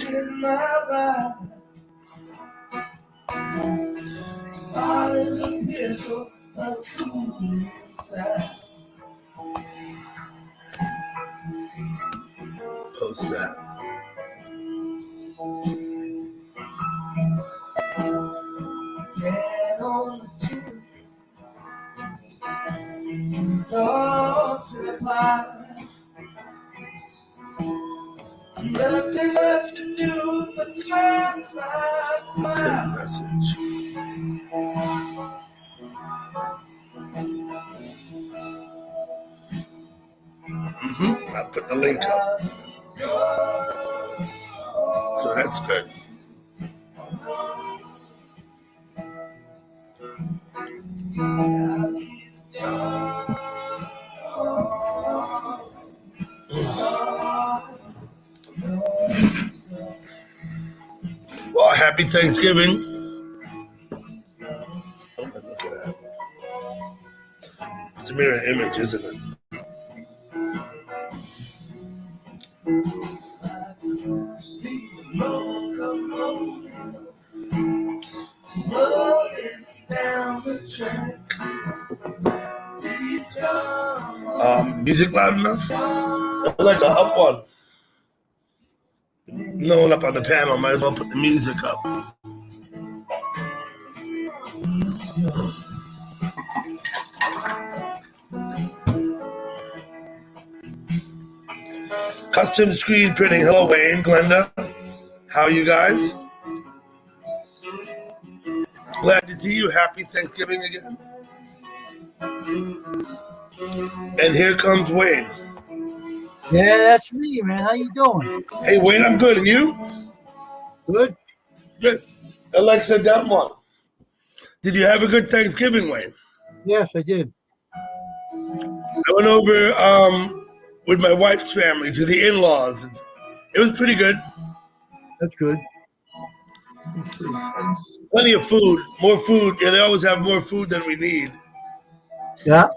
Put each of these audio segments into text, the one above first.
in my mind. Heart is a pistol, a cool inside. Post that. Get on the tube. Thoughts in my nothing left to do but turn my Good mind. message. I'll put the link up. So that's good. Well, happy Thanksgiving. Oh, look at that. It's a mirror image, isn't it? Music loud enough? Alexa, up one. No one up on the panel. Might as well put the music up. Custom screen printing. Hello, Wayne, Glenda. How are you guys? Glad to see you. Happy Thanksgiving again. And here comes Wayne. Yeah, that's me, man. How you doing? Hey, Wayne, I'm good. And you? Good. Good. Alexa, down one. Did you have a good Thanksgiving, Wayne? Yes, I did. I went over with my wife's family to the in-laws. It was pretty good. That's good. Plenty of food, more food. Yeah, they always have more food than we need. Yeah.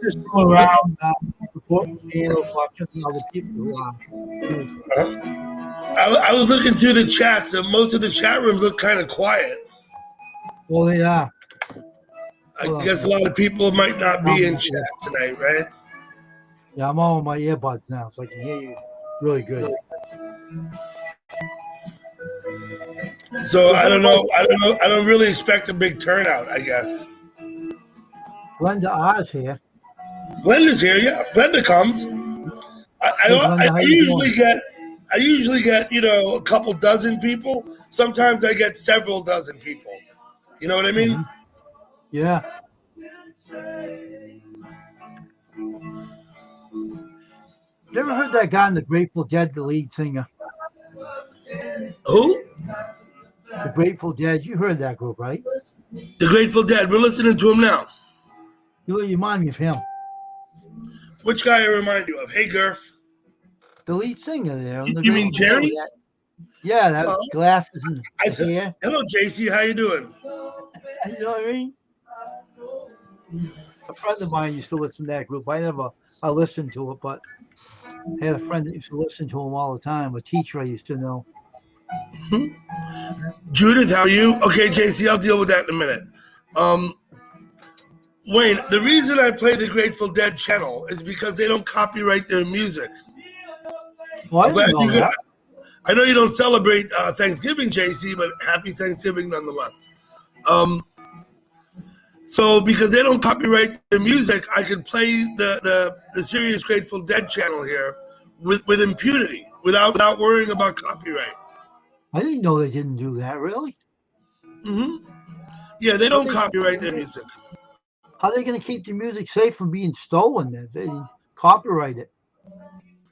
Just go around supporting meals, watching other people. I was looking through the chats, and most of the chat rooms look kind of quiet. Well, they are. I guess a lot of people might not be in chat tonight, right? Yeah, I'm on my earbuds now, so I can hear you really good. So I don't know. I don't really expect a big turnout, I guess. Glenda Oz here. Glenda's here, yeah. Glenda comes. I usually get a couple dozen people. Sometimes I get several dozen people. You know what I mean? Mm-hmm. Yeah. You ever heard that guy in the Grateful Dead, the lead singer? Who? The Grateful Dead. You heard that group, right? The Grateful Dead. We're listening to him now. You remind me of him. Which guy I remind you of? Hey, Gurf. The lead singer there. You mean Jerry? Yeah, that glasses and hair. Hello, JC. How you doing? You know what I mean? A friend of mine used to listen to that group. I listened to it, but I had a friend that used to listen to him all the time. A teacher I used to know. Judith, how are you? Okay, JC, I'll deal with that in a minute. Wayne, the reason I play the Grateful Dead channel is because they don't copyright their music. Well, I know you don't celebrate Thanksgiving, JC, but happy Thanksgiving nonetheless. So because they don't copyright their music, I could play the Serious Grateful Dead channel here with impunity, without worrying about copyright. I didn't know they didn't do that, really. Mm-hmm. Yeah, they don't copyright their music. How are they going to keep the music safe from being stolen then? They didn't copyright it.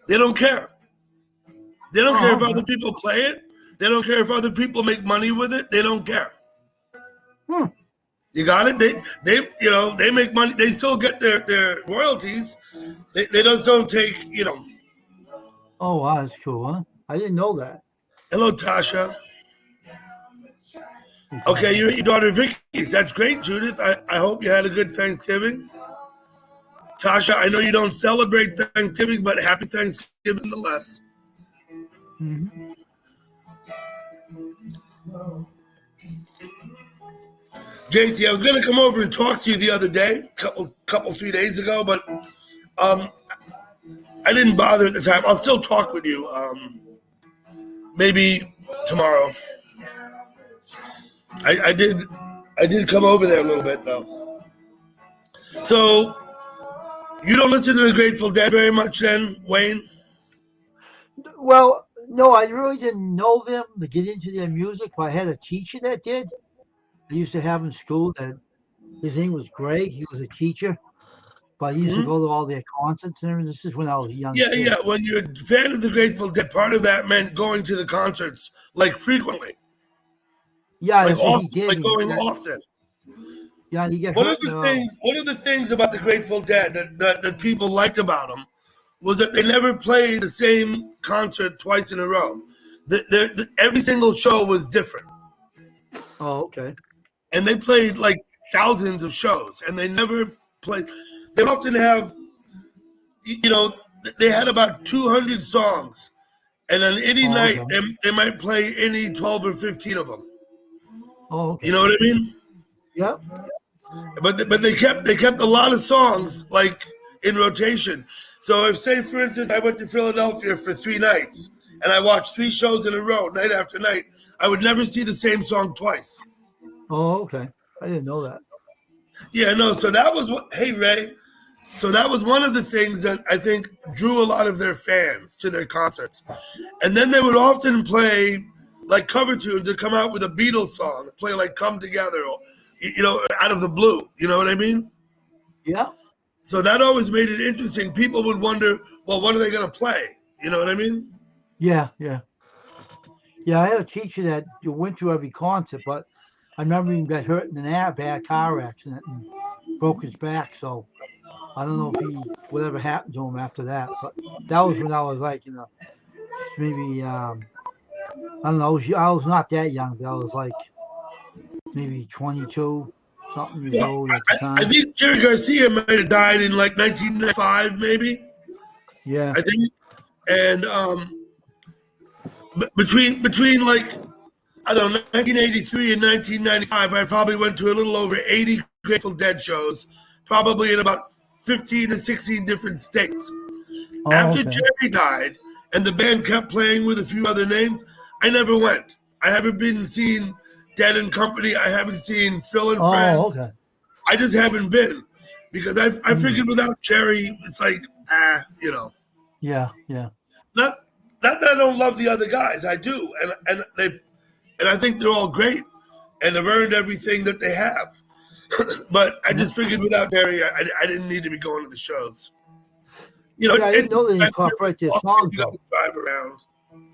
They don't care. They don't care if other people play it. They don't care if other people make money with it. They don't care. You got it? They make money. They still get their royalties. They just don't take, Oh, wow, that's cool, huh? I didn't know that. Hello, Tasha. Okay, your daughter Vicky's. That's great, Judith. I hope you had a good Thanksgiving. Tasha, I know you don't celebrate Thanksgiving, but happy Thanksgiving nonetheless. Mm-hmm. JC, I was going to come over and talk to you the other day, couple 3 days ago, but I didn't bother at the time. I'll still talk with you, maybe tomorrow. I did come over there a little bit though. So you don't listen to the Grateful Dead very much, then, Wayne? Well, no, I really didn't know them to get into their music, but I had a teacher that did. I used to have in school that his name was Greg. He was a teacher, but he used to go to all their concerts and everything. This is when I was a young kid. Yeah. When you're a fan of the Grateful Dead, part of that meant going to the concerts like frequently. Yeah, like that's what often, he did. like going often. Yeah, he get One hurt. of the things about the Grateful Dead that people liked about them was that they never played the same concert twice in a row. Every single show was different. Oh, okay. And they played like thousands of shows, and they never played. They often have, they had about 200 songs, and on any night they might play any 12 or 15 of them. Oh, okay. You know what I mean? Yep. But they kept a lot of songs like in rotation. So if, say, for instance, I went to Philadelphia for 3 nights and I watched 3 shows in a row, night after night, I would never see the same song twice. Oh, okay. I didn't know that. Yeah, no. So that was what. Hey, Ray. So that was one of the things that I think drew a lot of their fans to their concerts. And then they would often play like cover tunes that come out with a Beatles song, play like "Come Together," or, out of the blue. You know what I mean? Yeah. So that always made it interesting. People would wonder, well, what are they going to play? You know what I mean? Yeah. I had a teacher that went to every concert, but I remember he got hurt in a bad car accident and broke his back. So I don't know if whatever happened to him after that. But that was when I was like, maybe I don't know. I was not that young, but I was like maybe 22 something years old at the time. I think Jerry Garcia might have died in like 1995, maybe. Yeah. I think, and between like, I don't know, 1983 and 1995, I probably went to a little over 80 Grateful Dead shows, probably in about 15 or 16 different states. After Jerry died and the band kept playing with a few other names, I never went. I haven't been seen Dead and Company. I haven't seen Phil and Friends. Okay. I just haven't been because I figured without Jerry, it's like, Yeah. Not that I don't love the other guys. I do. And I think they're all great and have earned everything that they have. But I just figured without Jerry, I didn't need to be going to the shows. I didn't know they incorporate their songs. You got to drive around.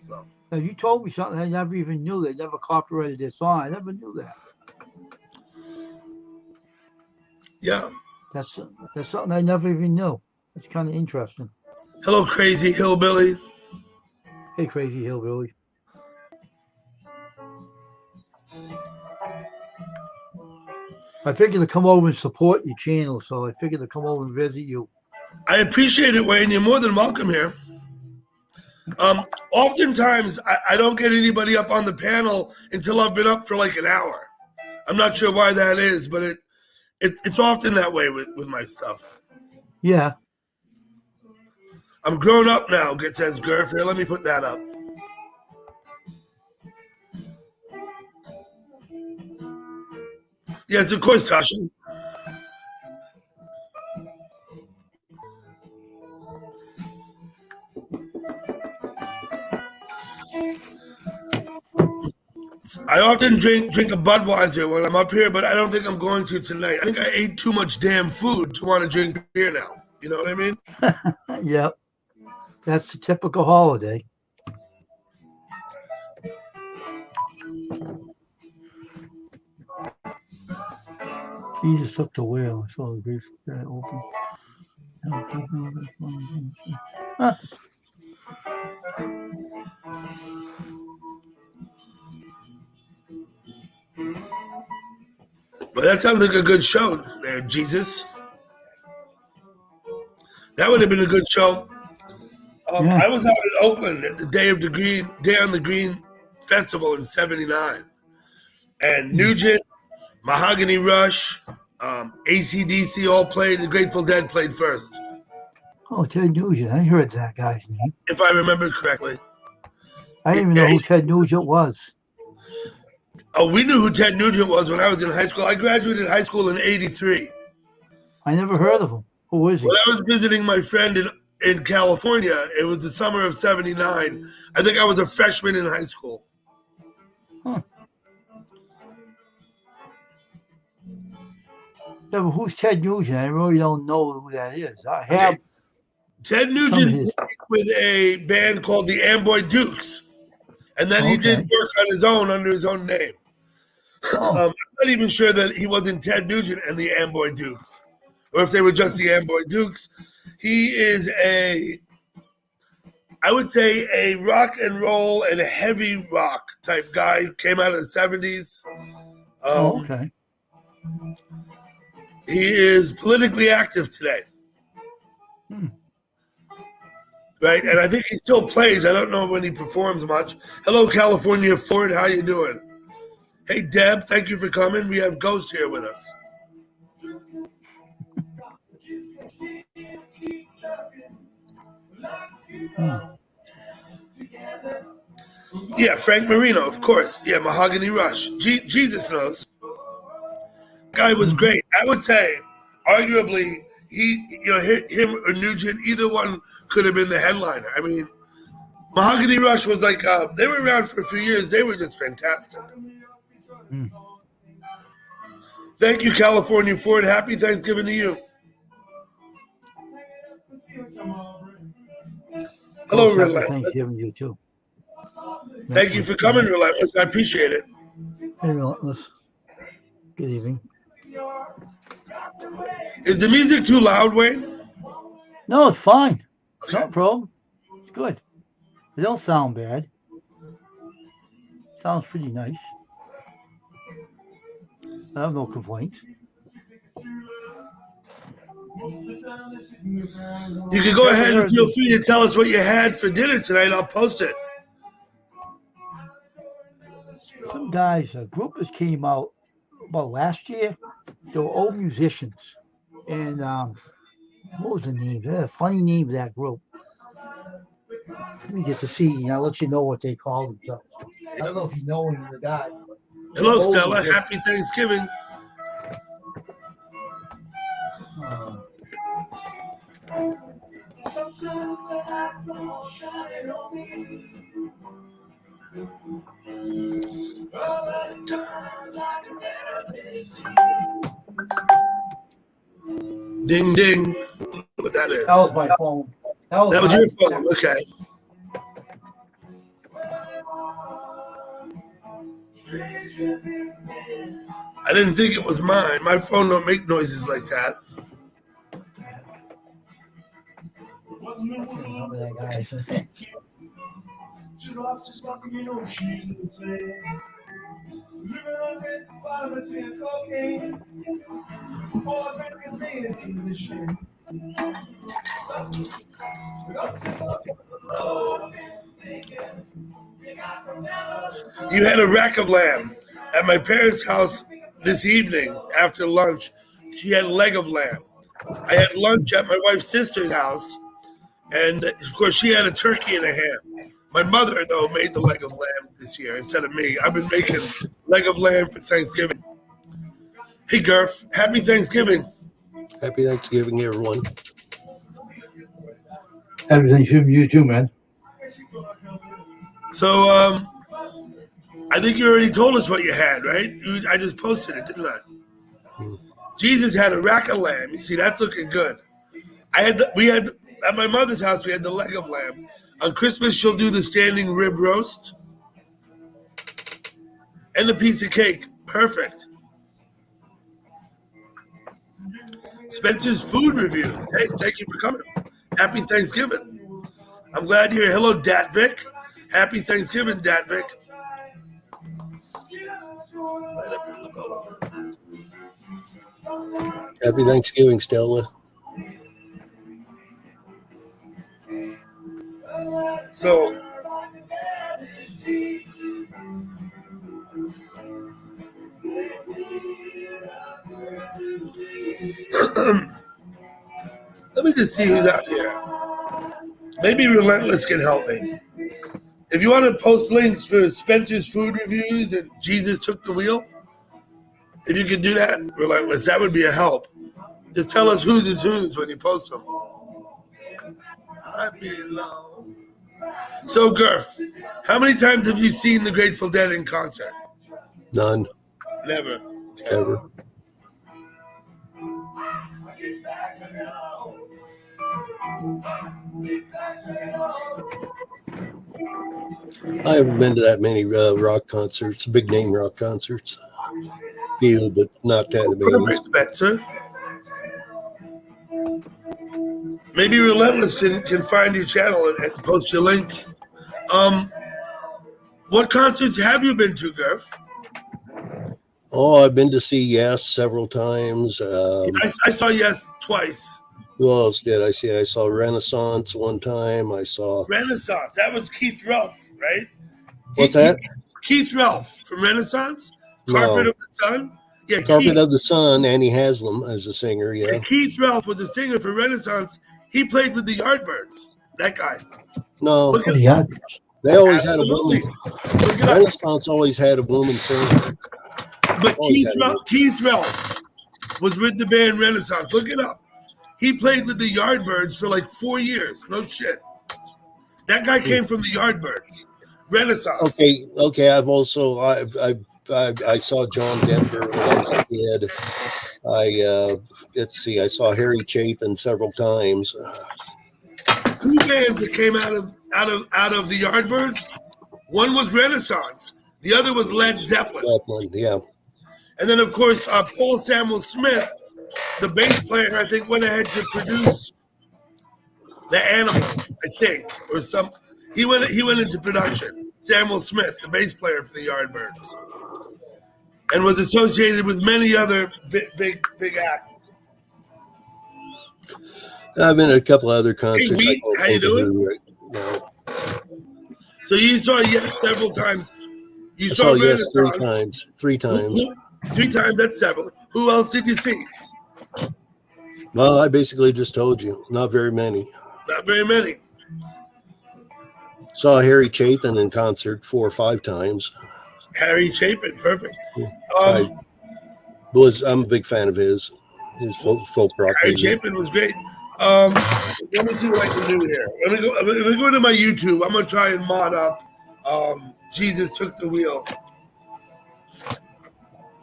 So. Now, you told me something I never even knew. They never copyrighted their song. I never knew that. Yeah. That's something I never even knew. It's kind of interesting. Hello, Crazy Hillbilly. Hey, Crazy Hillbilly. I figured to come over and support your channel, so I figured to come over and visit you. I appreciate it, Wayne. You're more than welcome here. Oftentimes, I don't get anybody up on the panel until I've been up for like an hour. I'm not sure why that is, but it's often that way with my stuff. Yeah. I'm grown up now, says Gurf. Here, let me put that up. Yes, of course, Tasha. I often drink a Budweiser when I'm up here, but I don't think I'm going to tonight. I think I ate too much damn food to want to drink beer now. You know what I mean? Yep. That's the typical holiday. Jesus took the wheel. I saw the grease open. Huh. Well, that sounds like a good show there, Jesus. That would have been a good show. Yeah. I was out in Oakland at the Day on the Green Festival in '79, and Nugent, Mahogany Rush, AC/DC all played. The Grateful Dead played first, Oh, Ted Nugent. I heard that guy's name. if I remember correctly. I didn't even know who Ted Nugent was. Oh, we knew who Ted Nugent was when I was in high school. I graduated high school in '83. I never heard of him. Who is he? When I was visiting my friend in California, it was the summer of '79. I think I was a freshman in high school. Huh. Yeah, but who's Ted Nugent? I really don't know who that is. I have. Ted Nugent played with a band called the Amboy Dukes, and then he did work on his own under his own name. I'm not even sure that he wasn't Ted Nugent and the Amboy Dukes, or if they were just the Amboy Dukes. He is I would say a rock and roll and a heavy rock type guy. Came out of the '70s. Okay. He is politically active today. Right, and I think he still plays. I don't know when he performs much. Hello, California Ford. How you doing? Hey, Deb. Thank you for coming. We have Ghost here with us. Yeah, Frank Marino, of course. Yeah, Mahogany Rush. Jesus knows. Guy was great. I would say, arguably, him or Nugent, either one could have been the headliner. I mean, Mahogany Rush was like, they were around for a few years. They were just fantastic. Thank you, California Ford. Happy Thanksgiving to you. Hello, Relentless. Thanksgiving to you, too. Thank you for coming, Relentless. I appreciate it. Hey, Relentless. Good evening. Is the music too loud, Wayne? No, it's fine. No problem. It's good. It don't sound bad. Sounds pretty nice. I have no complaints. You can go ahead and feel free to tell us what you had for dinner tonight. I'll post it. Some guys, a group that came out about last year. They were old musicians. And what was the name? They had a funny name of that group. Let me get to see, and I'll let you know what they call themselves. I don't know if you know any of the guys. Hello, Stella. Happy Thanksgiving. Ding, ding. What that is? That was my phone. That was your phone. Okay. I didn't think it was mine. My phone don't make noises like that. You had a rack of lamb at my parents' house this evening after lunch. She had a leg of lamb. I had lunch at my wife's sister's house, and of course she had a turkey and a ham. My mother, though, made the leg of lamb this year instead of me. I've been making leg of lamb for Thanksgiving. Hey, Gurf, happy Thanksgiving. Happy Thanksgiving, everyone. Happy Thanksgiving to you too, man. So, I think you already told us what you had, right? I just posted it, didn't I? Jesus had a rack of lamb. You see, that's looking good. We had at my mother's house. We had the leg of lamb. On Christmas, she'll do the standing rib roast and a piece of cake. Perfect. Spencer's food review. Hey, thank you for coming. Happy Thanksgiving. I'm glad you're here. Hello, Datvik. Happy Thanksgiving, Datvik. Happy Thanksgiving, Stella. So let me just see who's out here. Maybe Relentless can help me. If you want to post links for Spencer's food reviews and Jesus Took the Wheel, if you could do that, Relentless, that would be a help. Just tell us whose is whose when you post them. I belong. So, Gurf, how many times have you seen the Grateful Dead in concert? None. Never. Ever. I haven't been to that many rock concerts, big name rock concerts. Few, but not that many. Perfect, Spencer. Maybe Relentless can find your channel and post your link. What concerts have you been to, Gurf? Oh, I've been to see Yes several times. I saw Yes twice. Who else did I see? I saw Renaissance one time. I saw Renaissance. That was Keith Relf, right? What's that? Keith Relf from Renaissance? No. Carpet of the Sun? Yeah, Carpet of the Sun. Annie Haslam as a singer. Yeah. Keith Relf was a singer for Renaissance. He played with the Yardbirds. That guy. No, Look at Yeah. they always had a Absolutely. woman. Look it up. Renaissance always had a woman singer. But Always had a Keith Relf was with the band Renaissance. Look it up. He played with the Yardbirds for like 4 years. No shit. That guy came from the Yardbirds. Renaissance. Okay. I've also I saw John Denver when I was a kid. I saw Harry Chapin several times. 2 bands that came out of the Yardbirds. One was Renaissance. The other was Led Zeppelin. Yeah. And then, of course, Paul Samuel Smith, the bass player, I think, went ahead to produce the Animals, I think, or some. He went into production. Samuel Smith, the bass player for the Yardbirds, and was associated with many other big acts. I've been at a couple other concerts. Hey, how you doing? Right now. So you saw Yes several times. You I saw Yes Renaissance. 3 times. 3 times, that's several. Who else did you see? Well, I basically just told you. Not very many. Not very many. Saw Harry Chapin in concert 4 or 5 times. Harry Chapin, perfect. I'm a big fan of his folk rock. Harry music. Chapin was great. Let me see what I can do here. Let me go to my YouTube. I'm gonna try and mod up. Jesus Took the Wheel.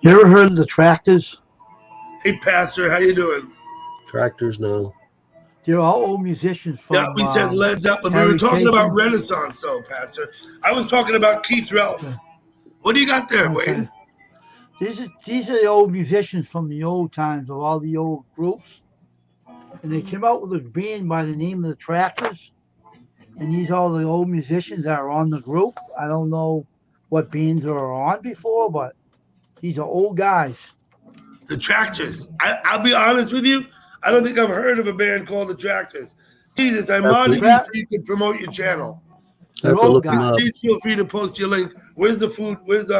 You ever heard of the Tractors? Hey, Pastor, how you doing? Tractors, no. They're all old musicians from. Yeah, we said Led Zeppelin. We Harry were talking Chapin. about Renaissance, though, Pastor. I was talking about Keith Relf. What do you got there, Wayne? These are the old musicians from the old times of all the old groups. And they came out with a band by the name of the Tractors. And these are all the old musicians that are on the group. I don't know what bands they were on before, but these are old guys. The Tractors. I'll be honest with you. I don't think I've heard of a band called the Tractors. Jesus, I modded you so you can promote your channel. I have to look them up. Please feel free to post your link. Where's the food? Where's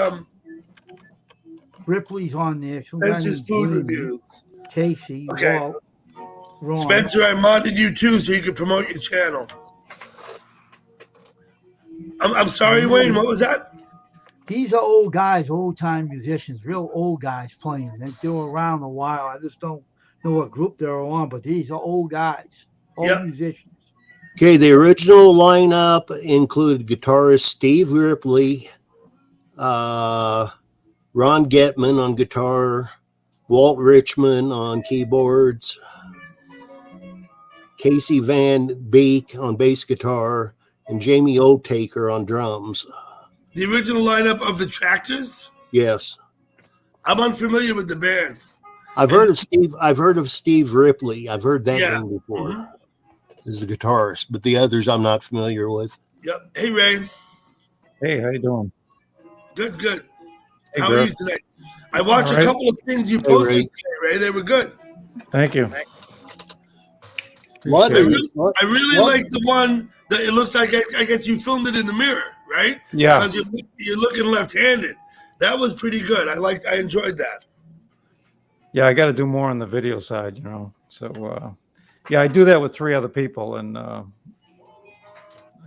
Ripley's on there. Some guy Spencer's named food Jamie, reviews? Casey. Okay. Walt, Ron. Spencer, I modded you too so you can promote your channel. I'm sorry, Wayne. What was that? These are old guys, old time musicians, real old guys playing. They were around a while. I just don't know what group they're on, but these are old guys, old musicians. Okay, the original lineup included guitarist Steve Ripley, Ron Getman on guitar, Walt Richman on keyboards, Casey Van Beek on bass guitar, and Jamie Otaker on drums. The original lineup of the Tractors? Yes. I'm unfamiliar with the band. I've heard of Steve Ripley. I've heard that name before. Mhm. As the guitarist, but the others I'm not familiar with. Yep. Hey, Ray. Hey, how you doing? Good. Hey, How bro. are you today? I watched All a right. couple of things you posted today, Ray. They were good. Thank you. What? I really like the one It looks like I guess you filmed it in the mirror, right? Yeah. Because you're looking left-handed. That was pretty good. I enjoyed that. Yeah, I got to do more on the video side, you know. So, yeah, I do that with 3 other people, and I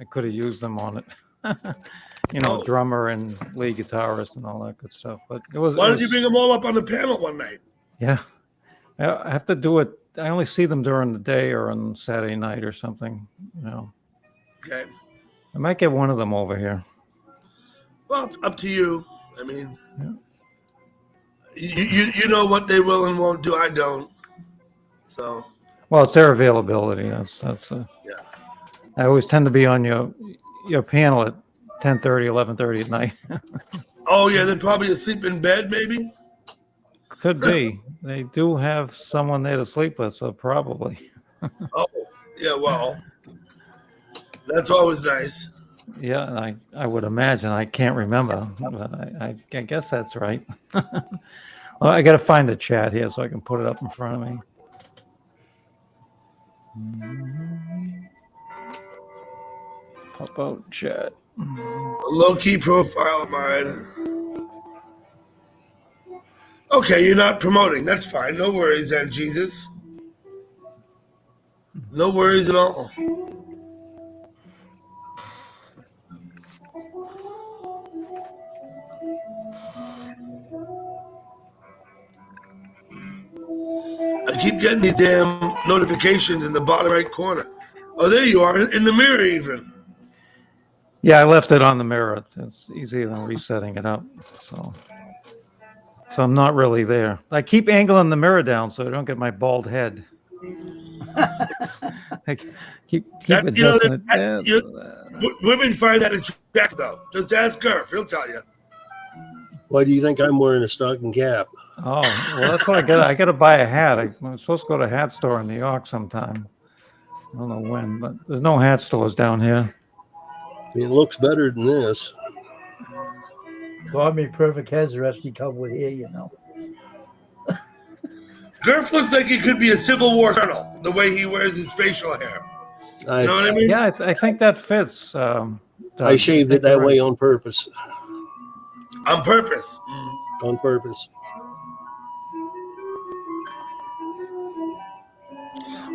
could have used them on it. You know, drummer and lead guitarist and all that good stuff. But it was. Why don't you bring them all up on the panel one night? Yeah, I have to do it. I only see them during the day or on Saturday night or something. You know. Okay. I might get one of them over here. Well, up to you. I mean, yeah. you know what they will and won't do. I don't. So. Well, it's their availability. That's yeah. I always tend to be on your panel at 10:30, 11:30 at night. Oh yeah, they're probably asleep in bed, maybe. Could be. They do have someone there to sleep with, so probably. Oh yeah, well, that's always nice. Yeah, I would imagine. I can't remember, but I guess that's right. Well, I got to find the chat here so I can put it up in front of me. How about chat? A low-key profile of mine. Okay, you're not promoting. That's fine. No worries then, Jesus. No worries at all. I keep getting these damn notifications in the bottom right corner. Oh, there you are, in the mirror even. Yeah, I left it on the mirror. It's easier than resetting it up. So I'm not really there. I keep angling the mirror down so I don't get my bald head. I keep adjusting it. Women find that attractive, though. Just ask Gurf. He'll tell you. Why do you think I'm wearing a stocking cap? Oh, well, that's what I got. I got to buy a hat. I'm supposed to go to a hat store in New York sometime. I don't know when, but there's no hat stores down here. I mean, it looks better than this. God made perfect heads, the rest he covered with hair, you know. Gurf looks like he could be a Civil War colonel, the way he wears his facial hair. You know what I mean? Yeah, I think that fits. I shaved it that way on purpose. On purpose. On purpose.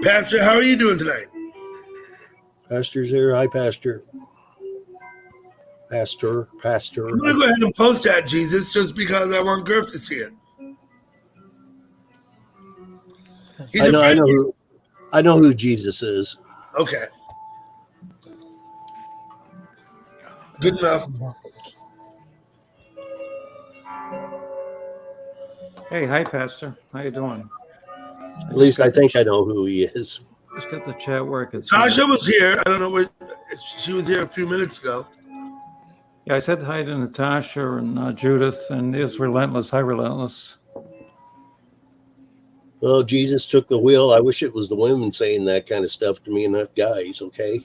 Pastor, how are you doing tonight? Pastor's here. Hi, Pastor. Pastor. I'm going to go ahead and post that, Jesus, just because I want Gurf to see it. I know who Jesus is. Okay. Good enough. Hey, hi, Pastor. How you doing? At least I think I know who he is. Just got the chat working. Tasha was here. I don't know where she was here a few minutes ago. Yeah, I said hi to Natasha and Judith, and there's Relentless. Hi, Relentless. Well, Jesus took the wheel. I wish it was the women saying that kind of stuff to me and not guys, okay?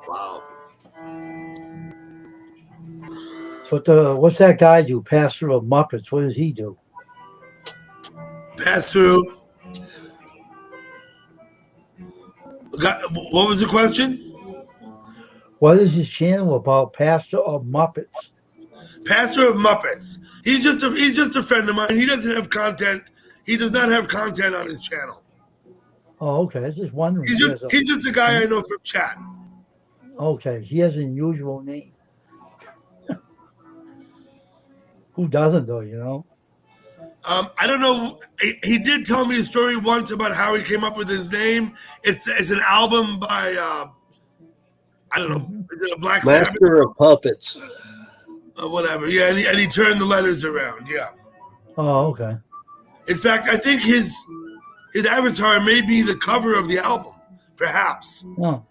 Wow. What's that guy do? Pastor of Muppets. What does he do? Pass through. What was the question? What is his channel about? Pastor of Muppets. Pastor of Muppets. He's just a friend of mine. He doesn't have content. He does not have content on his channel. Oh, okay. I was just wondering. He's just a guy I know from chat. Okay. He has an unusual name. Who doesn't, though, you know? I don't know. He did tell me a story once about how he came up with his name. It's an album by, I don't know, is it a Black Sabbath? Master of Puppets. Whatever. Yeah, and he turned the letters around. Yeah. Oh, okay. In fact, I think his avatar may be the cover of the album, perhaps. Oh.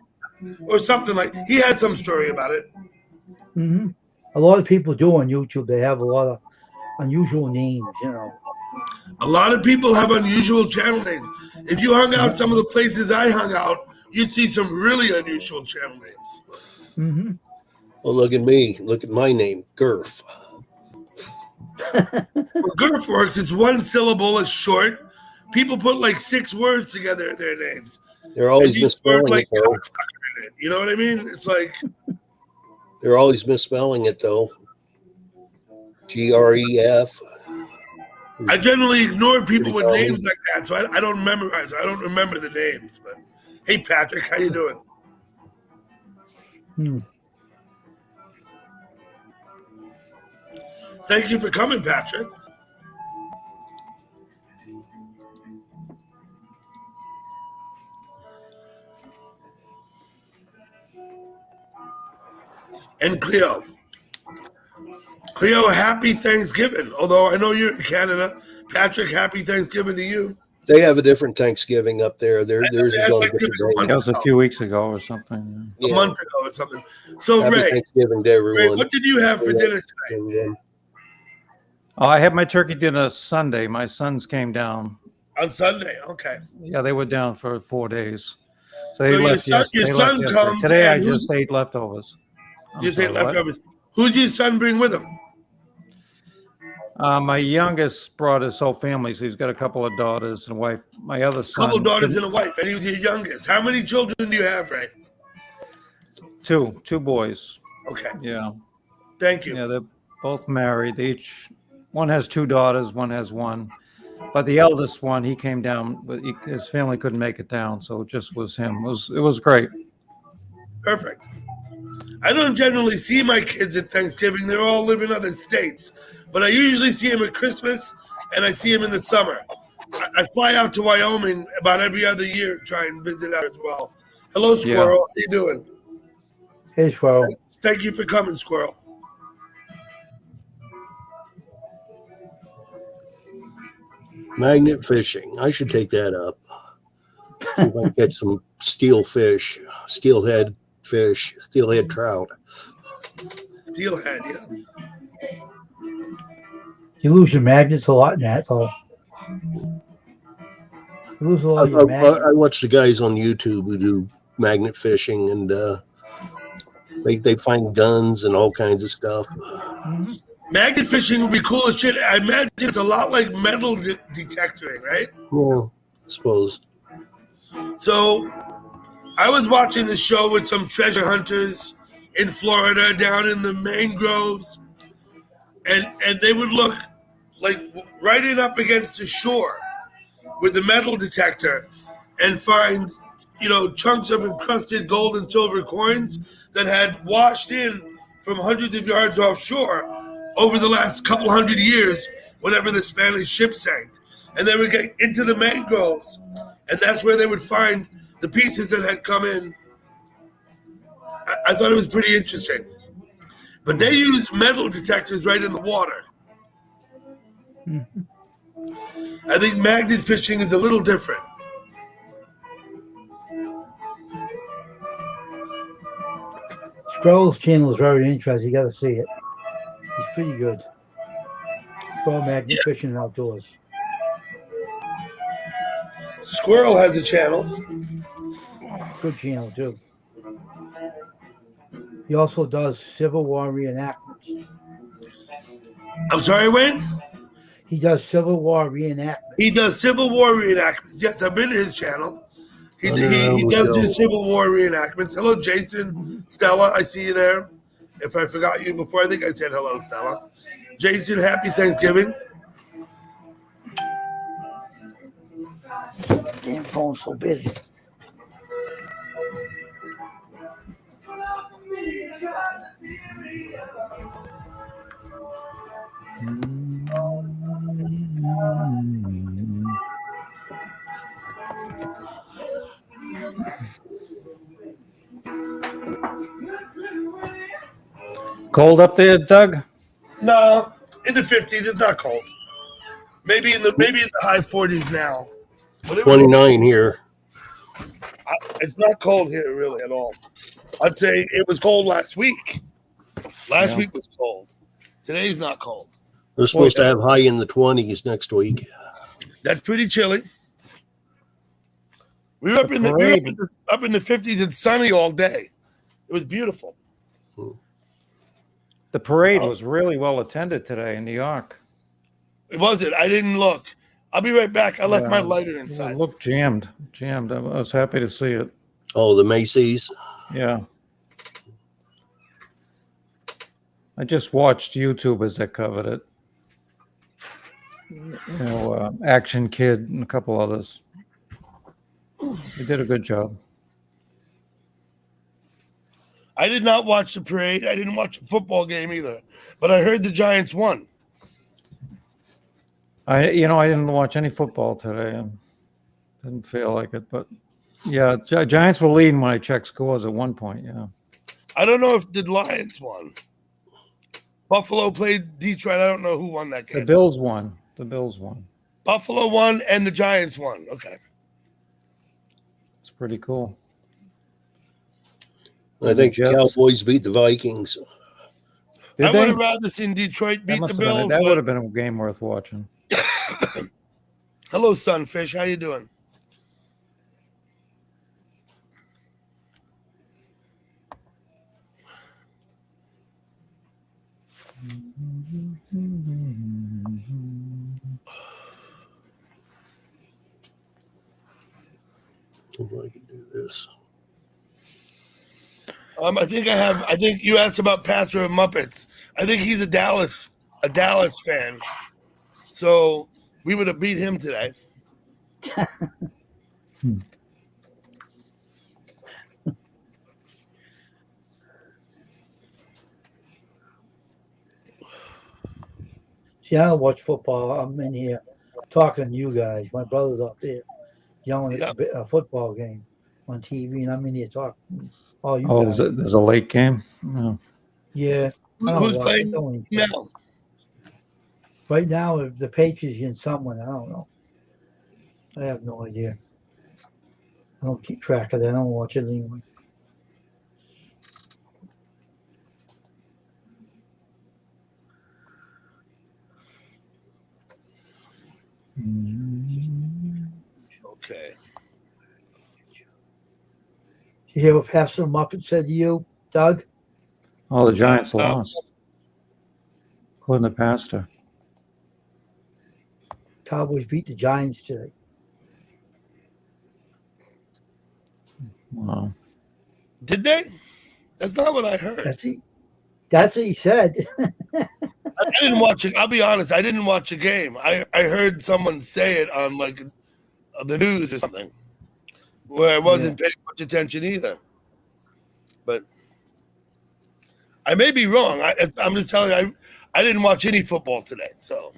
Or something like. He had some story about it. Mm-hmm. A lot of people do on YouTube. They have a lot of unusual names, you know. A lot of people have unusual channel names. If you hung out some of the places I hung out, you'd see some really unusual channel names. Mm-hmm. Well, look at me. Look at my name, Gurf. Well, Gurf works. It's one syllable. It's short. people put like 6 words together in their names. They're always And you word misspelling like it, though. cocksucker in it. You know what I mean? It's like, They're always misspelling it, though. GREF. I generally ignore people with Pretty names like that, so I don't memorize. I don't remember the names. But hey, Patrick, how you doing? Thank you for coming, Patrick. And Cleo. Cleo, happy Thanksgiving. Although I know you're in Canada. Patrick, happy Thanksgiving to you. They have a different Thanksgiving up there. Theirs they is had on a Thanksgiving different day. That was a few weeks ago or something. A month ago or something. So, Happy Ray, Thanksgiving to everyone. what did you have for dinner tonight? Everyone. Oh, I had my turkey dinner Sunday. My sons came down. On Sunday, okay. Yeah, they were down for 4 days. So So they your left son- yesterday. your They son left yesterday. comes Today I and just ate leftovers. You say sorry, what? leftovers. Who's your son bring with him? My youngest brought his whole family, so he's got a couple of daughters and a wife. My other son, Couple daughters and a wife, and he was your youngest. How many children do you have, Ray? two boys. Okay, Yeah, thank you. yeah, they're both married. One has 2 daughters, one has 1. But the eldest one, he came down, but his family couldn't make it down, so it just was him. It was great. Perfect. I don't generally see my kids at Thanksgiving. They all live in other states. But I usually see them at Christmas, and I see them in the summer. I fly out to Wyoming about every other year, try and visit out as well. Hello, Squirrel. How you doing? Hey, Squirrel. Thank you for coming, Squirrel. Magnet fishing. I should take that up. See if I can catch some steelhead fish, steelhead trout. Steelhead, yeah. You lose your magnets a lot in that, though. You lose a lot of your magnets. I watch the guys on YouTube who do magnet fishing, and they find guns and all kinds of stuff. Magnet fishing would be cool as shit. I imagine it's a lot like metal detectoring, right? Yeah, I suppose. So I was watching a show with some treasure hunters in Florida down in the mangroves, and they would look like right in up against the shore with the metal detector and find, chunks of encrusted gold and silver coins that had washed in from hundreds of yards offshore over the last couple hundred years whenever the Spanish ship sank. And they would get into the mangroves, and that's where they would find the pieces that had come in. I thought it was pretty interesting. But they use metal detectors right in the water. I think magnet fishing is a little different. Squirrel's channel is very interesting. You got to see it. He's pretty good. Squirrel magnet fishing and outdoors. Squirrel has a channel. Good channel, too. He also does Civil War reenactments. I'm sorry, Wayne? He does Civil War reenactments. He does Civil War reenactments. Yes, I've been to his channel. He does do Civil War reenactments. Hello, Jason. Stella, I see you there. If I forgot you before, I think I said hello, Stella. Jason, happy Thanksgiving. Damn phone's so busy. Cold up there, Doug? No, in the 50s. It's not cold. Maybe in the high 40s now. But 29 here. It's not cold here really at all. I'd say it was cold last week. Last week was cold. Today's not cold. We're supposed to have high in the 20s next week. That's pretty chilly. We were up in the 50s and sunny all day. It was beautiful. The parade was really well attended today in New York. Was it? I didn't look. I'll be right back. I left my Yeah. lighter It inside. looked jammed. I was happy to see it. Oh, the Macy's. Yeah. I just watched YouTube as they covered it. Action Kid and a couple others. They did a good job. I did not watch the parade. I didn't watch the football game either, but I heard the Giants won. I didn't watch any football today. Didn't feel like it, but yeah, Giants were leading when I checked scores at one point. Yeah. I don't know if the Lions won. Buffalo played Detroit. I don't know who won that game. The Bills won. Buffalo won and the Giants won. Okay. It's pretty cool. I think the Cowboys beat the Vikings. I would have rather seen Detroit beat the Bills. That would have been a game worth watching. Hello, Sunfish. How you doing? If I can do this. I think you asked about Pastor of Muppets. I think he's a Dallas fan. So we would have beat him today. See, I don't watch football. I'm in here talking to you guys. My brother's up there yelling at a football game on TV, and I'm in here talking. Guys. There's a late game? No. Yeah. Who's playing now? Right now, if the Patriots against someone, I don't know. I have no idea. I don't keep track of that. I don't watch it anyway. Okay. You hear what Pastor Muppet said to you, Doug? Oh, the Giants lost. According to Pastor. Cowboys beat the Giants today. Wow. Did they? That's not what I heard. That's what he said. I didn't watch it. I'll be honest. I didn't watch a game. I heard someone say it on like the news or something, where I wasn't paying much attention either. But I may be wrong. I'm just telling you, I didn't watch any football today. So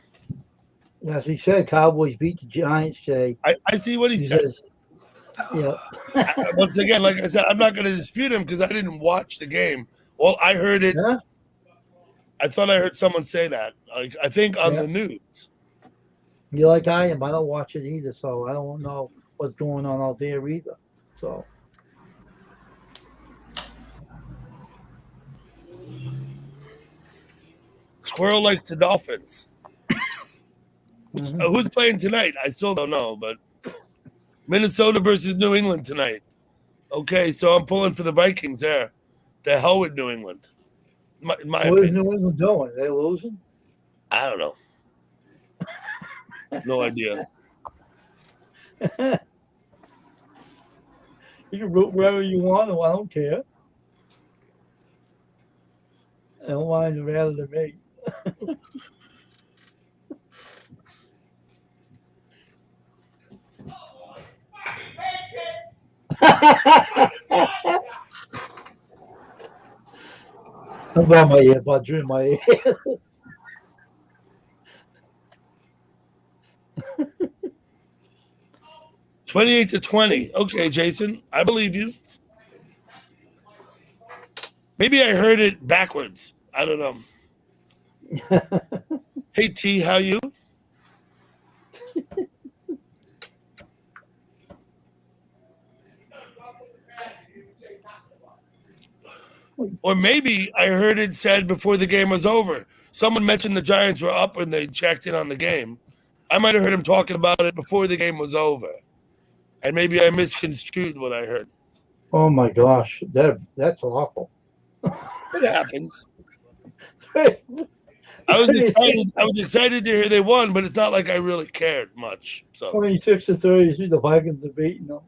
As he said, Cowboys beat the Giants today. I see what he said. Says, yeah. Once again, like I said, I'm not going to dispute him because I didn't watch the game. Well, I heard it. Yeah. I thought I heard someone say that. Like I think on the news. You like I am. I don't watch it either, so I don't know what's going on out there either. So. Squirrel likes the Dolphins. Who's playing tonight? I still don't know, but Minnesota versus New England tonight. Okay, so I'm pulling for the Vikings there. The hell with New England. My What is New England doing? Are they losing? I don't know. No idea. You can root wherever you want. I don't care. I don't mind rather than me. I'm by my earbuds in my ear. 28-20. Okay, Jason, I believe you. Maybe I heard it backwards. I don't know. Hey T, how you? Or maybe I heard it said before the game was over. Someone mentioned the Giants were up when they checked in on the game. I might have heard him talking about it before the game was over. And maybe I misconstrued what I heard. Oh my gosh, that's awful. It happens. I was excited. I was excited to hear they won, but it's not like I really cared much. So 26-33, the Vikings are beating them.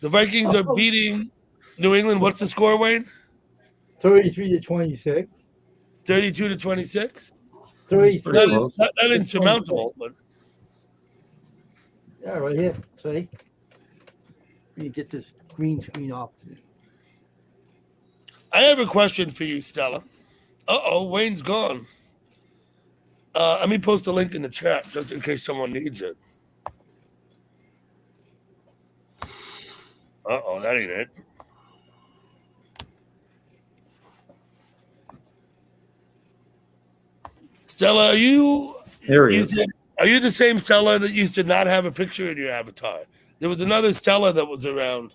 the Vikings are beating New England. What's the score, Wayne? 33-26. 32-26. 33. Not insurmountable, but Yeah, right here. See? You get this green screen off. I have a question for you, Stella. Wayne's gone. Let me post a link in the chat just in case someone needs it. That ain't it. Stella, are you the same Stella that used to not have a picture in your avatar? There was another Stella that was around.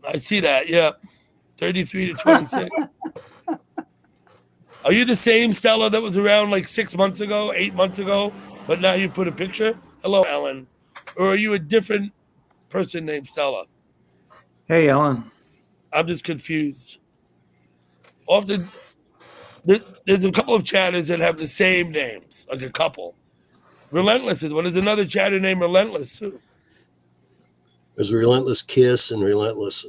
I see that, yeah. 33-26. Are you the same Stella that was around like 6 months ago, 8 months ago, but now you put a picture? Hello, Ellen. Or are you a different person named Stella? Hey, Ellen. I'm just confused. Often, there's a couple of chatters that have the same names, like a couple. Relentless is one. There's another chatter named Relentless, too. There's Relentless Kiss and Relentless.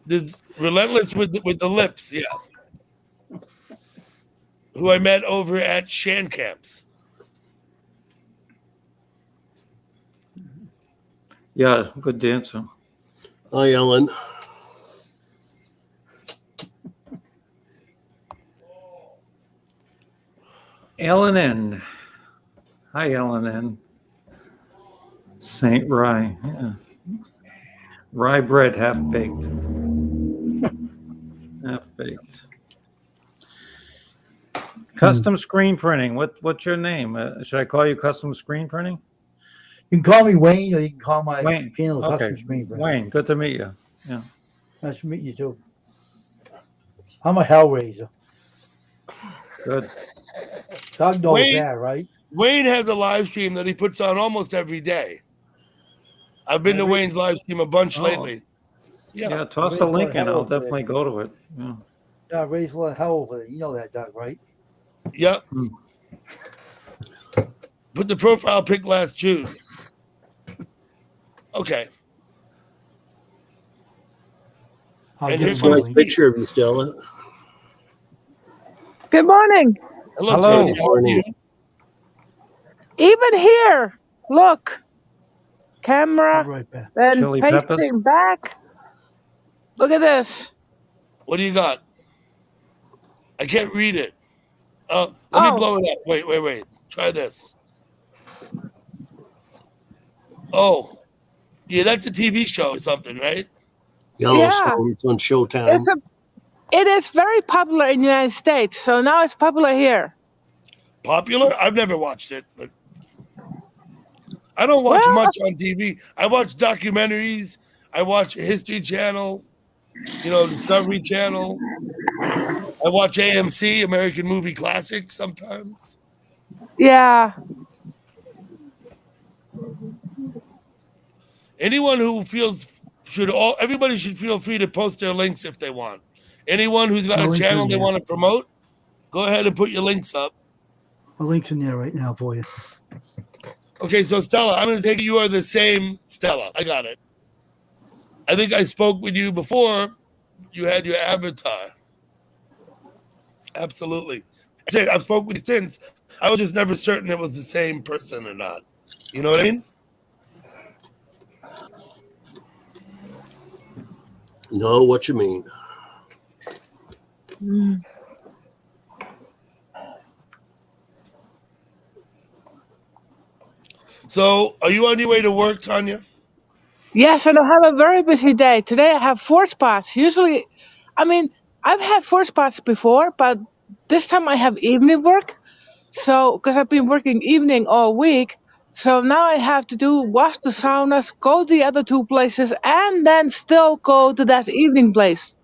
There's Relentless with the lips, yeah. Who I met over at Shan Camps. Yeah, good dancer. Hi, Ellen. Ellen N. Hi, Ellen N. St. Rye. Yeah. Rye bread, half baked. Half baked. Custom screen printing. What's your name? Should I call you Custom Screen Printing? You can call me Wayne, or you can call my Wayne. channel Okay. Custom Screen Print. Wayne, good to meet you. Yeah. Nice to meet you too. I'm a Hellraiser. Good. Doug knows Wayne- that, right? Wayne has a live stream that he puts on almost every day. I've been to Wayne's live stream a bunch lately. Yeah, toss the link in. I'll definitely go to it. Yeah. Yeah, raised a lot of hell over there. You know that, Doug, right? Yep. Put the profile pic last June. Okay. I'll And get here's my my Nice link. picture of you, Stella. Good morning. Hello, Hello. Tony. How are you? Even here, look. I'll Camera, be right back. then Chili pasting peppers? back. Look at this. What do you got? I can't read it. Let me Oh. blow it up. Wait. Try this. Oh. Yeah, that's a TV show or something, right? Yellowstone. It's on Showtime. It is very popular in the United States, so now it's popular here. Popular? I've never watched it, but I don't watch Well- much on TV. I watch documentaries. I watch History Channel, Discovery Channel. I watch AMC, American Movie Classics, sometimes. Yeah. Anyone who feels everybody should feel free to post their links if they want. Anyone who's got I'll a link channel in they there. want to promote, go ahead and put your links up. The link's in there right now for you. Okay, so Stella, I'm going to take it you are the same Stella. I got it. I think I spoke with you before you had your avatar. Absolutely. I've spoken with you since. I was just never certain it was the same person or not. You know what I mean? No, what you mean? So, are you on your way to work, Tanya? Yes, and I have a very busy day. Today I have 4 spots. Usually, I've had 4 spots before, but this time I have evening work. So, because I've been working evening all week, so now I have to wash the saunas, go to the other 2 places, and then still go to that evening place.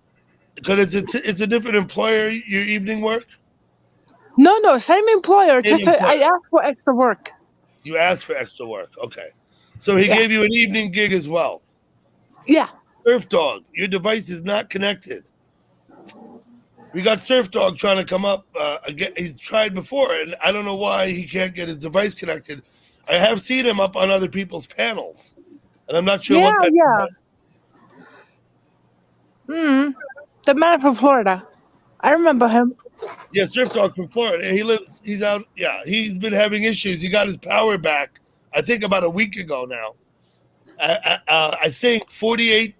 Because it's a different employer, your evening work? No, same employer. Same Just I employer. asked for extra work. You asked for extra work. Okay. So he Yeah. gave you an evening gig as well. Yeah. Surf Dog, your device is not connected. We got Surf Dog trying to come up again. He's tried before, and I don't know why he can't get his device connected. I have seen him up on other people's panels, and I'm not sure Yeah, what that's yeah. about. The man from Florida. I remember him. Yeah, Surf Dog from Florida. He's out. Yeah, he's been having issues. He got his power back, I think, about a week ago now. I think 48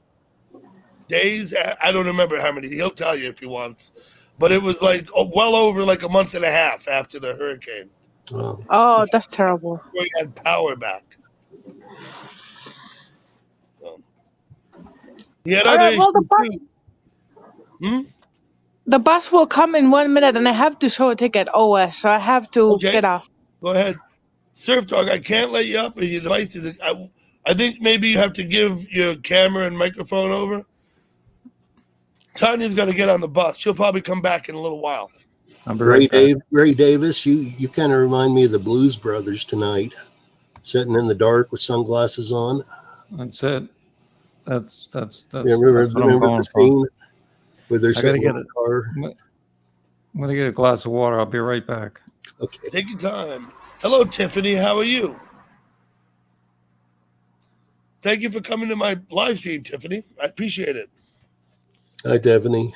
days. I don't remember how many. He'll tell you if he wants. But it was like well over like a month and a half after the hurricane. Wow. Oh, that's terrible. Where he had power back. He had All other right, well, issues too. the bus will come in 1 minute, and I have to show a ticket OS, so I have to Okay. get off. Go ahead. Surf Dog, I can't let you up with your devices. I think maybe you have to give your camera and microphone over. Tanya's going to get on the bus. She'll probably come back in a little while. I'll be right back. Ray Davis, you kind of remind me of the Blues Brothers tonight, sitting in the dark with sunglasses on. That's it. That's Yeah, remember that's what I'm the going for. scene where they're I gotta sitting get in the it. car? I'm gonna get a glass of water. I'll be right back. Okay. Take your time. Hello, Tiffany. How are you? Thank you for coming to my live stream, Tiffany. I appreciate it. Hi, Tiffany.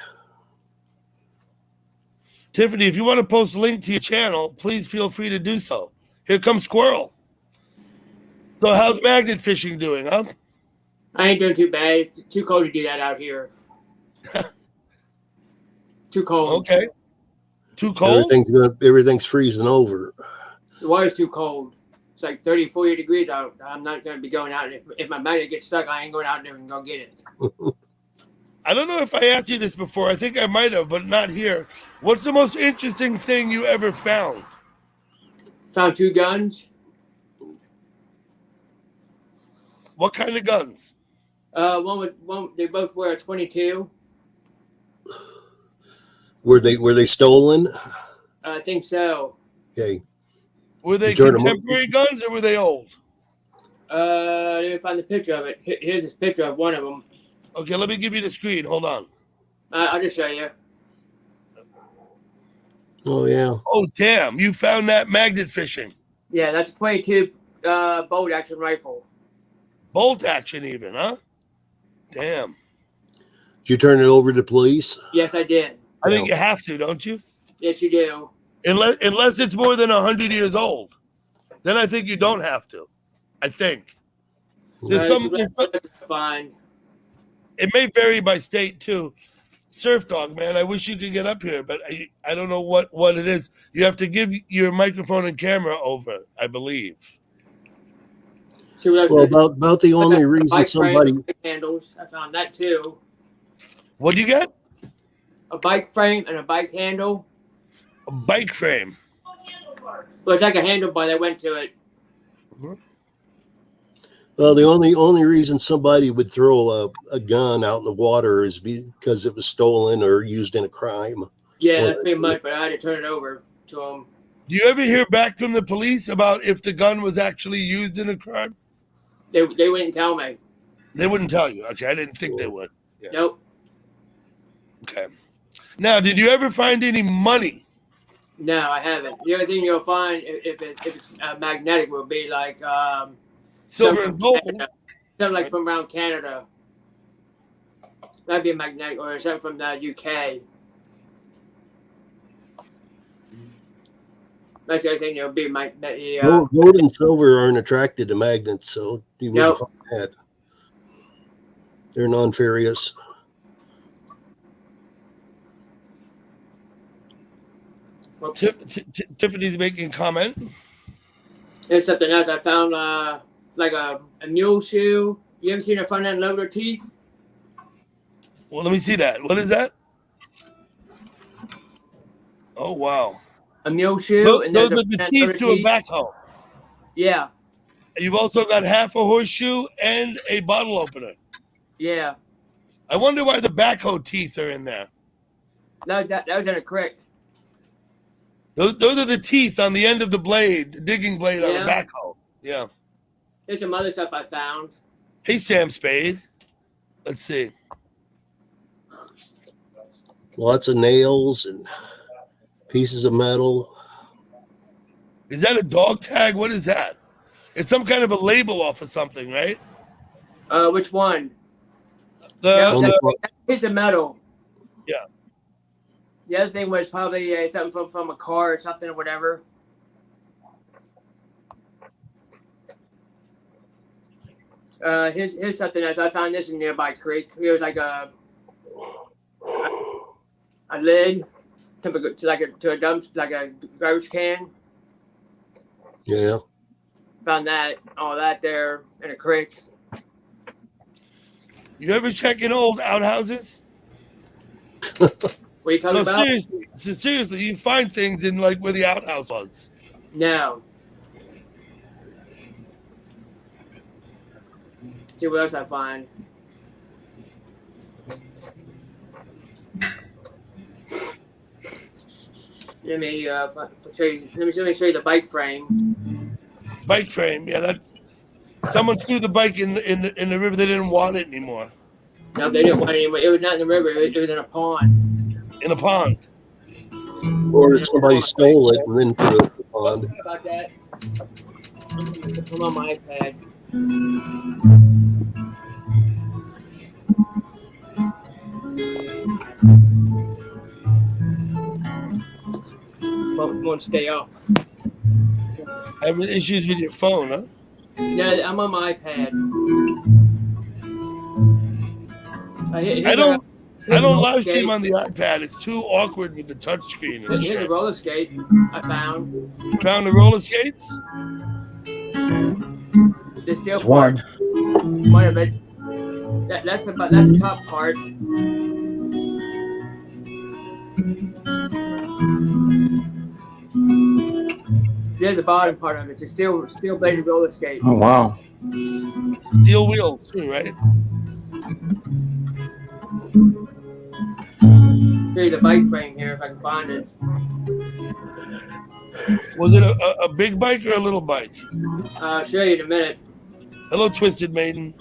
Tiffany, if you want to post a link to your channel, please feel free to do so. Here comes Squirrel. So how's magnet fishing doing, huh? I ain't doing too bad. It's too cold to do that out here. Too cold. Okay. Too cold? Everything's freezing over. The water's too cold. It's like 30, 40 degrees out. I'm not going to be going out. If my magnet gets stuck, I ain't going out there and go get it. I don't know if I asked you this before. I think I might have, but not here. What's the most interesting thing you ever found? Found 2 guns. What kind of guns? They both were a 22. Were they stolen? I think so. Okay. Were they You turned 'em contemporary guns or were they old? I didn't find the picture of it. Here's this picture of one of them. Okay, let me give you the screen. Hold on. I'll just show you. Oh yeah. Oh, damn. You found that magnet fishing. Yeah, that's a 22 bolt action rifle. Bolt action even, huh? Damn. Did you turn it over to police? Yes, I did. I think you have to, don't you? Yes, you do. Unless it's more than 100 years old. Then I think you don't have to. I think. There's some, Fine. it may vary by state too. Surf Dog, man, I wish you could get up here, but I don't know what it is. You have to give your microphone and camera over, I believe. Well, about the only reason bike somebody frame, bike handles. I found that too. What do you get? A bike frame and a bike handle. A bike frame. Well, it's like a handlebar that went to it. Well, the only reason somebody would throw a gun out in the water is because it was stolen or used in a crime. Yeah, that's pretty much, but I had to turn it over to them. Do you ever hear back from the police about if the gun was actually used in a crime? They wouldn't tell me. They wouldn't tell you. Okay, I didn't think they would. Yeah. Nope. Okay. Now, did you ever find any money? No, I haven't. The only thing you'll find if it's magnetic will be like Silver and gold. Something like from around Canada. That'd be a magnetic, or something from the UK. That's the only thing that'll be Gold and silver aren't attracted to magnets, so you wouldn't find that. They're non-ferrous. Tiffany's making a comment. There's something else I found, like a mule shoe. You ever seen a front end loader teeth? Well, let me see that. What is that? Oh, wow. A mule shoe. Those and are there's the teeth to a backhoe. Yeah. You've also got half a horseshoe and a bottle opener. Yeah. I wonder why the backhoe teeth are in there. That was in a creek. Those are the teeth on the end of the blade, the digging blade on a backhoe. Yeah. There's some other stuff I found. Hey, Sam Spade. Let's see. lots of nails and pieces of metal. Is that a dog tag? What is that? It's some kind of a label off of something, right? Which one? The, On the- the, Piece of metal. Yeah. The other thing was probably something from a car or something or whatever. Here's something else. I found this in nearby creek. It was like a lid to a dump, like a garbage can. yeah. Found all that there in a creek. you ever check in old outhouses? What are you talking No, about? seriously, you find things in like where the outhouse was. No. See what else I find. Let me show you. Let me show you the bike frame. Bike frame, yeah. That someone threw the bike in the river. They didn't want it anymore. No, they didn't want it anymore. It was not in the river. It was in a pond. In a pond. Or somebody stole it and then put it in the pond. Sorry about that. I'm on my iPad. Won't stay up. Having issues with your phone, huh? No, I'm on my iPad. I don't live stream on the iPad. It's too awkward with the touchscreen and Here's a shit. roller skate I found. You found the roller skates? There's still It's one. One of it. That's the top part. There's the bottom part of it. It's a steel bladed roller skate. Oh wow. Steel wheels too, right? Here's the bike frame here if I can find it. Was it a big bike or a little bike? I'll show you in a minute. Hello, Twisted Maiden.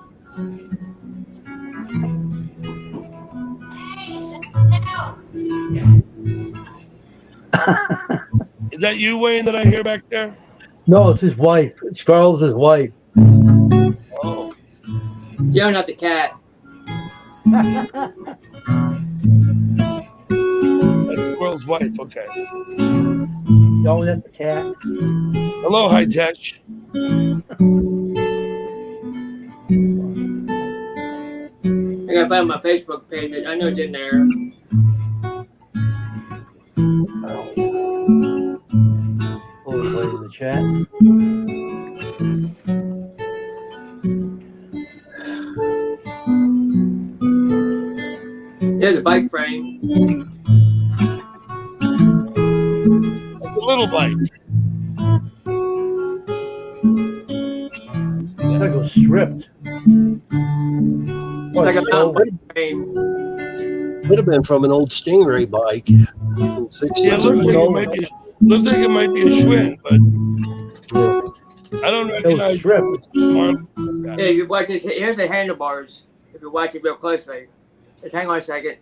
Is that you, Wayne, that I hear back there? No, it's his wife. Scarlett's his wife. Oh, You're not the cat. that's the world's wife. Okay. Don't let the cat. Hello, High Tech. I gotta find my Facebook page. I know it's in there. Pull it right in the chat. Here's a bike frame. It's a little bike. It's like it was stripped. It's like a so- mountain bike frame. Could have been from an old Stingray bike. In the Yeah, 60s. it looks like it might be a Schwinn, but I don't It was recognize stripped. one. Yeah, if you watch this, here's the handlebars. If you watch it real closely. Just hang on a second.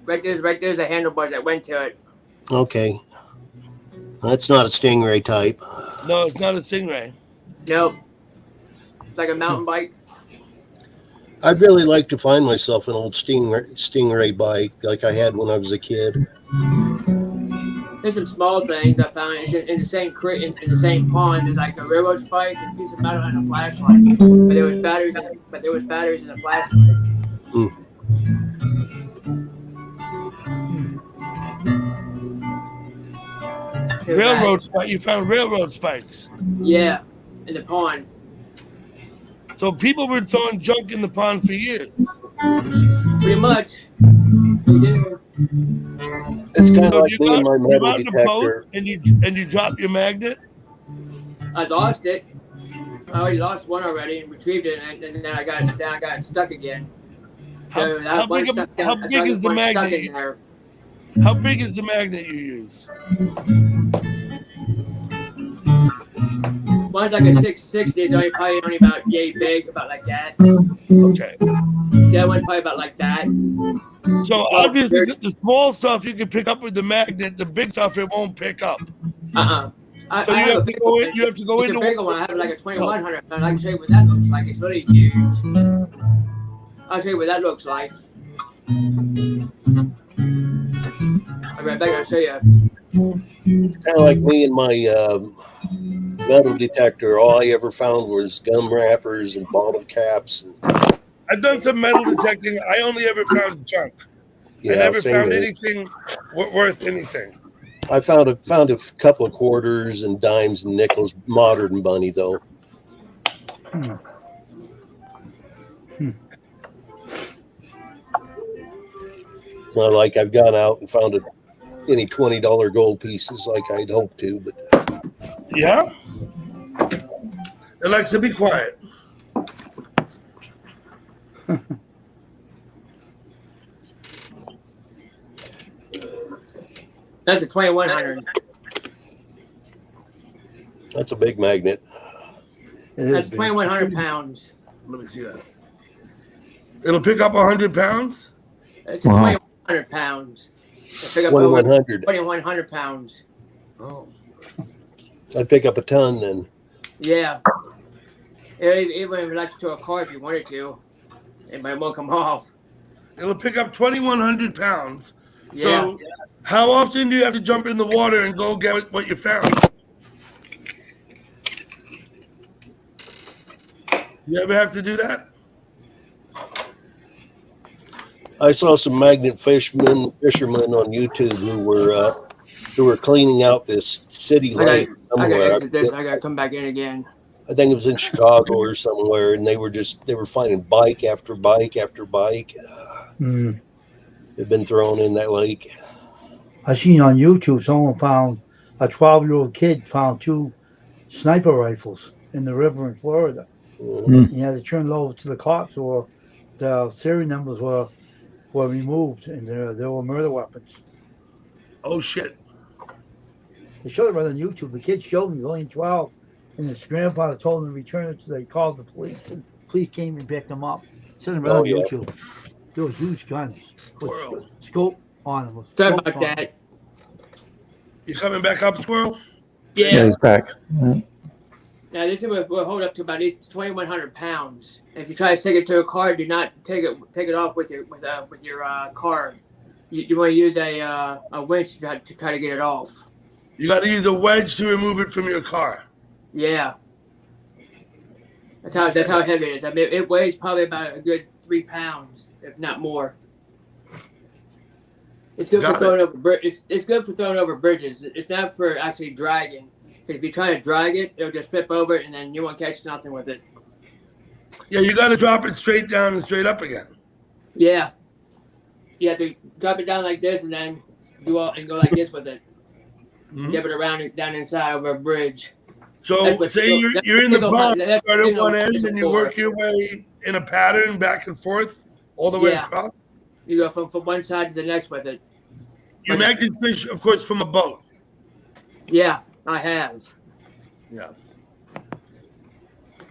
Right there's the handlebars that went to it. Okay. That's not a Stingray type. No, it's not a Stingray. Nope. It's like a mountain bike. I'd really like to find myself an old Stingray bike like I had when I was a kid. There's some small things I found in the same creek, in the same pond. There's like a railroad spike, a piece of metal, and a flashlight. But there was batteries in the flashlight. Railroad spike. You found railroad spikes. Yeah, in the pond. So people were throwing junk in the pond for years. Pretty much. They do. It's kind of So like you me and my got metal in a boat detector. and you drop your magnet. I lost it. I already lost one already and retrieved it, and then I got it stuck again. So that How one big, stuck how down- big is the one stuck magnet? in there. How big is the magnet you use? One's like a 660. It's probably only about yay big, about like that. Okay. The other one's probably about like that. So obviously, the small stuff you can pick up with the magnet. The big stuff it won't pick up. So you have to go in. You have to go It's into a bigger one. I have like a 2100, and I can show you what that looks like. It's really huge. I'll show you what that looks like. I'll be right back. I'll show you. It's kind of like me and my metal detector. All I ever found was gum wrappers and bottle caps. And, I've done some metal detecting. I only ever found junk. yeah, I never same found here. anything worth anything. I found a couple of quarters and dimes and nickels, modern money though. It's not like I've gone out and found any $20 gold pieces like I'd hoped to, but Yeah. It likes to be quiet. That's a 2100. that's a big magnet. It is That's big. 2100 pounds. Let me see that. It'll pick up 100 pounds. It's a Wow. 2100 pounds. It'll pick up over 2100. 2100 pounds. Oh. I'd pick up a ton then. Yeah. It wouldn't even let you to a car if you wanted to. It won't come off. It'll pick up 2,100 pounds. Yeah. So, how often do you have to jump in the water and go get what you found? You ever have to do that? I saw some magnet fishermen on YouTube who were cleaning out this city lake I gotta somewhere. exit this. I gotta come back in again. I think it was in Chicago or somewhere, and they were finding bike after bike after bike. Mm. Had been thrown in that lake. I seen on YouTube someone found a 12-year-old kid found 2 sniper rifles in the river in Florida. Mhm. He had to turn it over to the cops, or the serial numbers were removed, and there were murder weapons. Oh shit! They showed it right on YouTube. The kid showed me, he was only 12, and his grandfather told him to return it. So they called the police, and police came and picked him up. Sent him right on yeah. YouTube. They were huge guns with Squirrel. scope on them. with Sorry scopes about on 'em. that. You coming back up, Squirrel? Yeah, Yeah. he's back. Now this will hold up to about 2,100 pounds. If you try to take it to a car, do not take it off with your car. You want to use a winch to try to get it off. You got to use a wedge to remove it from your car. Yeah. That's how heavy it is. I mean, it weighs probably about a good 3 pounds, if not more. It's good for Got throwing over. It's good for throwing over bridges. It's not for actually dragging. Because if you try to drag it, it'll just flip over, and then you won't catch nothing with it. Yeah, you got to drop it straight down and straight up again. Yeah. You have to drop it down like this, and then go like this with it. Mhm. Give it around and down inside over a bridge. So, That's what- say that's you're in the single- pond, that's start at single one end, fish and you for. work your way in a pattern back and forth all the way Yeah. across. You go from one side to the next with it. You magnet fish, of course, from a boat. Yeah, I have. Yeah.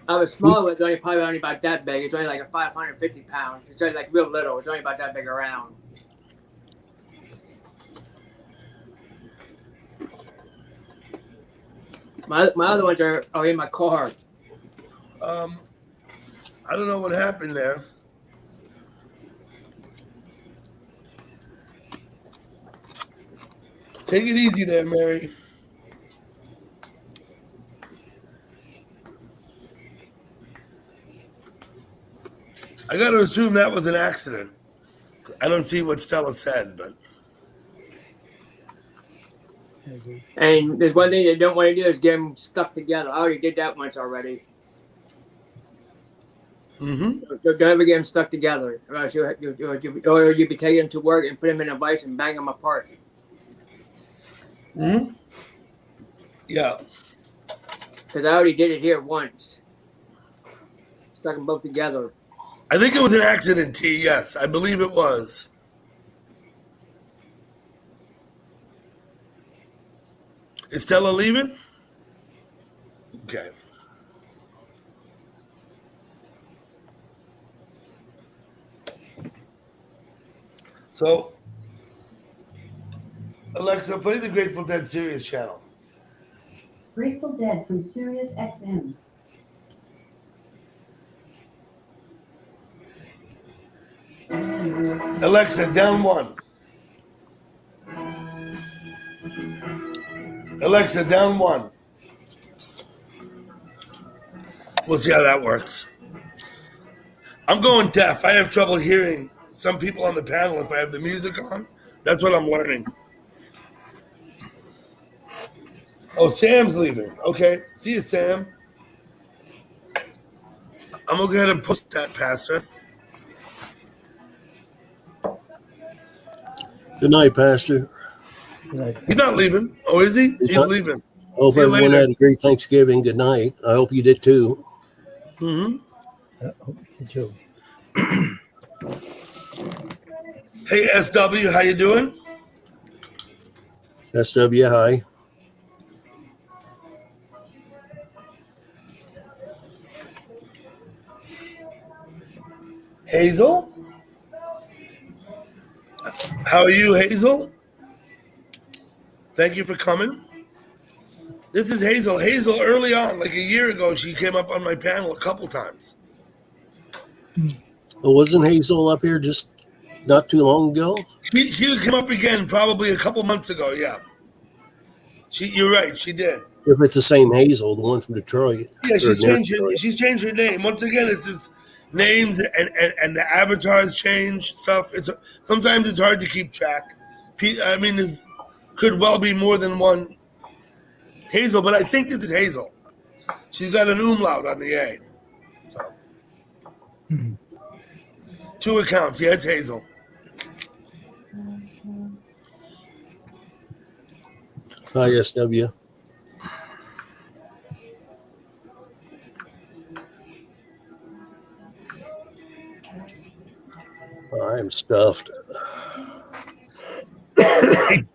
I was smaller one, it's probably only about that big. It's only like a 550 pounds. It's only like real little. It's only about that big around. My other ones are in my car. I don't know what happened there. Take it easy there, Mary. I got to assume that was an accident. I don't see what Stella said, but And there's one thing you don't want to do is get them stuck together. I already did that once already. Don't ever get them stuck together, or else you'd be taking them to work and put them in a vise and bang them apart. Yeah. Because I already did it here once. Stuck them both together. I think it was an accident, T. Yes, I believe it was. Is Stella leaving? Okay. So, Alexa, play the Grateful Dead Sirius channel. Grateful Dead from Sirius XM. Alexa, down one. Alexa, down one. We'll see how that works. I'm going deaf. I have trouble hearing some people on the panel if I have the music on. That's what I'm learning. Oh, Sam's leaving. Okay. See you, Sam. I'm going to go ahead and post that, Pastor. Good night, Pastor. He's not leaving. Oh, is he? He's leaving. Hope everyone had a great Thanksgiving. Good night. I hope you did too. Mm-hmm. I hope you too. Hey, SW, how you doing? SW, hi. Hazel? How are you, Hazel? Thank you for coming. This is Hazel. Hazel, early on, like a year ago, she came up on my panel a couple times. Well, wasn't Hazel up here just not too long ago? She came up again probably a couple months ago, yeah. You're right, she did. If it's the same Hazel, the one from Detroit. Yeah, she's changed her name. Once again, it's just names and the avatars change stuff. Sometimes it's hard to keep track. I mean, there could well be more than one Hazel, but I think this is Hazel. She's got an umlaut on the A. So. Two accounts. Yeah, it's Hazel. Hi, SW. I'm stuffed.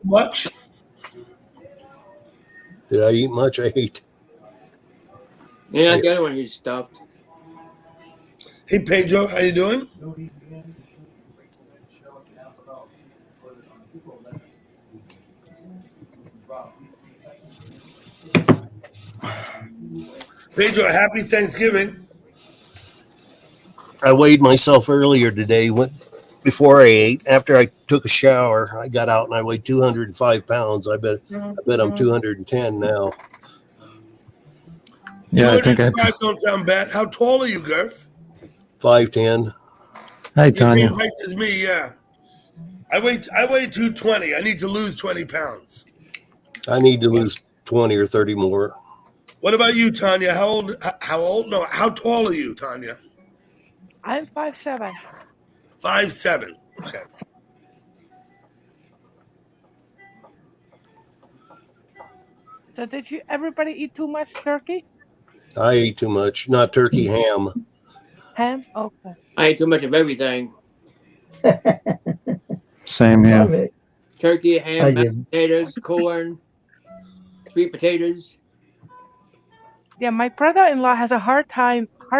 Much? Did I eat much? I ate. You're not the other one who's stuffed. Hey, Pedro, how you doing? Pedro, happy Thanksgiving. I weighed myself earlier today before I ate. After I took a shower, I got out and I weighed 205 pounds. I bet I'm 210 now. Yeah, I think 205 don't sound bad. How tall are you, Gurf? 5'10". Hi, You're Tanya. same height as me, yeah. I weigh 220. I need to lose 20 pounds. I need to lose 20 or 30 more. What about you, Tanya? How old? No, how tall are you, Tanya? I'm 5'7". 5'7". Okay. So did everybody eat too much turkey? I ate too much. Not turkey, ham. Ham? Okay. I ate too much of everything. Same here. Turkey, I ham, mashed didn't. potatoes, corn, sweet potatoes. Yeah, my brother-in-law has a hard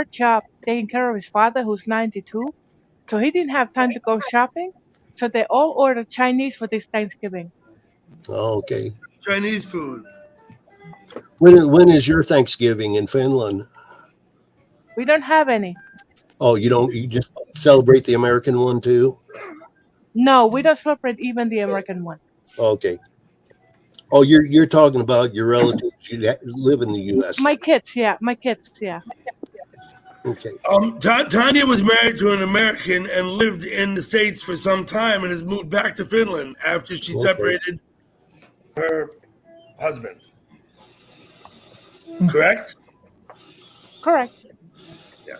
job taking care of his father who's 92. So he didn't have time to go shopping. So they all ordered Chinese for this Thanksgiving. Oh, okay. Chinese food. When is your Thanksgiving in Finland? We don't have any. Oh, you just celebrate the American one too? No, we don't celebrate even the American one. Okay. Oh, you're talking about your relatives. You live in the U.S. My kids, yeah. Okay. Tanya was married to an American and lived in the States for some time and has moved back to Finland after she separated her husband. Correct? Correct. Yeah.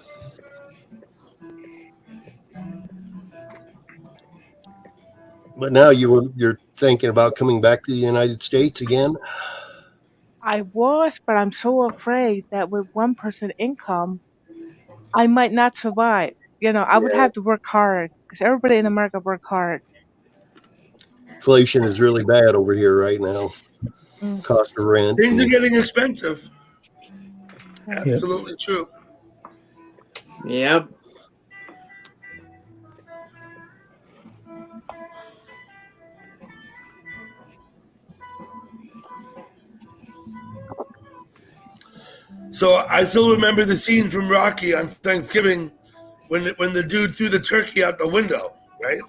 But now you're thinking about coming back to the United States again? I was, but I'm so afraid that with one person income, I might not survive. I would have to work hard because everybody in America work hard. Inflation is really bad over here right now. Cost of rent. Things are getting expensive. Absolutely true. Yep. So I still remember the scene from Rocky on Thanksgiving when the dude threw the turkey out the window, right?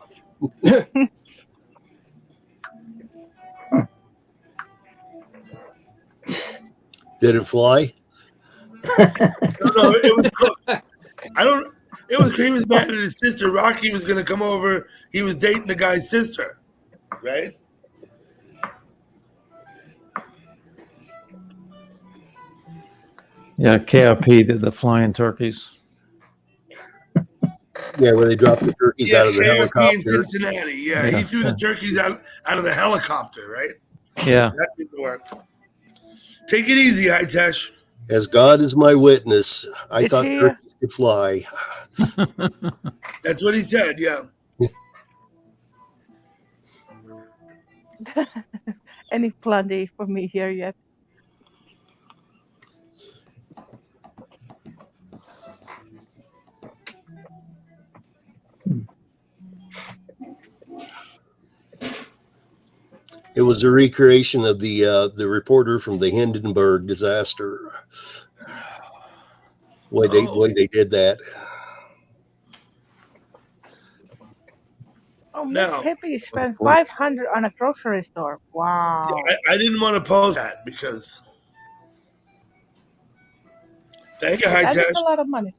Did it fly? No, it was cooked. It was he was mad at his sister. Rocky was going to come over. He was dating the guy's sister, right? Yeah, KRP did the flying turkeys. Yeah, where they dropped the turkeys out of the KRP in helicopter. Cincinnati. Yeah, he threw the turkeys out of the helicopter, right? Yeah. That didn't work. Take it easy, Hitesh. As God is my witness, I Is thought he, turkeys could fly. That's what he said. Yeah. Any plenty for me here yet? It was a recreation of the reporter from the Hindenburg disaster. Way they did that. Oh, Miss Now, Pippi spent 500 on a grocery store. Wow. I didn't want to post that because. Thank you, That is Hitesh. a lot of money.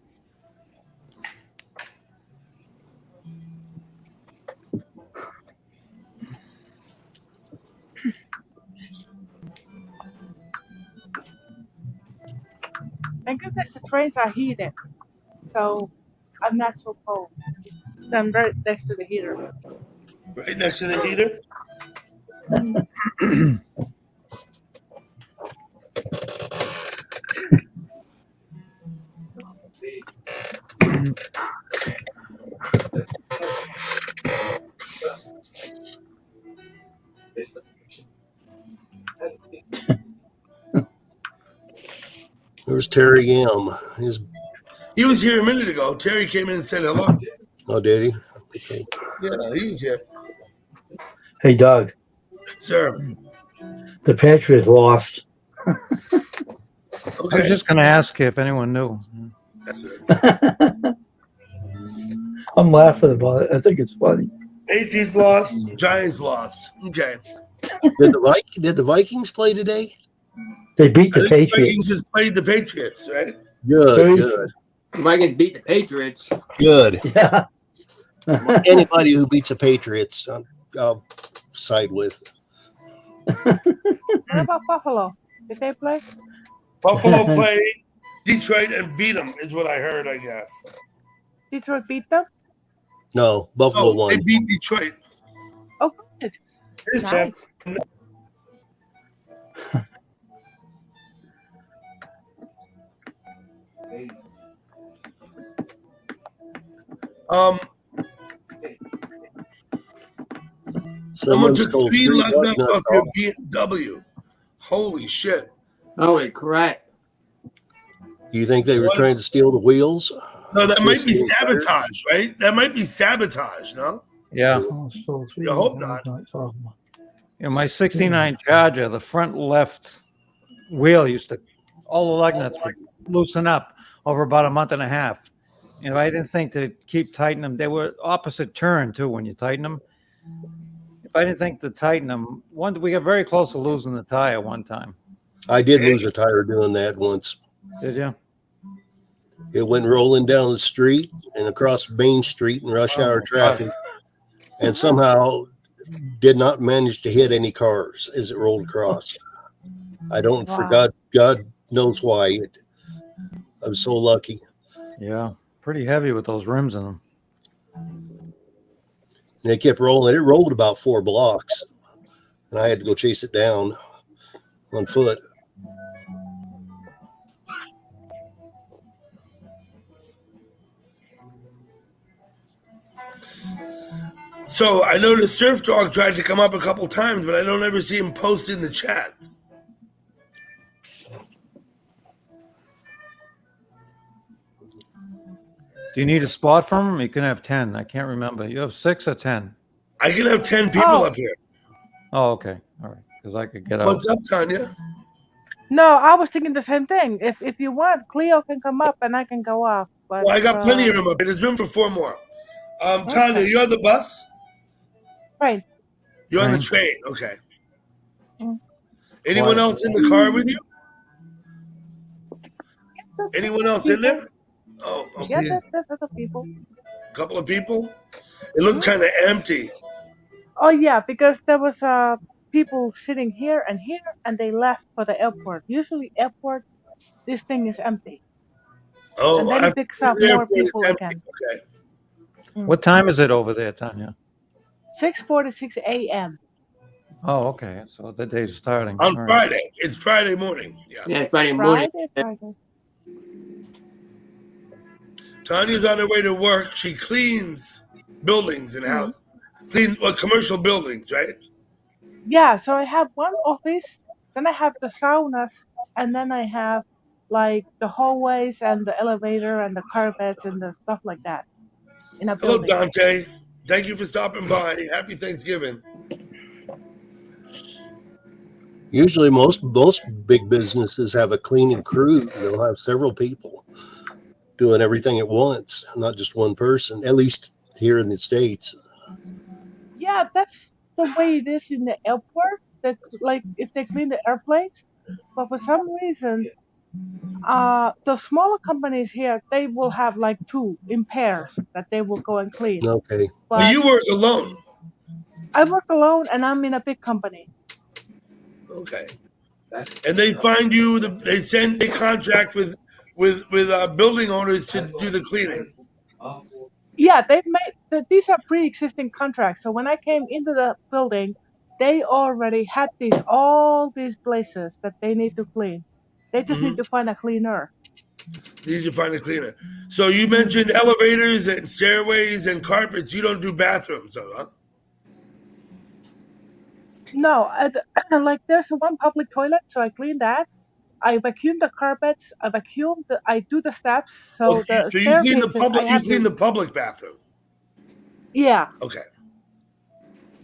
Thank goodness the trains are heated, so I'm not so cold. So I'm right next to the heater. Right next to the heater. There's Terry M. He was here a minute ago. Terry came in and said hello. Oh, did he? Okay. Yeah, he was here. Hey, Doug, Sir. the Patriots lost. I was just going to ask you if anyone knew. That's good. I'm laughing about it. I think it's funny. Patriots lost. Giants lost. Okay. Did the Vikings play today? They beat the I think Patriots. Vikings just played the Patriots, right? Good. Vikings beat the Patriots. Good. Yeah. Anybody who beats the Patriots, I'll side with. What about Buffalo? Did they play? Buffalo played Detroit and beat them, is what I heard, I guess. Detroit beat them? No, Buffalo won. They beat Detroit. Oh, good. Here's Nice. Someone took stole 3 three lug nuts nuts off your BMW. Holy shit. Holy crap. Do you think they were trying to steal the wheels? No, that might be sabotage, right? That might be sabotage, no? Yeah. I hope not. In my 69 Charger, the front left wheel all the lug nuts would loosen up over about a month and a half. And if I didn't think to keep tightening them, they were opposite turn too when you tighten them. If I didn't think to tighten them, we got very close to losing the tire one time. I did lose a tire doing that once. Did you? It went rolling down the street and across Main Street in rush hour traffic, and somehow did not manage to hit any cars as it rolled across. I don't forgot. God knows why. I was so lucky. Yeah, pretty heavy with those rims in them. And it kept rolling. It rolled about 4 blocks, and I had to go chase it down on foot. So I know the Surf Dog tried to come up a couple times, but I don't ever see him post in the chat. Do you need a spot from him? You can have 10. I can't remember. You have 6 or 10? I can have 10 people Oh, up here. Oh, okay. All right. Because I could get out. What's up, Tanya? no, I was thinking the same thing. If you want, Cleo can come up and I can go off. But Well, I got plenty of room up here. There's room for 4 more. Tanya, okay. you're on the bus? Right. You're on the Train. train. Okay. Mm. Anyone else in the car with you? Anyone else in there? Oh, Yeah, okay. there's other people. A couple of people? It looked kind of empty. Oh yeah, because there was people sitting here, and they left for the airport. Usually airport, this thing is empty, Oh, and then it after picks up the more airport, it's people empty. again. Okay. What time is it over there, Tanya? 6:46 a.m. Oh, okay. So the day's starting. On All right. Friday. It's Friday morning. Yeah. Yeah, Friday morning. Friday. Tanya's on her way to work. She cleans buildings and house. Commercial buildings, right? Yeah, so I have one office, then I have the saunas, and then I have like the hallways and the elevator and the carpets and the stuff like that in a Hello, building. Dante. Thank you for stopping by. Happy Thanksgiving. Usually, most big businesses have a cleaning crew. They'll have several people doing everything at once, not just one person. At least here in the States. Yeah, that's the way it is in the airport. That like if they clean the airplanes, but for some reason, the smaller companies here they will have like 2 in pairs that they will go and clean. Okay. Well, But you work alone. I work alone and I'm in a big company. Okay. And they find you. They contract with building owners to do the cleaning. Yeah, they've made these are pre-existing contracts. So when I came into the building, they already had all these places that they need to clean. They just need to find a cleaner. You need to find a cleaner. So you mentioned elevators and stairways and carpets. You don't do bathrooms, though, huh? No, like there's one public toilet, so I clean that. I vacuum the carpets. I do the steps. So the So you clean the staircases, public. I You have clean to. the public bathroom. Yeah, Okay.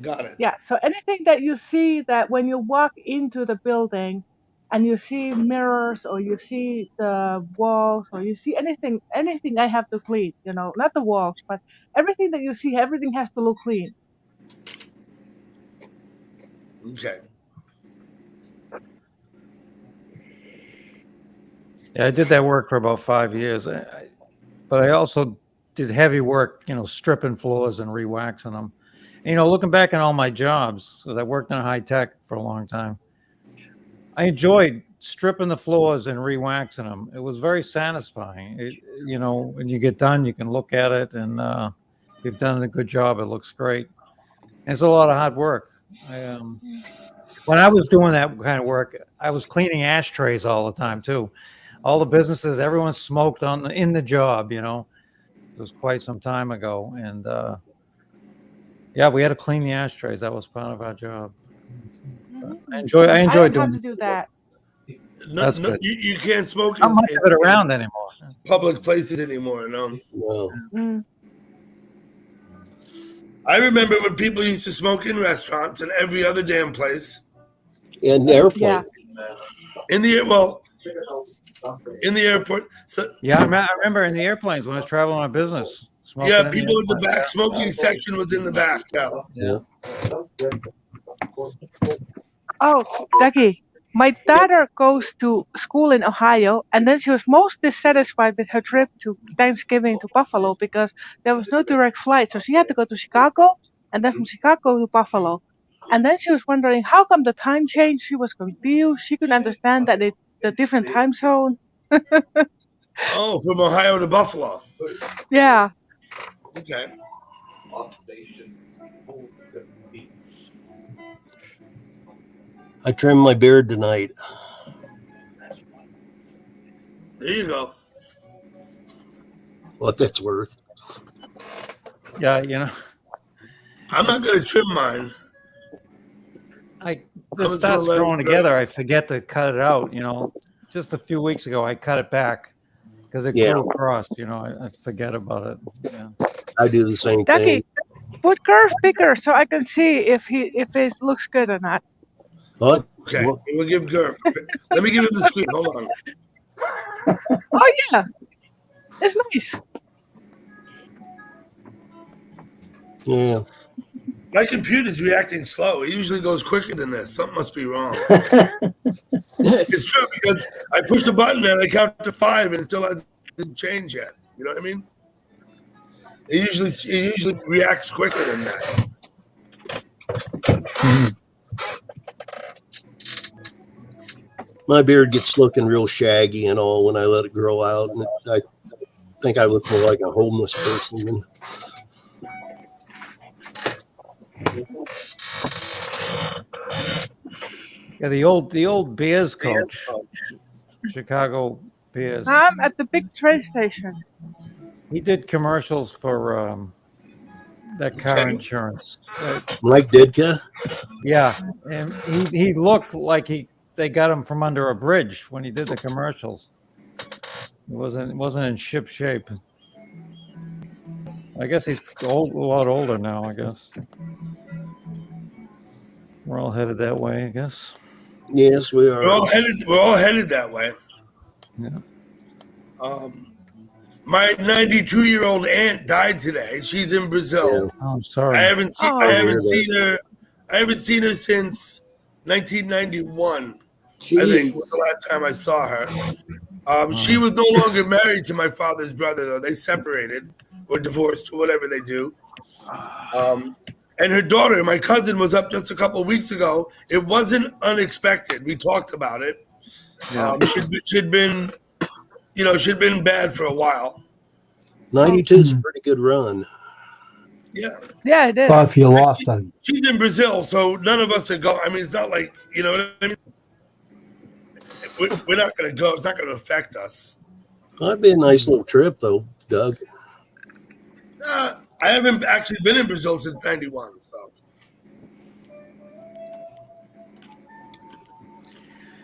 Got it. yeah. So anything that you see that when you walk into the building, and you see mirrors or you see the walls or you see anything I have to clean. You know, not the walls, but everything that you see, everything has to look clean. Okay. Yeah, I did that work for about 5 years. But I also did heavy work, stripping floors and re-waxing them. And, looking back on all my jobs, because I worked in high tech for a long time, I enjoyed stripping the floors and re-waxing them. It was very satisfying. When you get done, you can look at it, and if you've done a good job, it looks great. And it's a lot of hard work. When I was doing that kind of work, I was cleaning ashtrays all the time too. All the businesses, everyone smoked in the job. It was quite some time ago, and yeah, we had to clean the ashtrays. That was part of our job. I enjoy I doing don't have to do that. That's good. You can't smoke Not much of it around anymore. Public places anymore. No. No. I remember when people used to smoke in restaurants and every other damn place. In the airplane. Yeah. In the airport. So, Yeah, I remember in the airplanes when I was traveling on business. yeah, people in the back. Smoking section was in the back. Yeah. Oh, Ducky, my daughter goes to school in Ohio, and then she was most dissatisfied with her trip to Thanksgiving to Buffalo because there was no direct flight. So she had to go to Chicago, and then from Chicago to Buffalo. And then she was wondering how come the time changed. She was confused. She couldn't understand that the different time zone. Oh, from Ohio to Buffalo. Yeah. Okay. I trimmed my beard tonight. There you go. What that's worth. Yeah, I'm not going to trim mine. This starts growing together. I forget to cut it out. Just a few weeks ago, I cut it back because it grew across. I forget about it. Yeah. I do the same Ducky, thing. Put Garth bigger so I can see if it looks good or not. What? Okay, we'll give Gurf. Let me give him the screen. Hold on. Oh yeah, it's nice. Yeah. My computer's reacting slow. It usually goes quicker than this. Something must be wrong. It's true because I pushed a button and I count to 5 and it still hasn't changed yet. You know what I mean? It usually reacts quicker than that. My beard gets looking real shaggy and all when I let it grow out, and I think I look more like a homeless person than. Yeah, the old Bears coach, Chicago Bears. I'm at the big train station. He did commercials for that car insurance. Mike Ditka? Yeah, and he looked like they got him from under a bridge when he did the commercials. It wasn't in ship shape. I guess he's a lot older now, I guess. We're all headed that way, I guess. Yes, we are. We're all headed that way. Yeah. My 92-year-old aunt died today. She's in Brazil. Oh, I'm sorry. I haven't seen her since 1991. Jeez. I think was the last time I saw her. She was no longer married to my father's brother, though. They separated or divorced or whatever they do. And her daughter, my cousin, was up just a couple of weeks ago. It wasn't unexpected. We talked about it. Yeah. She'd been bad for a while. 92 is a pretty good run. Yeah. Yeah, it is. Sorry if you lost them. She's in Brazil, so none of us are going. I mean, it's not like, you know what I mean? We're not going to go. It's not going to affect us. That'd be a nice little trip, though, Doug. I haven't actually been in Brazil since 91, so.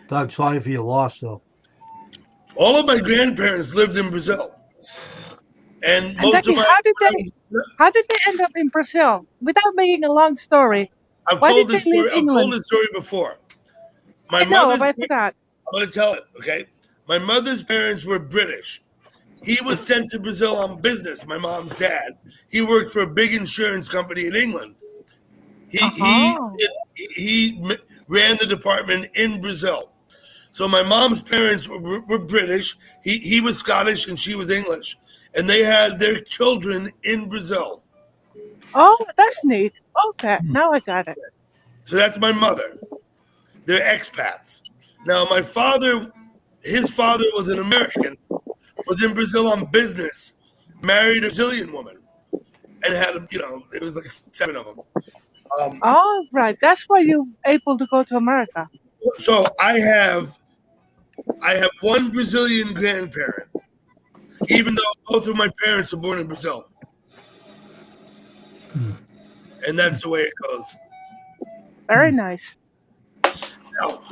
Doug, sorry if you lost though. All of my grandparents lived in Brazil. And most Ducky, of my how did they end up in Brazil? Without making a long story. I've Why told did this they leave story. I've England? told this story before. I know, but I forgot. I'm going to tell it, okay? My mother's parents were British. He was sent to Brazil on business, my mom's dad. He worked for a big insurance company in England. He ran the department in Brazil. So my mom's parents were British. He was Scottish and she was English. And they had their children in Brazil. Oh, that's neat. Okay, now I got it. So that's my mother. They're expats. Now my father, his father was an American, was in Brazil on business, married a Brazilian woman, and had, it was like 7 of them. Oh, right. That's why you're able to go to America. So I have one Brazilian grandparent, even though both of my parents were born in Brazil. And that's the way it goes. Very nice. Now,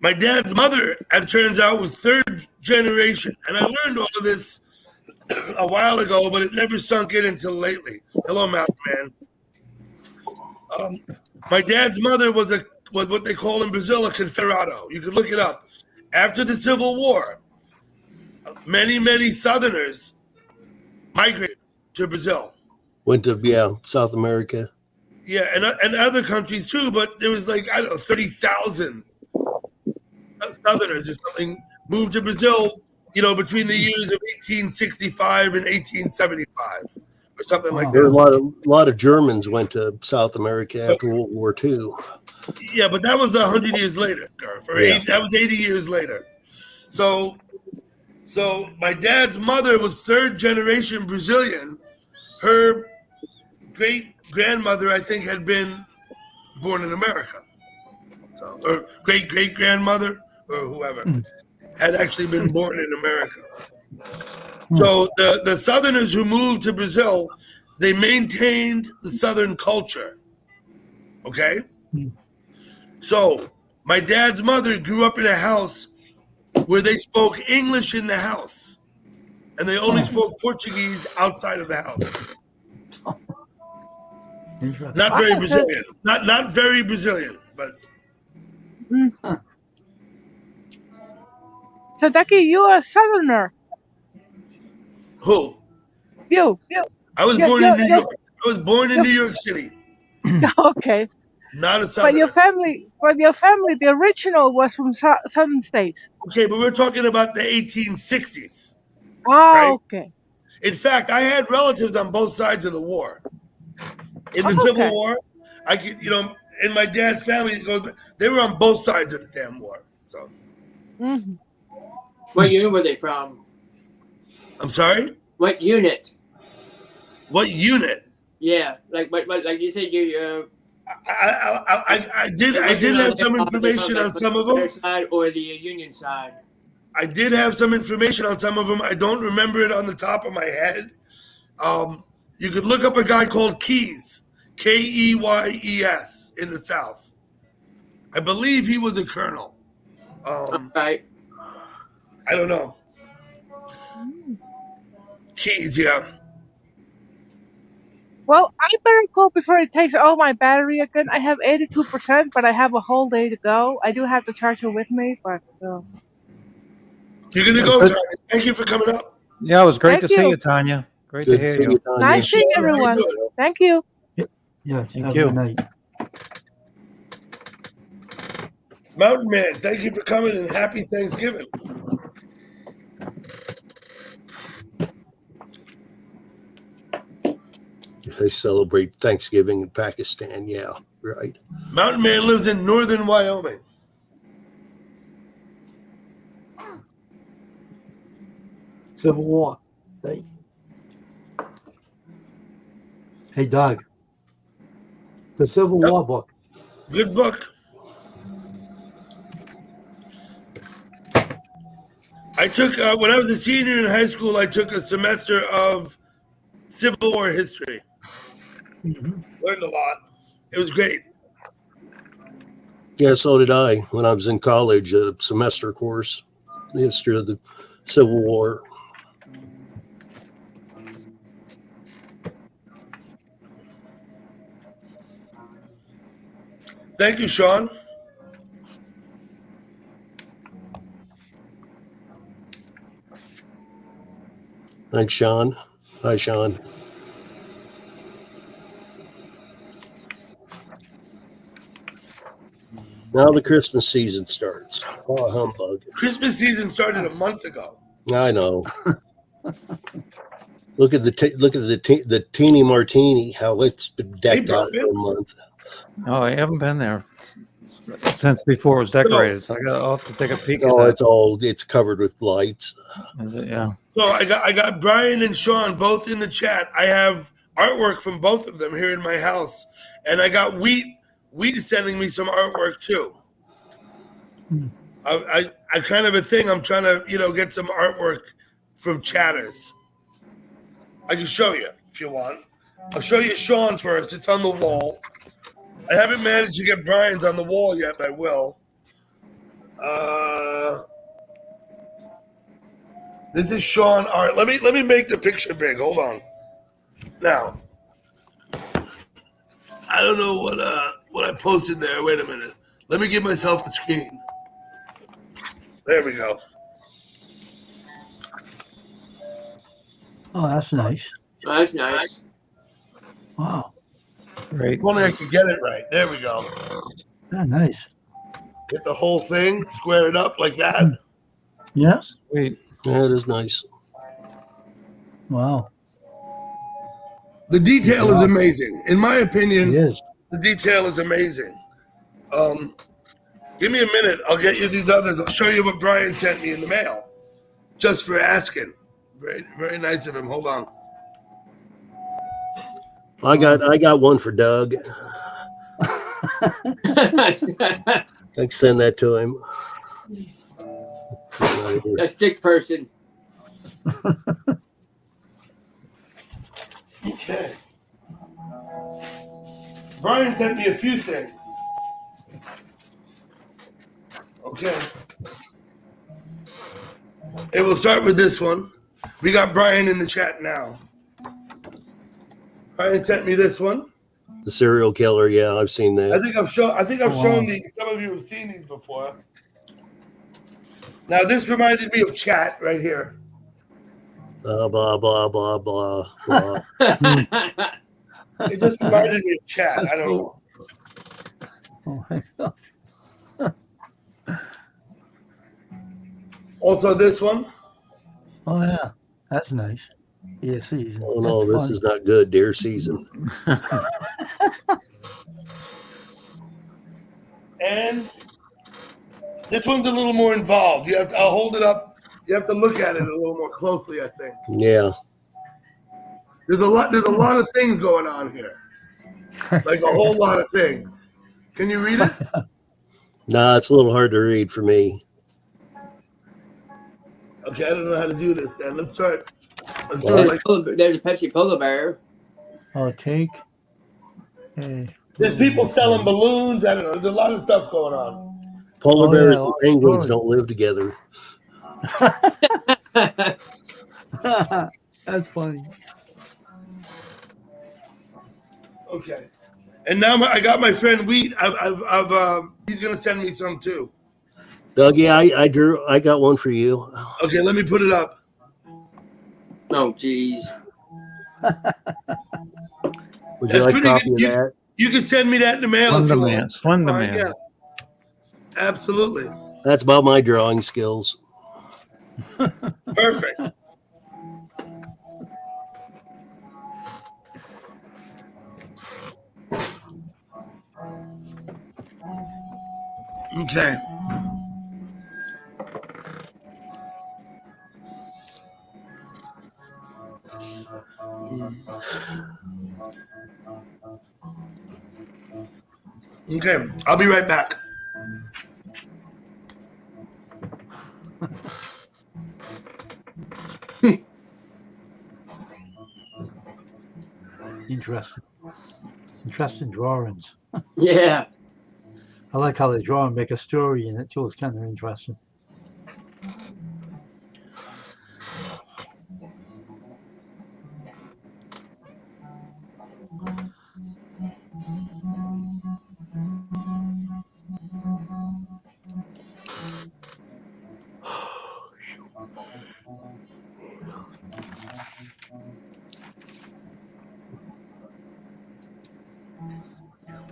my dad's mother, as it turns out, was 3rd generation. And I learned all of this a while ago, but it never sunk in until lately. Hello, Mouse Man. My dad's mother was what they call in Brazil a confederado. You can look it up. After the Civil War, many, many Southerners migrated to Brazil. Went to, South America. Yeah, and other countries too, but there was 30,000 Southerners or something moved to Brazil, between the years of 1865 and 1875 or something like There that. were a lot of Germans went to South America after World War II. Yeah, but that was 100 years later, Garth. That was 80 years later. So my dad's mother was 3rd generation Brazilian. Her great-grandmother, I think, had been born in America. So, or great-great-grandmother, or whoever, had actually been born in America. So the Southerners who moved to Brazil, they maintained the Southern culture. Okay? So my dad's mother grew up in a house where they spoke English in the house, and they only spoke Portuguese outside of the house. Interesting. Not very Wow, Brazilian. Not very Brazilian, but So Ducky, you're a southerner. who? You. I was You, born you, in New you, York. I was born in New York City. okay. Not a But your southerner. family, the original was from southern states. Okay, but we're talking about the 1860s, Ah, right? okay. In fact, I had relatives on both sides of the war. In the Civil Okay. War, I could, in my dad's family, they were on both sides of the damn war. So, Hmm. What unit were they from? I'm sorry. What unit? What unit? Yeah, like you said, you I did have some information on some of them. Confederate side or the Union side. I did have some information on some of them. I don't remember it on the top of my head. You could look up a guy called Keyes, Keyes, in the South. I believe he was a colonel. Right. I don't know. Keyes, yeah. Well, I better go before it takes all my battery again. I have 82%, but I have a whole day to go. I do have the charger with me, but You're gonna go, Tanya. Thank you for coming up. Yeah, it was great Thank to see you. you, Tanya. Great Good to hear to see you. you, Tanya. nice seeing How you everyone. doing? Thank you. Yeah, Thank have you. a good night. Mountain Man, thank you for coming and happy Thanksgiving. They celebrate Thanksgiving in Pakistan. Yeah, right. Mountain Man lives in northern Wyoming. Civil War. Hey, Doug. The Civil Yep. War book. Good book. I took, when I was a senior in high school, I took a semester of Civil War history. Mhm. Learned a lot. It was great. Yeah, so did I when I was in college. A semester course, the history of the Civil War. Thank you, Sean. Thanks, Sean. Hi, Sean. Now the Christmas season starts. Oh, humbug. Christmas season started a month ago. I know. Look at the teeny martini, how it's been decked Hey, out Bobby. for a month. Oh, I haven't been there since before it was decorated. So I'll have to take a peek at Oh, that. it's covered with lights. Is it? Yeah. So I got Brian and Sean both in the chat. I have artwork from both of them here in my house, and I got Wheat is sending me some artwork too. I kind of a thing. I'm trying to get some artwork from chatters. I can show you if you want. I'll show you Sean first. It's on the wall. I haven't managed to get Brian's on the wall yet, but I will. This is Sean art. Let me make the picture big. Hold on. Now, I don't know what I posted there. Wait a minute. Let me give myself the screen. There we go. Oh, that's nice. Oh, that's nice. Wow. Great. If only I could get it right. There we go. Yeah, nice. Get the whole thing, square it up like that. Yes. Sweet. Yeah, it is nice. Wow. The detail is amazing. In my It opinion, is. the detail is amazing. Give me a minute. I'll get you these others. I'll show you what Brian sent me in the mail. Just for asking. Very, very nice of him. Hold on. I got one for Doug. I can send that to him. A stick person. Okay. Brian sent me a few things. Okay. And we'll start with this one. We got Brian in the chat now. Brian sent me this one. The serial killer. Yeah, I've seen I that. think I've shown these. Some of you have seen these before. Now this reminded me of chat right here. Blah blah blah blah blah blah. It just reminded me of chat. I don't know. Oh, my God. Also, this one. Oh, yeah. That's nice. Yeah, season. Oh no, this is not good. Deer season. And this one's a little more involved. I'll hold it up. You have to look at it a little more closely, I think. Yeah. There's a lot of things going on here. Like a whole lot of things. Can you read it? Nah, it's a little hard to read for me. Okay, I don't know how to do this then. Let's try it. Well, There's a Pepsi Polar Bear. Oh, take. Hey. There's people selling balloons. I don't know. There's a lot of stuff going on. Polar Oh, bears yeah, and penguins story. don't live together. That's funny. Okay. And now I got my friend Wheat. He's gonna send me some too. Doug, yeah, I got one for you. Okay, let me put it up. Oh, jeez. Would That's you like a pretty copy good. of that? You can send me that in the mail if you Slender Man. want. Slender Fine, Man. yeah. Absolutely. That's about my drawing skills. Perfect. Okay. Okay, I'll be right back. Interesting drawings. Yeah. I like how they draw and make a story in it too. It's kind of interesting.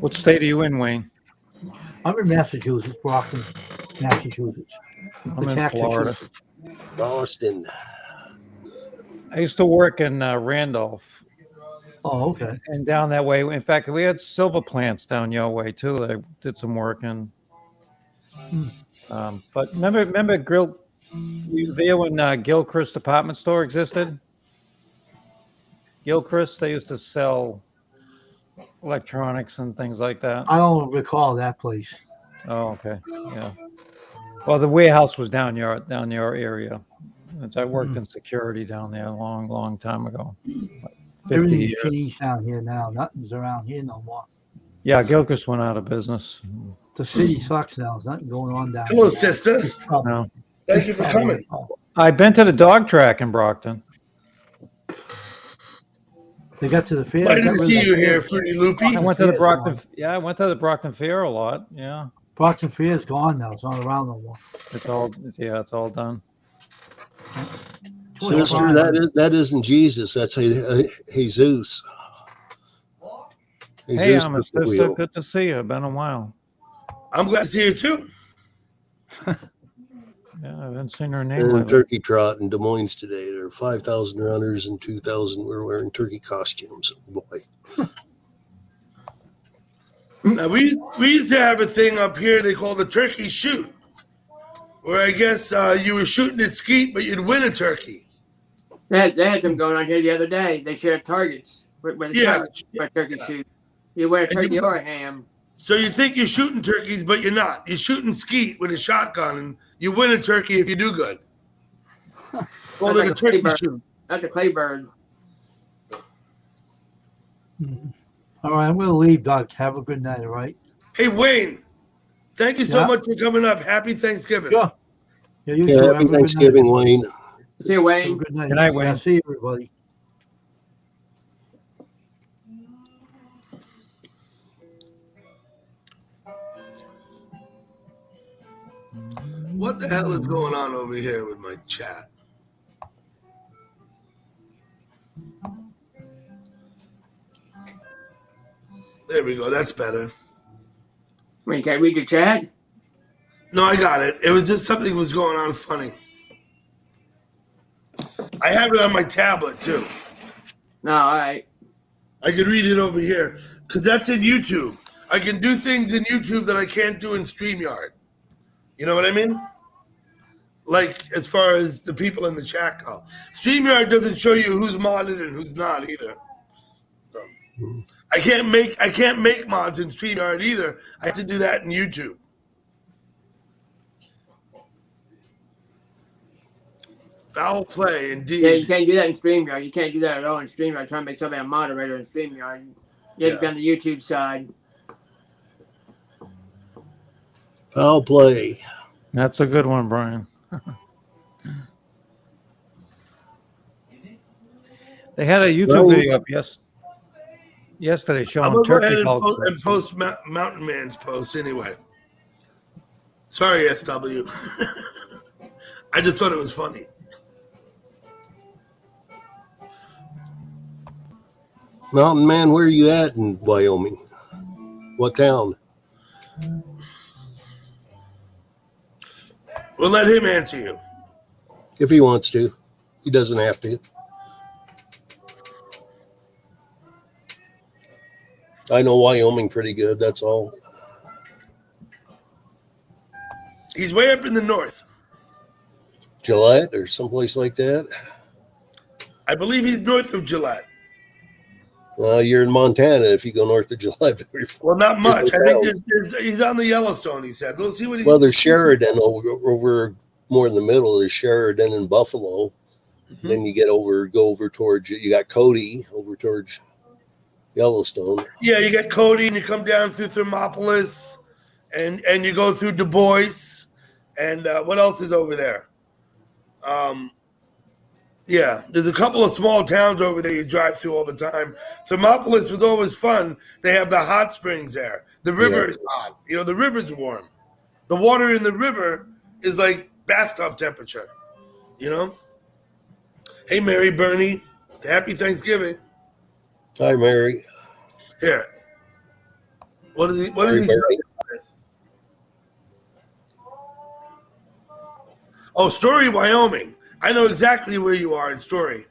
What state are you in, Wayne? I'm in Massachusetts, Brockton, Massachusetts. I'm in Florida. Boston. I used to work in Randolph Oh, okay. and down that way. In fact, we had silver plants down your way too. They did some work in. But remember, you were there when Gilchrist Department Store existed? Gilchrist, they used to sell electronics and things like that. I don't recall that place. Oh, okay. Yeah. Well, the warehouse was down your area. I worked in security down there a long time ago. Like 50 Everything's years. changed down here now. Nothing's around here no more. Yeah, Gilchrist went out of business. The city sucks now. There's nothing going on down Hello, here. sister. It's trouble. No. Thank you for coming. I've been to the dog track in Brockton. They got to the fair. I got didn't rid see of you the here, fair. Fruity Loopy. I went to the Fair's Brockton. gone. Yeah, I went to the Brockton Fair a lot. Yeah, Brockton Fair's gone now. It's not around no more. it's all done. Sister, that isn't Jesus. That's Jesus. Hey, Jesus I'm a with the sister. wheel. Good to see you. Been a while. I'm glad to see you too. Yeah, I haven't seen her name And lately. turkey trot in Des Moines today. There are 5,000 runners and 2,000 were wearing turkey costumes. Oh, boy. Now we used to have a thing up here they call the turkey shoot, where I guess you were shooting at skeet, but you'd win a turkey. They had some going on here the other day. They shared targets with the Yeah. targets for a turkey shoot. You wear a And turkey you- or a ham. So you think you're shooting turkeys, but you're not. You're shooting skeet with a shotgun, and you win a turkey if you do good. Call That's it like a a clay turkey bird. shoot. That's a clay bird. All right, I'm going to leave, Doug. Have a good night, all right? Hey Wayne, thank you so Yeah. much for coming up. Happy Thanksgiving. Sure. Yeah, you Yeah, too. Have a happy good Thanksgiving, night. Wayne. See you, Have a Wayne. good night. Good night, Yeah, see you, everybody. Good night, Wayne. Good night, Wayne. Wayne. What the hell is going on over here with my chat? There we go. That's better. Wait, can I read your chat? No, I got it. It was just something was going on funny. I have it on my tablet too. No, all right. I can read it over here because that's in YouTube. I can do things in YouTube that I can't do in StreamYard. You know what I mean? Like as far as the people in the chat go. StreamYard doesn't show you who's modded and who's not either. So I can't make mods in StreamYard either. I have to do that in YouTube. Foul play, indeed. Yeah, you can't do that in StreamYard. You can't do that at all in StreamYard. Trying to make somebody a moderator in StreamYard. You have to be on the YouTube side. Foul play. That's a good one, Brian. They had a YouTube video up yesterday I'm showing gonna go ahead turkey and culture. post Mountain Man's post anyway. Sorry, SW. I just thought it was funny. Mountain Man, where are you at in Wyoming? What town? We'll let him answer you. If he wants to. He doesn't have to. I know Wyoming pretty good, that's all. He's way up in the north. Gillette or someplace like that. I believe he's north of Gillette. You're in Montana if you go north of Gillette. Well, not much. I think he's on the Yellowstone, he said. Let's see what he's... Well, there's Sheridan over more in the middle. There's Sheridan and Buffalo. Mm-hmm. Then you go over towards, you got Cody over towards Yellowstone. Yeah, you get Cody and you come down through Thermopolis and you go through Du Bois. And what else is over there? Yeah, there's a couple of small towns over there you drive through all the time. Thermopolis was always fun. They have the hot springs there. The river is hot. You know, the river's warm. The water in the river is like bathtub temperature, you know? Hey, Mary Bernie. Happy Thanksgiving. Hi, Mary. Here. What is he saying? Oh, Story, Wyoming. I know exactly where you are in Story,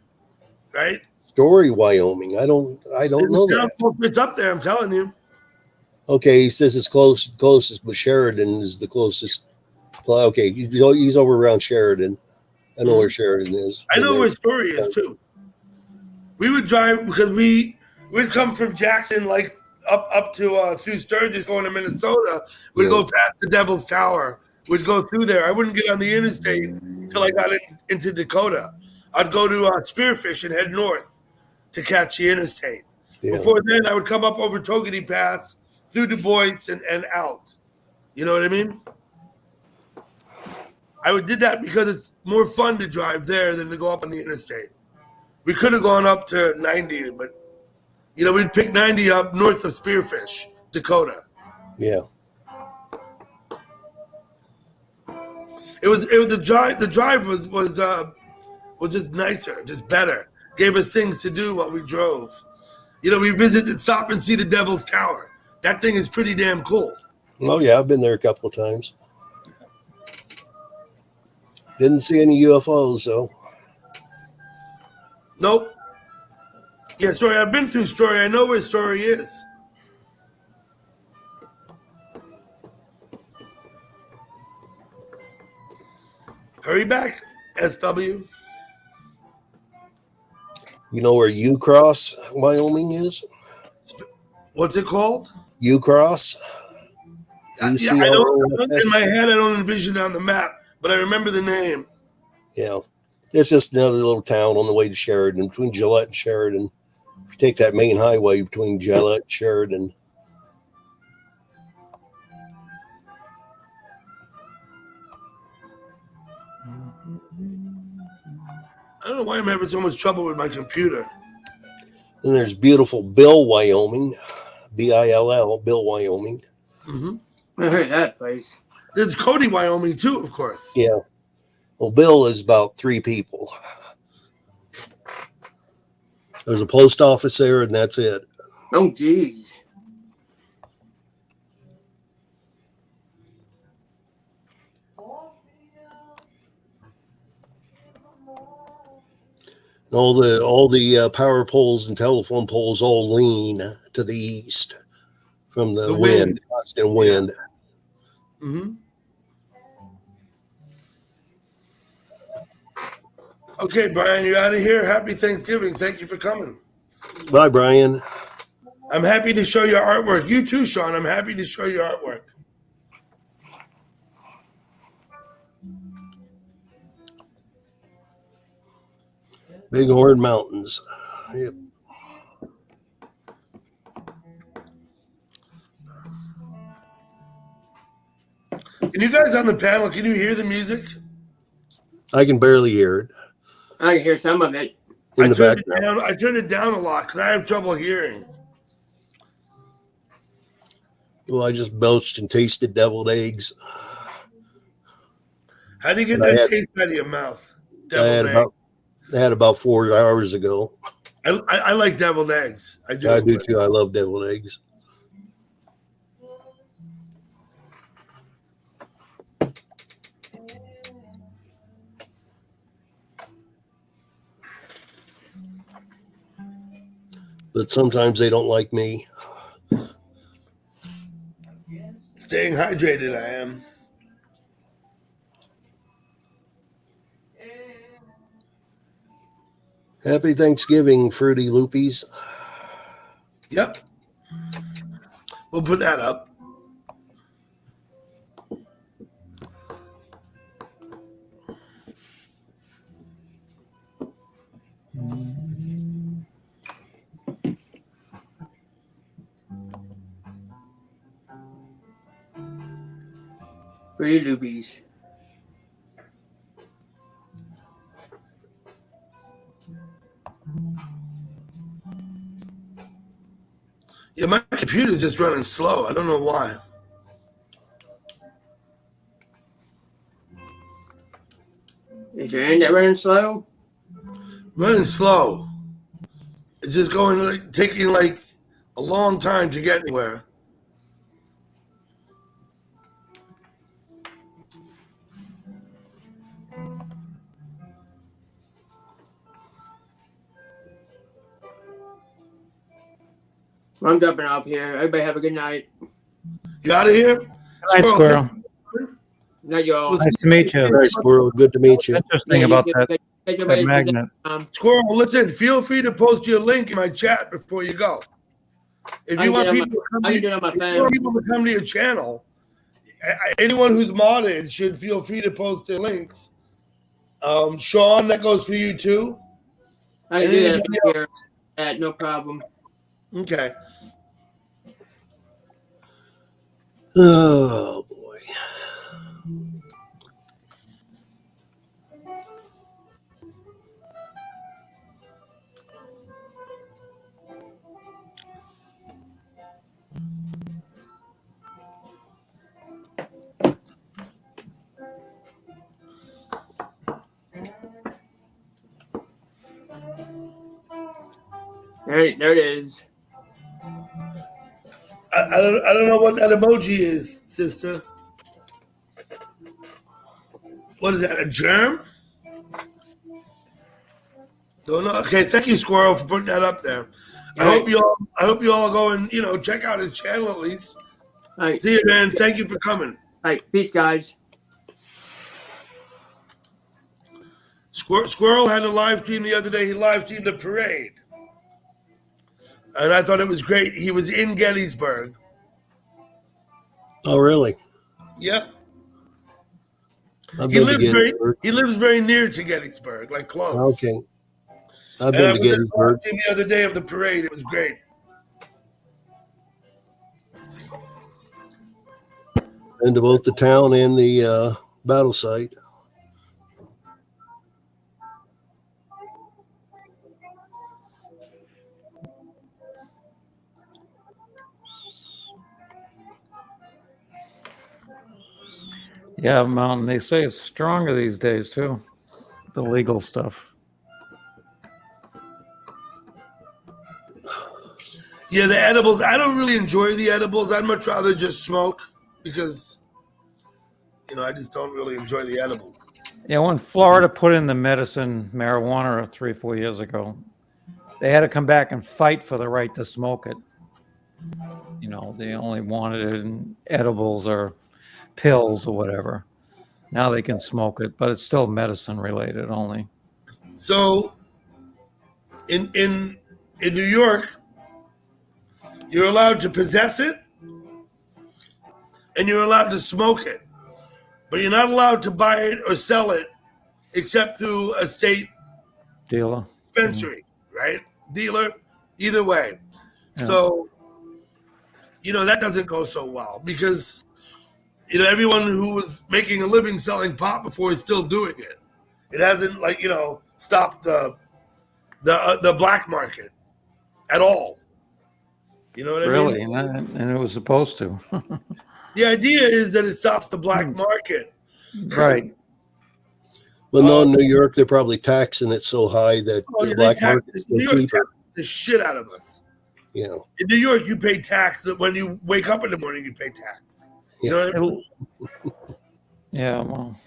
right? Story, Wyoming. I don't know that. It's up there, I'm telling you. Okay, he says it's closest, but Sheridan is the closest. Okay, he's over around Sheridan. I know where Sheridan is. I know where Story is too. We would drive because we'd come from Jackson, like up to through Sturgis, going to Minnesota. We'd go past the Devil's Tower. We'd go through there. I wouldn't get on the interstate until I got into Dakota. I'd go to Spearfish and head north to catch the interstate. Yeah. Before then, I would come up over Togety Pass, through Du Bois and out. You know what I mean? I did that because it's more fun to drive there than to go up on the interstate. We could have gone up to 90, but, you know, we'd pick 90 up north of Spearfish, Dakota. Yeah. It was the drive. The drive was just nicer, just better. Gave us things to do while we drove. You know, we visited, stop and see the Devil's Tower. That thing is pretty damn cool. Oh yeah, I've been there a couple of times. Didn't see any UFOs though. Nope. Yeah, Story. I've been through Story. I know where Story is. Hurry back, SW. You know where Ucross, Wyoming is? What's it called? Ucross. Yeah, I don't, in my head, I don't envision it on the map, but I remember the name. Yeah. It's just another little town on the way to Sheridan, between Gillette and Sheridan. If you take that main highway between Gillette and Sheridan. I don't know why I'm having so much trouble with my computer. Then there's beautiful Bill, Wyoming. Bill, Bill, Wyoming. Mm-hmm. I heard that place. There's Cody, Wyoming, too, of course. Yeah. Well, Bill is about 3 people. There's a post office there, and that's it. Oh, geez. All the power poles and telephone poles all lean to the east from the wind, constant wind. Mm-hmm. Okay, Brian, you're out of here. Happy Thanksgiving. Thank you for coming. Bye, Brian. I'm happy to show your artwork. You too, Sean. I'm happy to show your artwork. Bighorn Mountains. Yep. Can you guys on the panel, can you hear the music? I can barely hear it. I can hear some of it. In the background. I turned it down a lot because I have trouble hearing. Well, I just belched and tasted deviled eggs. How do you get that taste out of your mouth? I had about 4 hours ago. I like deviled eggs. I do. I do too. I love deviled eggs. But sometimes they don't like me. Staying hydrated, I am. Happy Thanksgiving, Fruity Loopies. Yep. We'll put that up. Pretty Loobies. Yeah, my computer's just running slow. I don't know why. Is your internet running slow? Running slow. It's just going taking like a long time to get anywhere. I'm jumping off here. Everybody have a good night. You out of here? Night, Squirrel. Night, y'all. Nice to meet you. Nice, Squirrel. Good to meet you. Interesting about that magnet. Squirrel, listen, feel free to post your link in my chat before you go. If you want people to come to your channel, anyone who's modded should feel free to post their links. Sean, that goes for you too. I can do that here. No problem. Okay. Oh, boy. There it is. I don't know what that emoji is, sister. What is that? A germ? Don't know. Okay, thank you, Squirrel, for putting that up there. I hope you all go and check out his channel at least. All right. See you, man. Thank you for coming. All right, peace, guys. Squirrel had a live stream the other day. He live streamed the parade. And I thought it was great. He was in Gettysburg. Oh, really? Yeah. I've been to Gettysburg. He lives very near to Gettysburg, like close. Okay. I've been to Gettysburg. The other day of the parade. It was great. Been to both the town and the battle site. Yeah, Mountain. They say it's stronger these days too. The legal stuff. Yeah, the edibles. I don't really enjoy the edibles. I'd much rather just smoke because, I just don't really enjoy the edibles. Yeah, when Florida put in the medicine marijuana 3 or 4 years ago, they had to come back and fight for the right to smoke it. They only wanted it in edibles or pills or whatever. Now they can smoke it, but it's still medicine related only. So, in New York, you're allowed to possess it, and you're allowed to smoke it, but you're not allowed to buy it or sell it, except through a state dealer, dispensary, right? Dealer, either way. Yeah. So, that doesn't go so well because, everyone who was making a living selling pot before is still doing it. It hasn't stopped the black market at all. You know what I mean? Really, and it was supposed to. The idea is that it stops the black market. Right. Well, no, in New York, they're probably taxing it so high that the black market's New York cheaper. taxes the shit out of us. Yeah. In New York, you pay tax. When you wake up in the morning, you pay tax. You know what I mean? Yeah, well,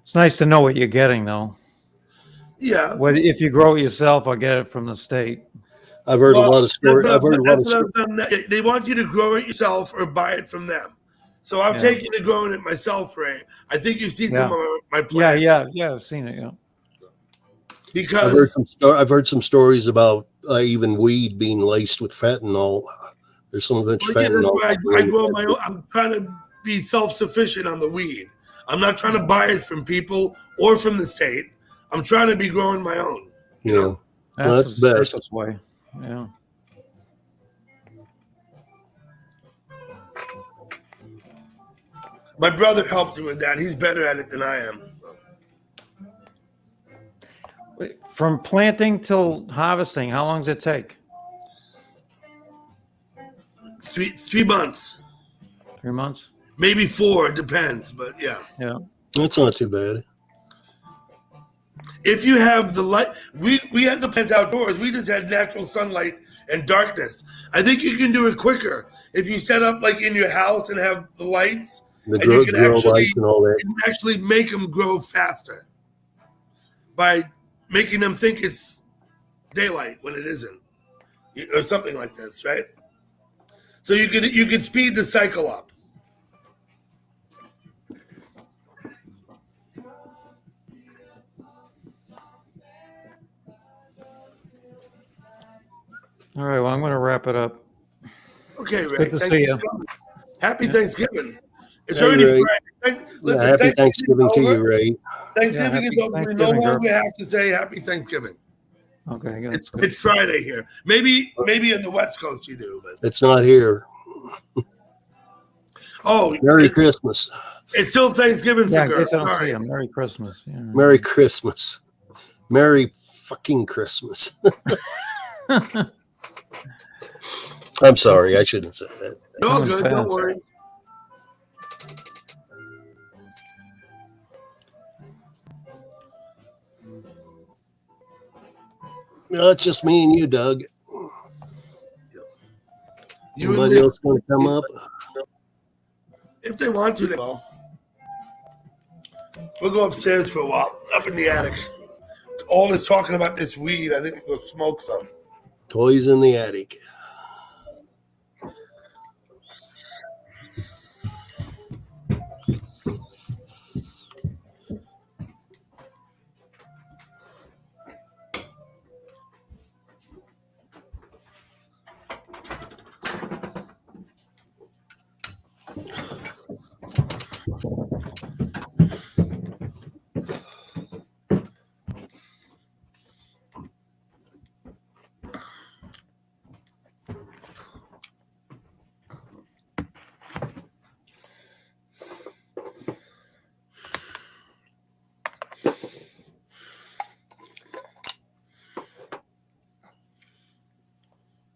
it's nice to know what you're getting, though. Yeah. Whether if you grow it yourself or get it from the state. I've heard a lot of stories. I've heard a lot of stories. They want you to grow it yourself or buy it from them. So I've taken to growing it myself, Ray. I think you've seen some of my plants. Yeah, I've seen it. Yeah. Because I've heard some stories about even weed being laced with fentanyl. There's some much fentanyl. I grow my own. I'm trying to be self-sufficient on the weed. I'm not trying to buy it from people or from the state. I'm trying to be growing my own. You know? That's the best. safest way. Yeah. My brother helps me with that. He's better at it than I am. From planting till harvesting, how long does it take? 3 months. 3 months? Maybe 4, it depends, but yeah. Yeah. That's not too bad. If you have the light, we had the plants outdoors. We just had natural sunlight and darkness. I think you can do it quicker if you set up like in your house and have the lights. The and you can grow actually, lights and all that. you can actually make them grow faster by making them think it's daylight when it isn't, or something like this, right? So you could speed the cycle up. All right. Well, I'm going to wrap it up. Okay, Ray. Good to thank see you. you. Happy Thanksgiving. It's Hey, already Ray. Friday. Yeah, happy Thanksgiving to you, Ray. Thanksgiving Yeah, is over. happy No Thanksgiving, longer have to say Happy Thanksgiving. Okay, that's It's, good. it's Friday here. Maybe in the West Coast you do, but It's not here. Merry Christmas. It's still Thanksgiving Yeah, for in case I girls. don't see Sorry. you. Merry Christmas. Yeah. Merry Christmas. Merry fucking Christmas. I'm sorry. I shouldn't have said that. No, Coming good. Don't fast. worry. No, it's just me and you, Doug. You and Anybody me. else going to come up? If they want to, they will. We'll go upstairs for a while, up in the attic. All this talking about this weed, I think we'll go smoke some. Toys in the attic.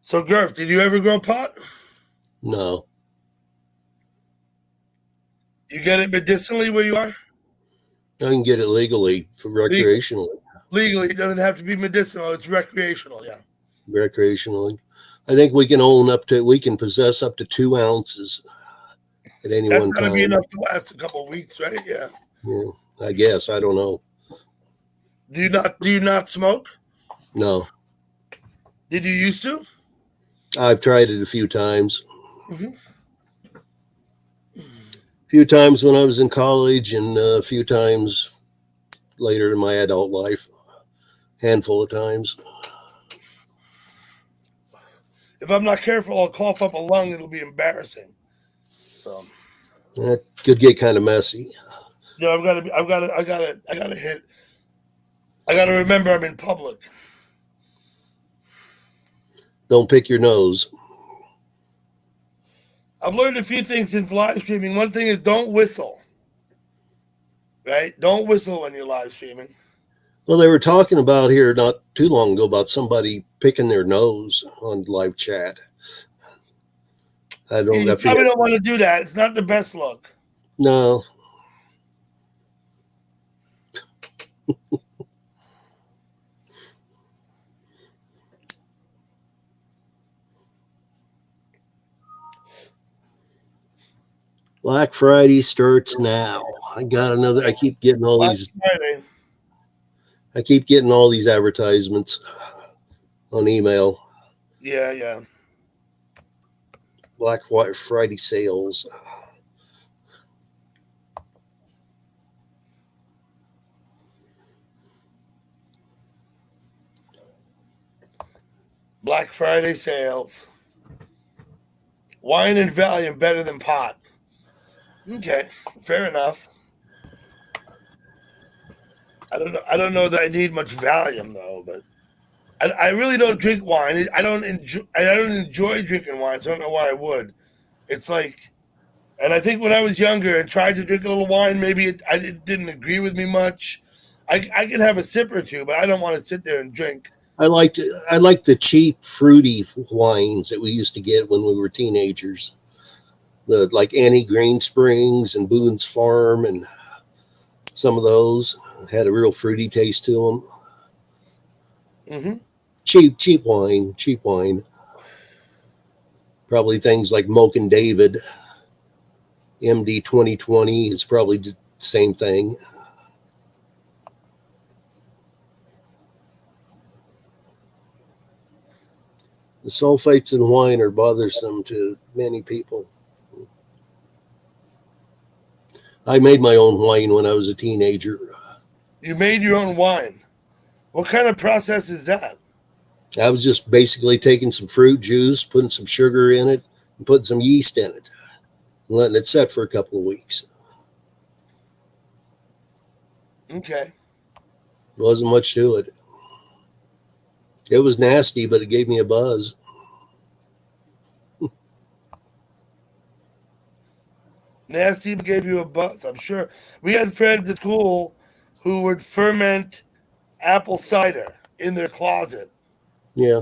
So, Gurf, did you ever grow pot? No. You get it medicinally where you are? I can get it legally for recreationally. Legally, it doesn't have to be medicinal. It's recreational, yeah. Recreationally. I think we can possess up to 2 ounces at any That's one gotta time. be enough to last a couple of weeks, right? Yeah. Yeah, I guess. I don't know. Do you not smoke? No. Did you used to? I've tried it a few times. Mhm. A few times when I was in college and a few times later in my adult life. Handful of times. If I'm not careful, I'll cough up a lung. It'll be embarrassing. So That could get kind of messy. yeah, I gotta remember I'm in public. Don't pick your nose. I've learned a few things since live streaming. One thing is don't whistle. Right? Don't whistle when you're live streaming. Well, they were talking about here not too long ago about somebody picking their nose on live chat. You probably don't want to do that. It's not the best look. No. Black Friday starts now. I keep getting all these advertisements on email. Yeah. Black Friday sales. Black Friday sales. Wine and Valium better than pot. Okay, fair enough. I don't know that I need much Valium though, but I really don't drink wine. I don't enjoy drinking wine, so I don't know why I would. It's like, and I think when I was younger and tried to drink a little wine, maybe it didn't agree with me much. I can have a sip or two, but I don't want to sit there and drink. I like the cheap fruity wines that we used to get when we were teenagers. The like Annie Green Springs and Boone's Farm, and some of those had a real fruity taste to them. Mm-hmm. Cheap wine. Probably things like Moken David, MD 2020 is probably the same thing. The sulfates in wine are bothersome to many people. I made my own wine when I was a teenager. You made your own wine. What kind of process is that? I was just basically taking some fruit juice, putting some sugar in it, and putting some yeast in it, and letting it set for a couple of weeks. Okay. Wasn't much to it. It was nasty, but it gave me a buzz. Nasty gave you a buzz, I'm sure. We had friends at school who would ferment apple cider in their closet. Yeah.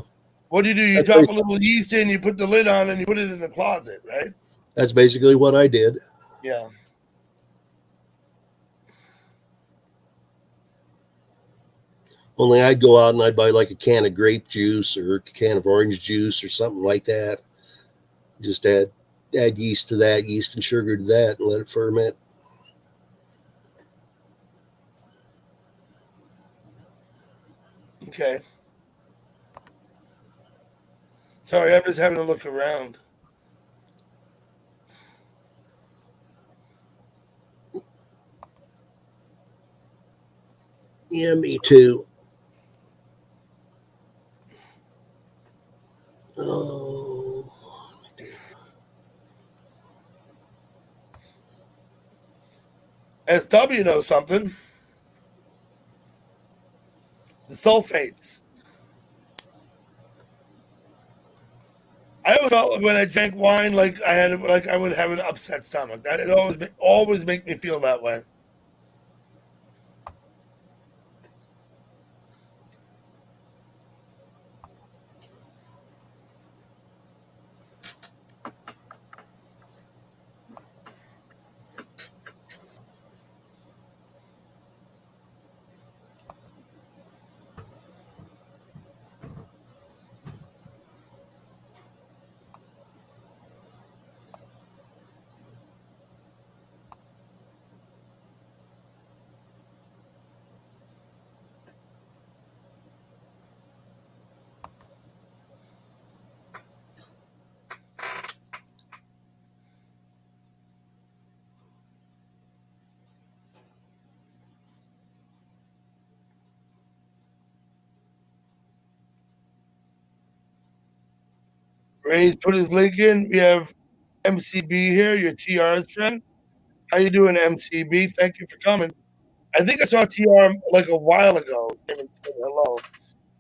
What do? You drop a little yeast in, you put the lid on, and you put it in the closet, right? That's basically what I did. Yeah. Only I'd go out and I'd buy like a can of grape juice or a can of orange juice or something like that. Just add yeast to that, yeast and sugar to that, and let it ferment. Okay. Sorry, I'm just having a look around. Yeah, me too. Oh. SW knows something. The sulfates. I always felt when I drank wine, like I would have an upset stomach. That it always make me feel that way. Ray's put his link in. We have MCB here, your TR's friend. How you doing, MCB? Thank you for coming. I think I saw TR like a while ago. Came and said hello.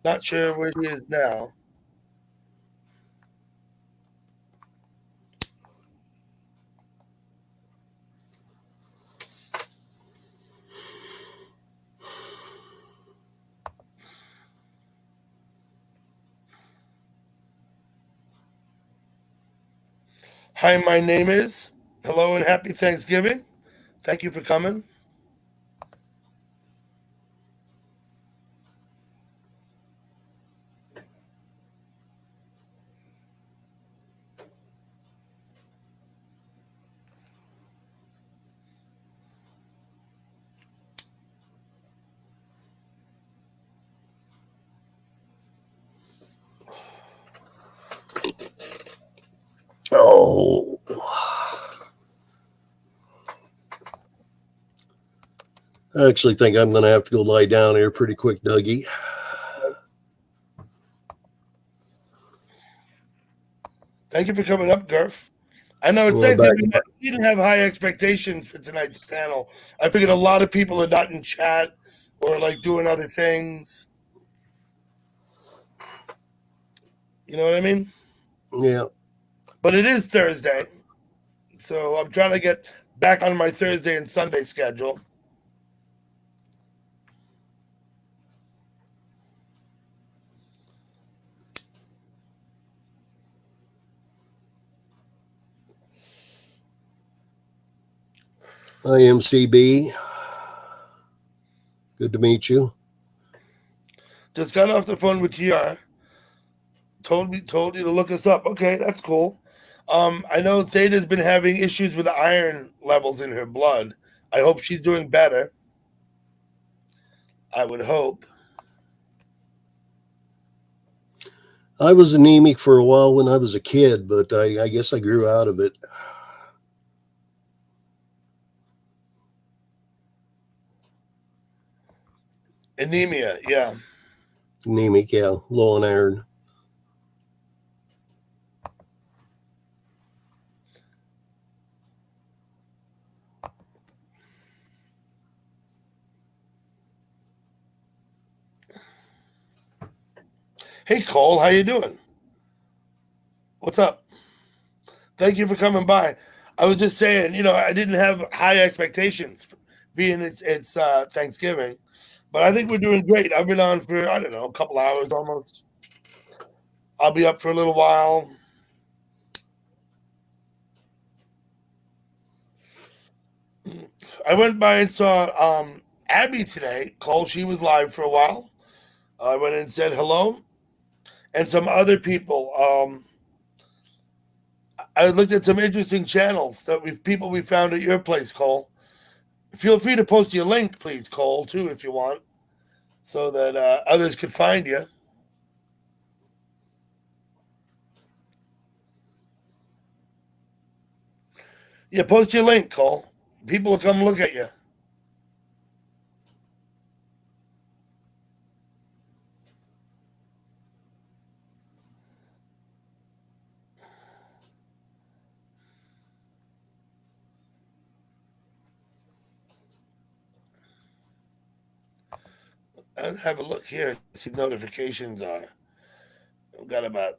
Not sure where he is now. Hi, my name is. Hello and happy Thanksgiving. Thank you for coming. Oh, I actually think I'm going to have to go lie down here pretty quick, Dougie. Thank you for coming up, Gurf. I know it's Well, back Thanksgiving. We didn't have high expectations for tonight's panel. I figured a lot of people are not in chat or like doing other things. You know what I mean? Yeah. But it is Thursday, so I'm trying to get back on my Thursday and Sunday schedule. IMCB. Good to meet you. Just got off the phone with TR. Told you to look us up. Okay, that's cool. I know Theta's been having issues with the iron levels in her blood. I hope she's doing better. I would hope. I was anemic for a while when I was a kid, but I guess I grew out of it. Anemia, yeah. Anemic, yeah. Low on iron. Hey, Cole, how you doing? What's up? Thank you for coming by. I was just saying, I didn't have high expectations, being it's Thanksgiving, but I think we're doing great. I've been on for, I don't know, a couple hours almost. I'll be up for a little while. I went by and saw Abby today. Cole, she was live for a while. I went and said hello. And some other people. I looked at some interesting channels that we found at your place, Cole. Feel free to post your link, please, Cole, too, if you want, so that others could find you. Yeah, post your link, Cole. People will come look at you. I'll have a look here. See notifications are. I've got about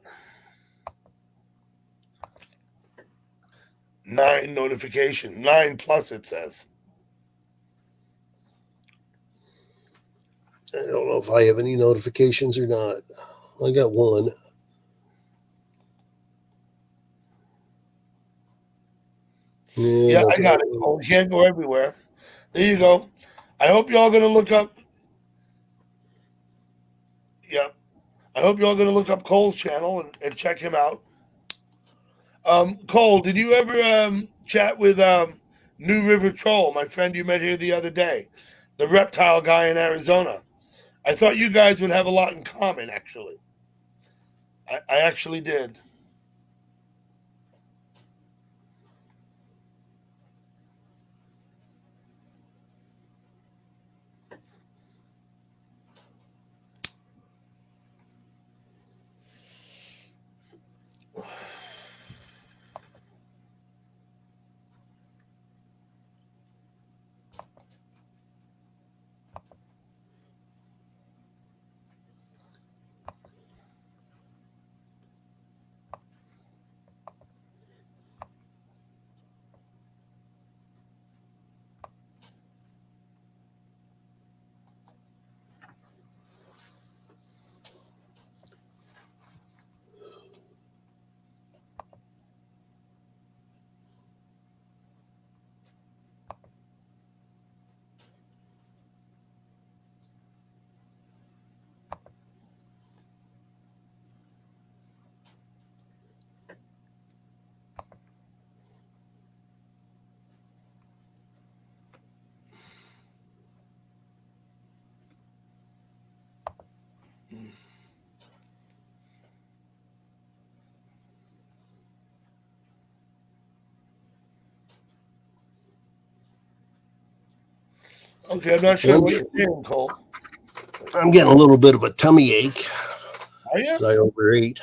9 notifications. 9 plus, it says. I don't know if I have any notifications or not. I got one. Yeah, I got it. Oh, you can't go everywhere. There you go. I hope y'all going to look up. Yeah. I hope y'all going to look up Cole's channel and check him out. Cole, did you ever chat with New River Troll, my friend you met here the other day, the reptile guy in Arizona? I thought you guys would have a lot in common, actually. I actually did. Okay, I'm not sure what you're saying, Cole. I'm getting a little bit of a tummy ache Are you? because I overate.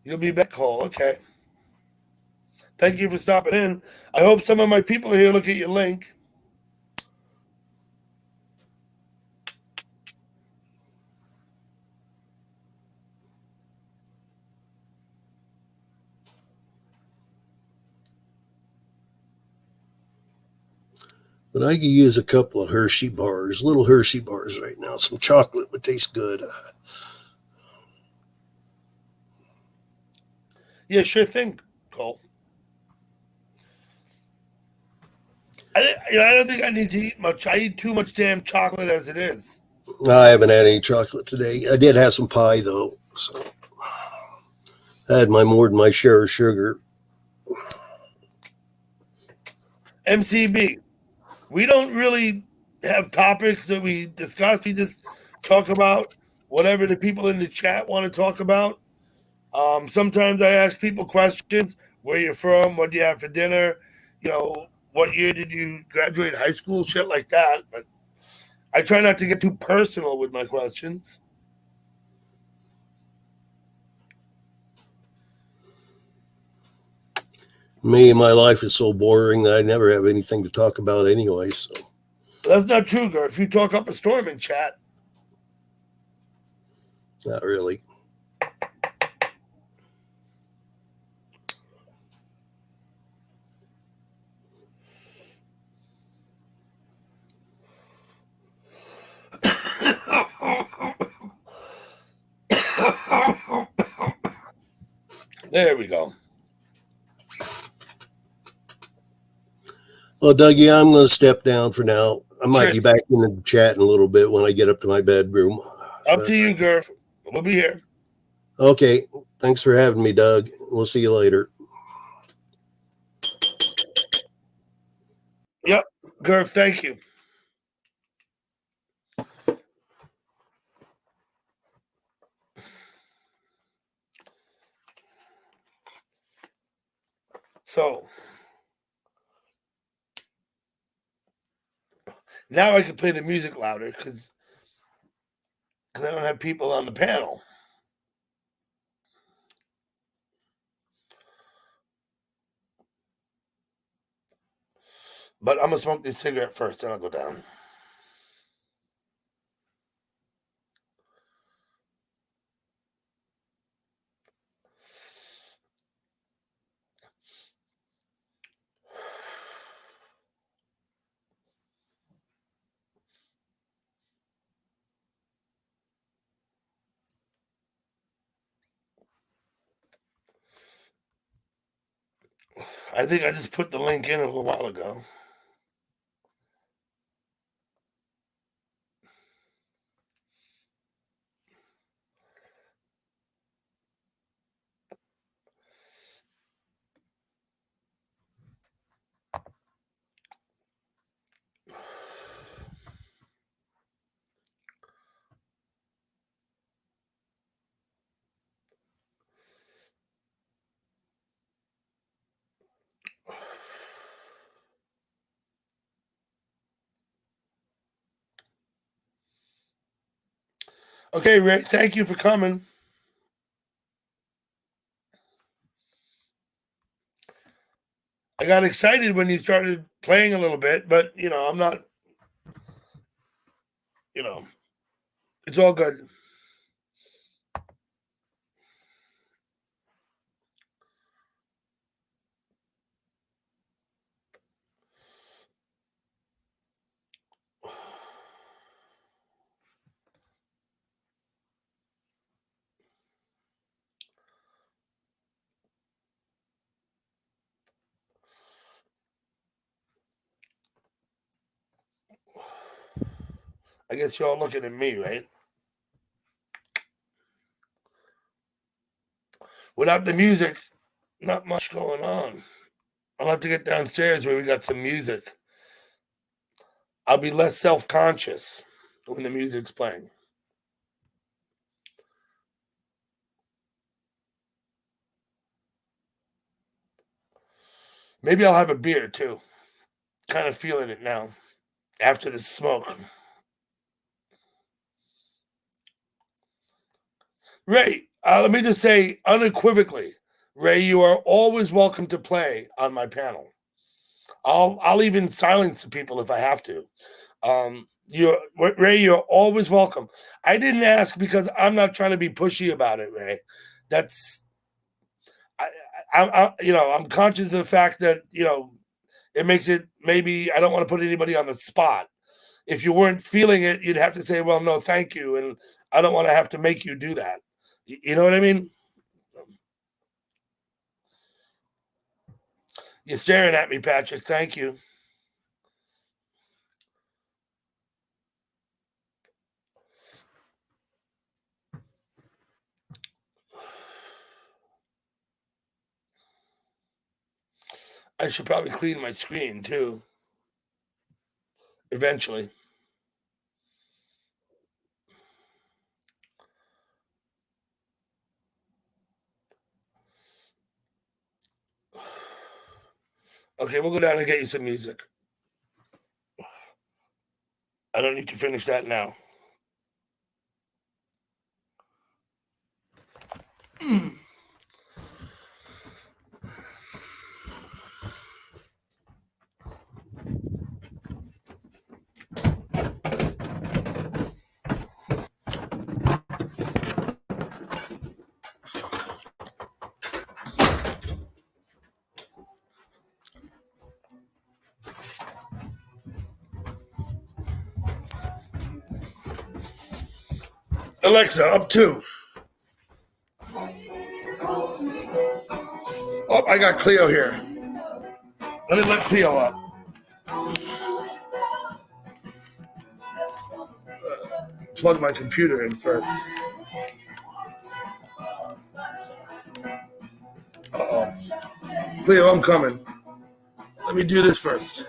You'll be back, Cole. Okay. Thank you for stopping in. I hope some of my people here look at your link. But I could use a couple of Hershey bars, little Hershey bars right now. Some chocolate would taste good. Yeah, sure thing, Cole. I don't think I need to eat much. I eat too much damn chocolate as it is. I haven't had any chocolate today. I did have some pie though, so I had more than my share of sugar. MCB, we don't really have topics that we discuss. We just talk about whatever the people in the chat want to talk about. Sometimes I ask people questions: where you're from, what do you have for dinner, what year did you graduate high school, shit like that. But I try not to get too personal with my questions. Me, my life is so boring that I never have anything to talk about anyway. So that's not true, Gar. If you talk up a storm in chat, not really. There we go. Well, Dougie, I'm going to step down for now. I might be back in the chat in a little bit when I get up to my bedroom. Up to you, Gurf. We'll be here. Okay. Thanks for having me, Doug. We'll see you later. Yep. Gurf, thank you. So now I can play the music louder because I don't have people on the panel. But I'm going to smoke this cigarette first, then I'll go down. I think I just put the link in a little while ago. Okay, Ray, thank you for coming. I got excited when you started playing a little bit, but, I'm not, it's all good. I guess you're all looking at me, right? Without the music, not much going on. I'll have to get downstairs where we got some music. I'll be less self-conscious when the music's playing. Maybe I'll have a beer too. Kind of feeling it now after the smoke. Ray, let me just say unequivocally, Ray, you are always welcome to play on my panel. I'll even silence the people if I have to. Ray, you're always welcome. I didn't ask because I'm not trying to be pushy about it, Ray. That's I'm conscious of the fact that it makes it, maybe I don't want to put anybody on the spot. If you weren't feeling it, you'd have to say, well, no, thank you, and I don't want to have to make you do that. You know what I mean? You're staring at me, Patrick. Thank you. I should probably clean my screen too. Eventually. Okay, we'll go down and get you some music. I don't need to finish that now. Alexa, up 2. Oh, I got Cleo here. Let me let Cleo up. Plug my computer in first. Uh-oh. Cleo, I'm coming. Let me do this first.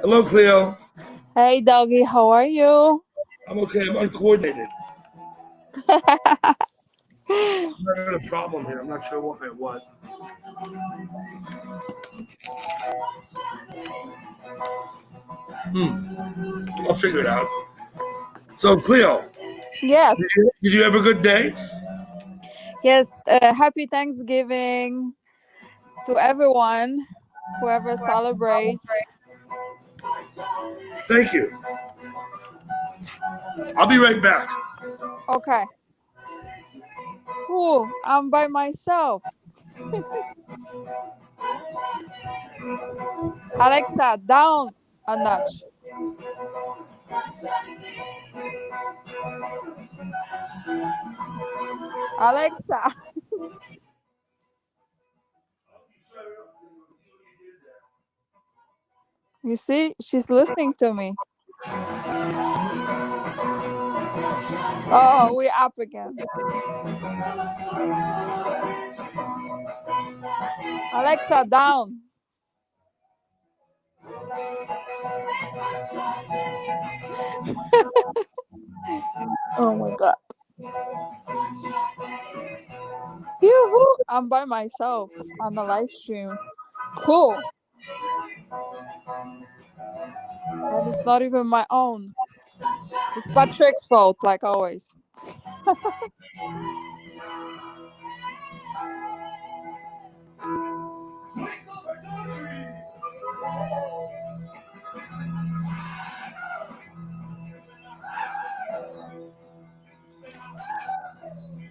Hello, Cleo. Hey, doggy, how are you? I'm okay. I'm uncoordinated. I'm having a problem here. I'm not sure what. I'll figure it out. So, Cleo. Yes. Did you have a good day? Yes. Happy Thanksgiving to everyone, whoever celebrates. Thank you. I'll be right back. Okay. Ooh, I'm by myself. Alexa, down a notch. Alexa. You see, she's listening to me. Oh, we're up again. Alexa, down. Oh my God. Yoo-hoo, I'm by myself on the live stream. Cool. And it's not even my own. It's Patrick's fault, like always.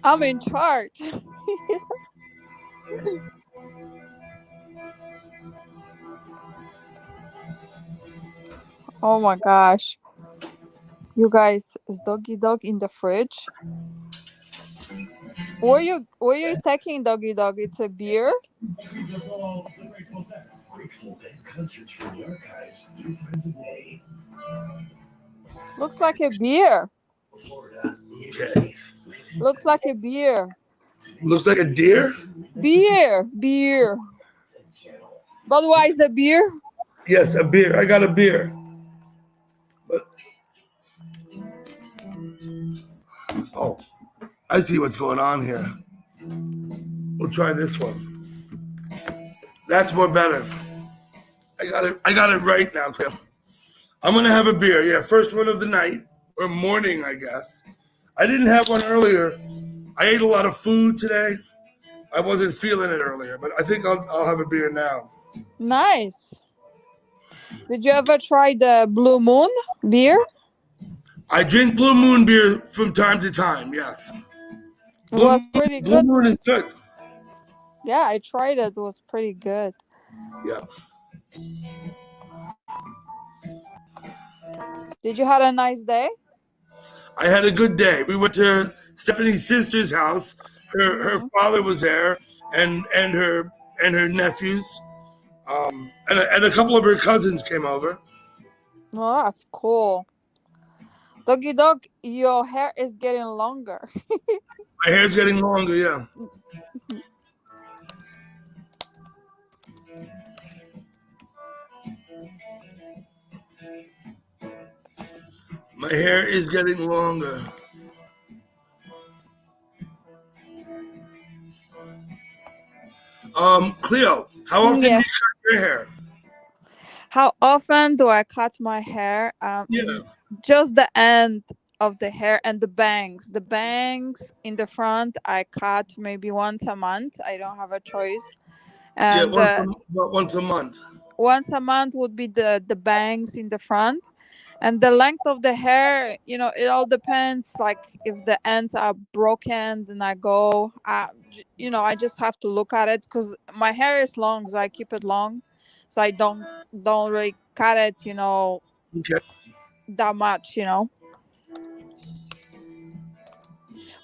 I'm in charge. Oh my gosh. You guys, is Doggy Dog in the fridge? Were you taking Doggy Dog? It's a beer? Grateful Dead concerts from the archives 3 times a day. Looks like a beer. Florida. Okay. Looks like a beer. Looks like a deer? Beer. Budweiser beer? Yes, a beer. I got a beer. But I see what's going on here. We'll try this one. That's more better. I got it right now, Cleo. I'm gonna have a beer. Yeah, first one of the night or morning, I guess. I didn't have one earlier. I ate a lot of food today. I wasn't feeling it earlier, but I think I'll have a beer now. Nice. Did you ever try the Blue Moon beer? I drink Blue Moon beer from time to time. Yes. It was pretty Blue good. Moon is good. Yeah, I tried it. It was pretty good. Yeah. Did you have a nice day? I had a good day. We went to Stephanie's sister's house. Her father was there, and her nephews, and a couple of her cousins came over. Oh, that's cool. Doggy dog, your hair is getting longer. My hair's getting longer. Yeah. My hair is getting longer. Cleo, how often do you Yeah. cut your hair? How often do I cut my hair? Yeah. Just the end of the hair and the bangs. The bangs in the front, I cut maybe once a month. I don't have a choice. And once a month. Once a month would be the bangs in the front. And the length of the hair, it all depends. Like if the ends are broken, then I go. I just have to look at it because my hair is long, so I keep it long, so I don't really cut it, Okay. that much,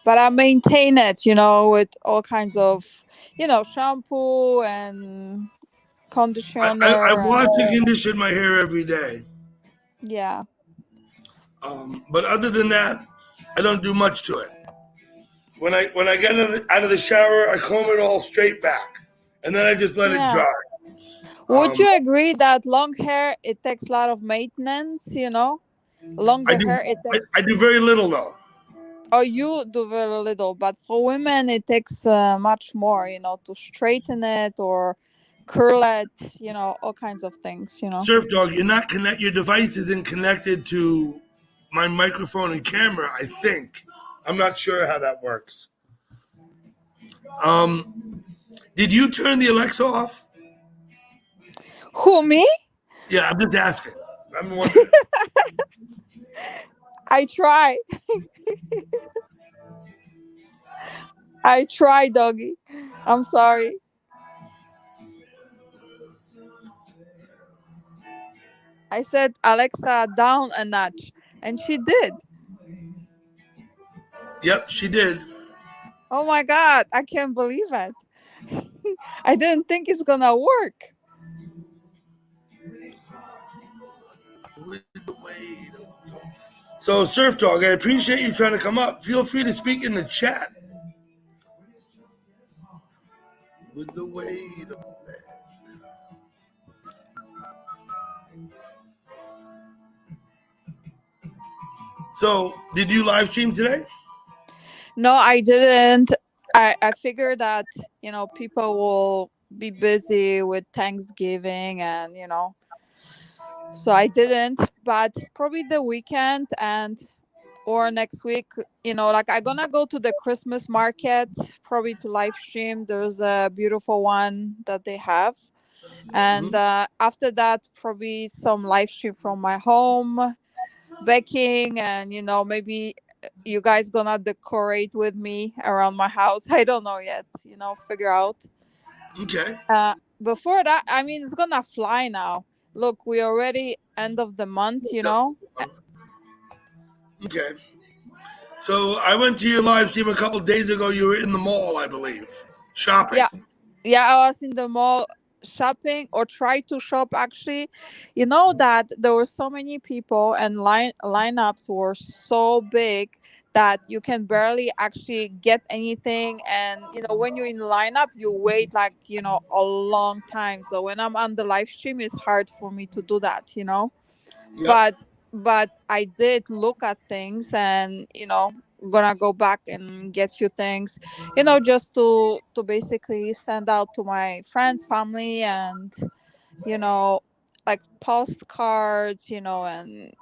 But I maintain it, with all kinds of, shampoo and conditioner. I wash and condition my hair every day. Yeah. But other than that, I don't do much to it. When I get out of the shower, I comb it all straight back, and then I just let it dry. Would you agree that long hair, it takes a lot of maintenance? Longer hair, it takes. I do very little though. Oh, you do very little, but for women, it takes much more. To straighten it or curl it. All kinds of things. Surf Dog, your device isn't connected to my microphone and camera, I think. I'm not sure how that works. Did you turn the Alexa off? Who, me? Yeah, I'm just asking. I'm wondering. I try. I try, doggy. I'm sorry. I said, Alexa, down a notch. And she did. Yep, she did. Oh my God, I can't believe it. I didn't think it's gonna work. So, Surf Dog, I appreciate you trying to come up. Feel free to speak in the chat. With the weight of that. So, did you live stream today? No, I didn't. I figured that, people will be busy with Thanksgiving and, so I didn't, but probably the weekend or next week, I'm gonna go to the Christmas market, probably to live stream. There's a beautiful one that they have. And after that, probably some live stream from my home, baking, and, maybe you guys gonna decorate with me around my house. I don't know yet, figure out. Okay. Before that, it's gonna fly now. Look, we already end of the month, Okay. So I went to your live stream a couple of days ago. You were in the mall, I believe, shopping. Yeah, I was in the mall shopping, or try to shop actually. That there were so many people and lineups were so big that you can barely actually get anything. And when you're in lineup, you wait like a long time. So when I'm on the live stream, it's hard for me to do that. Yep. But I did look at things, and gonna go back and get few things, just to basically send out to my friends, family, and like postcards, and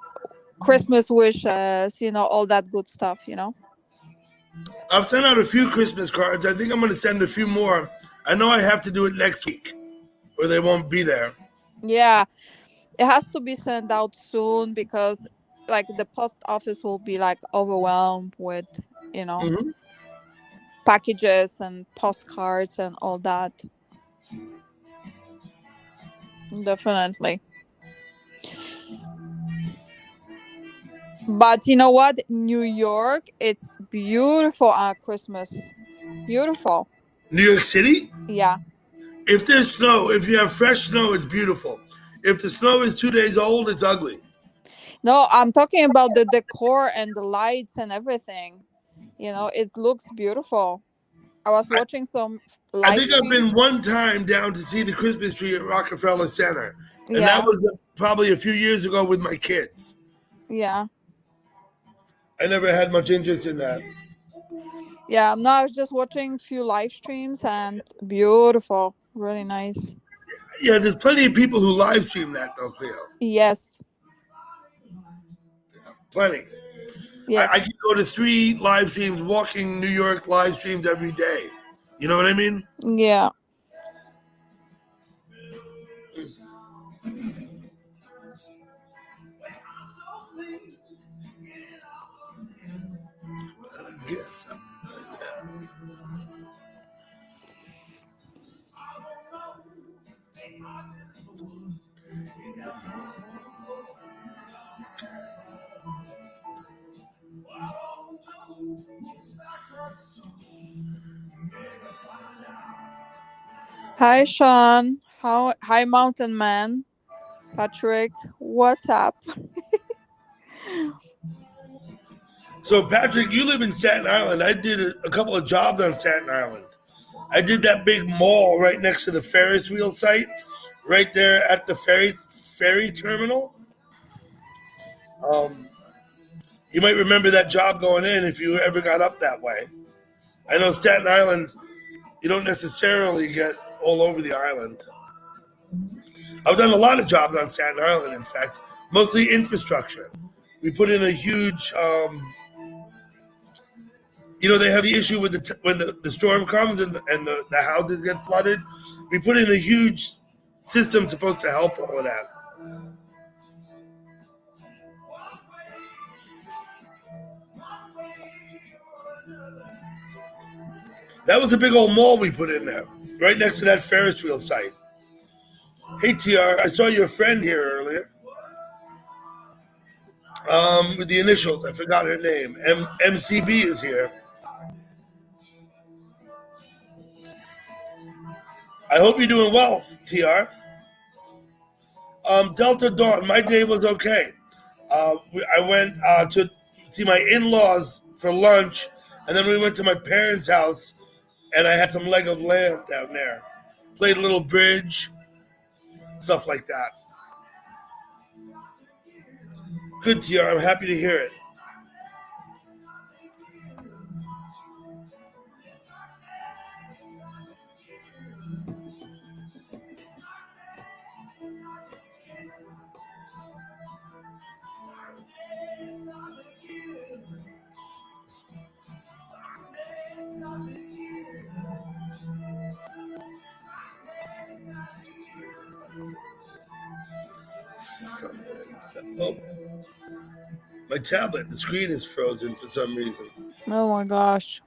Christmas wishes, all that good stuff. I've sent out a few Christmas cards. I think I'm going to send a few more. I know I have to do it next week, or they won't be there. Yeah, it has to be sent out soon because like the post office will be like overwhelmed with Mhm. packages and postcards and all that. Definitely. But you know what? New York, it's beautiful on Christmas. Beautiful. New York City? Yeah. If there's snow, if you have fresh snow, it's beautiful. If the snow is 2 days old, it's ugly. No, I'm talking about the decor and the lights and everything. It looks beautiful. I was watching some live I think I've been streams. one time down to see the Christmas tree at Rockefeller Center. And Yeah. that was probably a few years ago with my kids. Yeah. I never had much interest in that. Yeah. No, I was just watching a few live streams and beautiful. Really nice. Yeah, there's plenty of people who live stream that though, Cleo. Yes. Plenty. Yes. I can go to 3 live streams, walking New York live streams every day. You know what I mean? Yeah. Yes. Hi, Sean. Hi, Mountain Man. Patrick, what's up? So, Patrick, you live in Staten Island. I did a couple of jobs on Staten Island. I did that big mall right next to the Ferris wheel site, right there at the ferry terminal. You might remember that job going in if you ever got up that way. I know Staten Island, you don't necessarily get all over the island. I've done a lot of jobs on Staten Island, in fact, mostly infrastructure. We put in a huge, they have the issue with when the storm comes and the houses get flooded. We put in a huge system supposed to help all of that. That was a big old mall we put in there, right next to that Ferris wheel site. Hey, TR, I saw your friend here earlier. With the initials, I forgot her name. MCB is here. I hope you're doing well, TR. Delta Dawn, my day was okay. I went to see my in-laws for lunch, and then we went to my parents' house, and I had some leg of lamb down there. Played a little bridge, stuff like that. Good, TR. I'm happy to hear it. Oh, my tablet, the screen is frozen for some reason. Oh my gosh.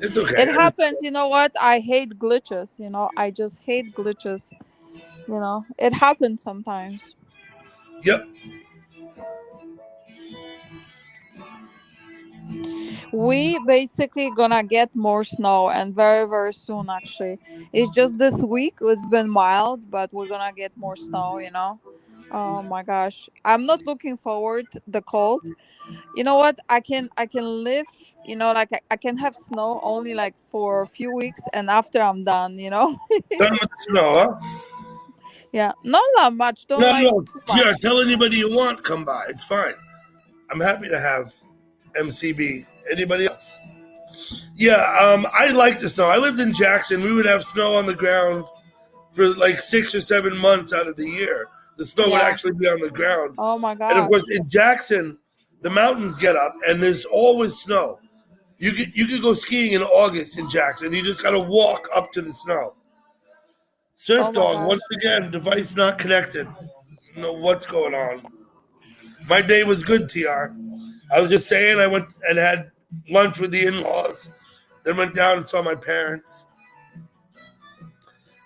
It's okay. It happens. You know what? I hate glitches. I just hate glitches. It happens sometimes. Yep. We basically gonna get more snow, and very, very soon actually. It's just this week it's been mild, but we're gonna get more snow. Oh my gosh, I'm not looking forward to the cold. You know what? I can live. Like I can have snow only like for a few weeks, and after I'm done. Done with the snow, huh? Yeah, not that much. Don't like No. too much. TR, tell anybody you want, come by. It's fine. I'm happy to have MCB. Anybody else? Yeah, I like the snow. I lived in Jackson. We would have snow on the ground for like 6 or 7 months out of the year. The snow would Yeah. actually be on the ground. Oh my And of gosh. course, in Jackson, the mountains get up and there's always snow. You could go skiing in August in Jackson. You just got to walk up to the snow. Surf Oh my Dog, gosh. once again, device not connected. Don't know what's going on. My day was good, TR. I was just saying I went and had lunch with the in-laws, then went down and saw my parents.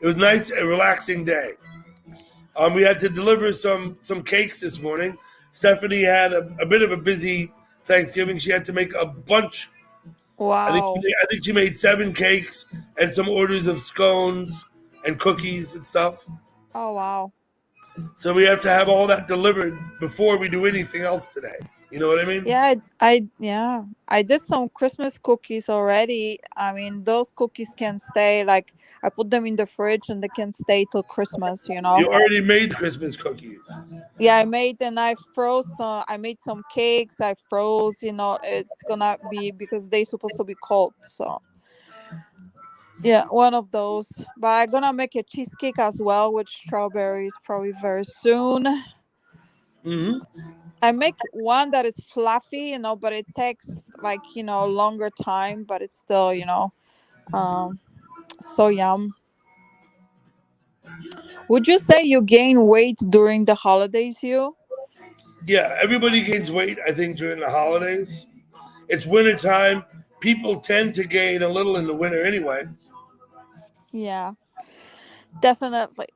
It was nice, a relaxing day. We had to deliver some cakes this morning. Stephanie had a bit of a busy Thanksgiving. She had to make a bunch. Wow. I think she made 7 cakes and some orders of scones and cookies and stuff. Oh wow. So we have to have all that delivered before we do anything else today. You know what I mean? Yeah, I did some Christmas cookies already. I mean, those cookies can stay, like, I put them in the fridge and they can stay till Christmas, you know. You already made Christmas cookies. Yeah, I made I made some cakes. I froze, you know, it's gonna be because they're supposed to be cold. So yeah, one of those. But I'm gonna make a cheesecake as well with strawberries probably very soon. Mm-hmm. I make one that is fluffy, you know, but it takes like, you know, longer time, but it's still, you know, so yum. Would you say you gain weight during the holidays, you? Yeah, everybody gains weight, I think, during the holidays. It's winter time. People tend to gain a little in the winter anyway. Yeah, definitely.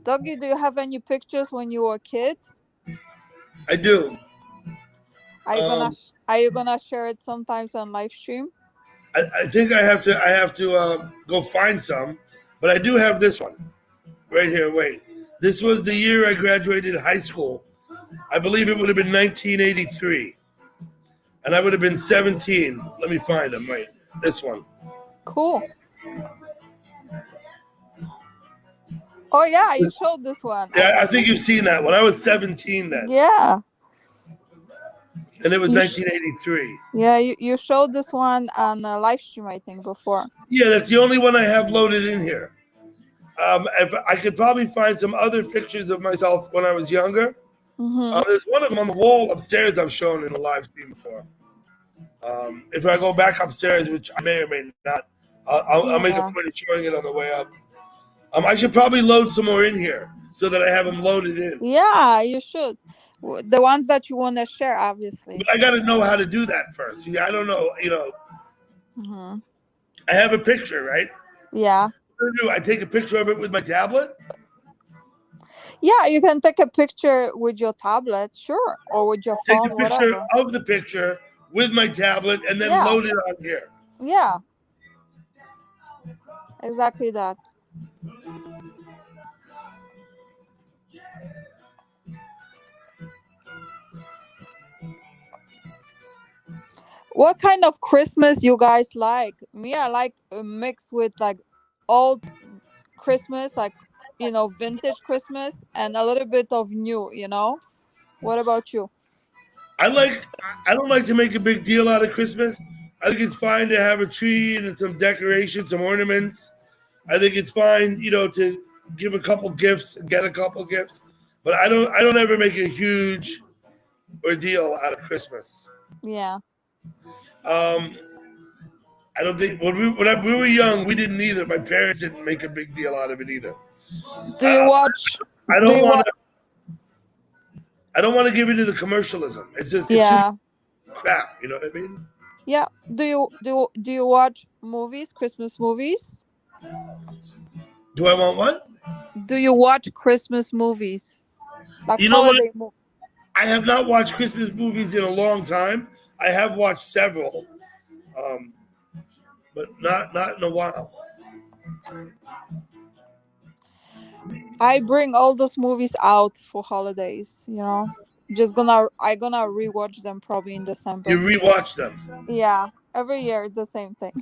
Doggy, do you have any pictures when you were a kid? I do. Are you gonna share it sometimes on live stream? I think I have to go find some, but I do have this one right here. Wait, this was the year I graduated high school. I believe it would have been 1983, and I would have been 17. Let me find them. Wait, this one. Cool. Oh yeah, you showed this one. Yeah, I think you've seen that one. I was 17 then, Yeah. and it was You 1983. Yeah, you showed this one on a live stream, I think, before. Yeah, that's the only one I have loaded in here. If I could probably find some other pictures of myself when I was younger. Mm-hmm. There's one of them on the wall upstairs I've shown in a live stream before. If I go back upstairs, which I may or may not, I'll make a Yeah. point of showing it on the way up. I should probably load some more in here so that I have them loaded in. Yeah, you should. The ones that you want to share, obviously. But I got to know how to do that first. See, I don't know. You know, Mm-hmm. I have a picture, right? Yeah. What do? I take a picture of it with my tablet. Yeah, you can take a picture with your tablet, sure, or with your Take phone, a picture whatever. of the picture with my tablet and then Yeah. load it on here. Yeah. Exactly that. What kind of Christmas you guys like? Me, I like a mix with like old Christmas, like, you know, vintage Christmas, and a little bit of new, you know? What about you? I don't like to make a big deal out of Christmas. I think it's fine to have a tree and some decorations, some ornaments. I think it's fine, you know, to give a couple gifts and get a couple gifts. But I don't ever make a huge ordeal out of Christmas. Yeah. I don't think when we were young, we didn't either. My parents didn't make a big deal out of it either. Do you watch? I do don't you want wa- to. I don't want to give into the commercialism. It's just Yeah. it's crap. You know what I mean? Yeah. Do you watch movies, Christmas movies? Do I want what? Do you watch Christmas movies? Like You know what? holiday movies? I have not watched Christmas movies in a long time. I have watched several, but not in a while. I bring all those movies out for holidays, you know. I gonna rewatch them probably in December. You rewatch them. Yeah, every year the same thing.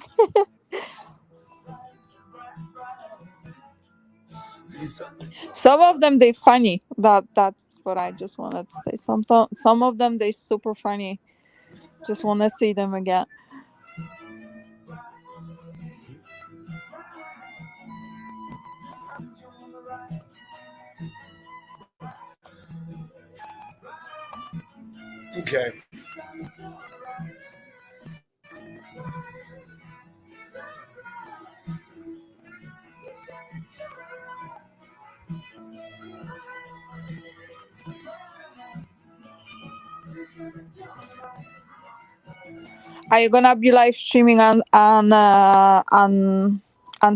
Some of them they funny. That's what I just wanted to say. Some of them they super funny. Just want to see them again. Okay. Are you gonna be live streaming on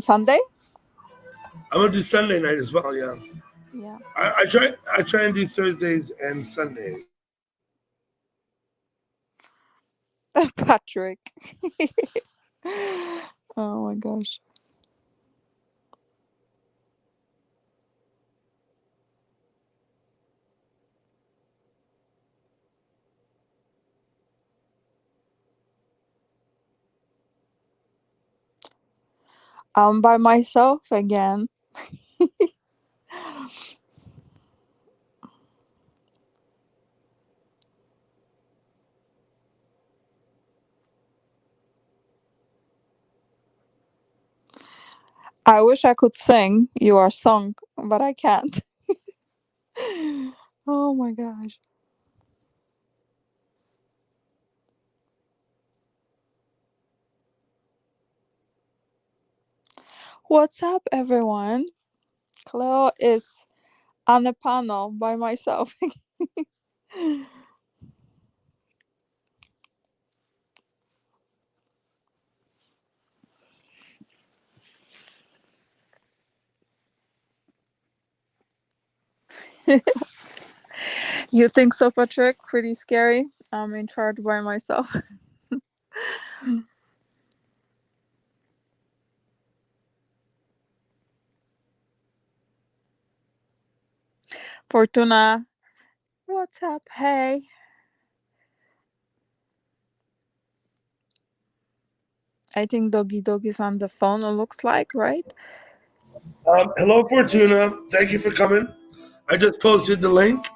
Sunday? I'm gonna do Sunday night as well. Yeah. Yeah. I try and do Thursdays and Sundays. Patrick. Oh my gosh. I'm by myself again. I wish I could sing your song, but I can't. Oh my gosh. What's up, everyone? Cleo is on the panel by myself. You think so, Patrick? Pretty scary. I'm in charge by myself. Fortuna, what's up? Hey. I think Doggy Dog is on the phone, it looks like, right? Hello, Fortuna. Thank you for coming. I just posted the link.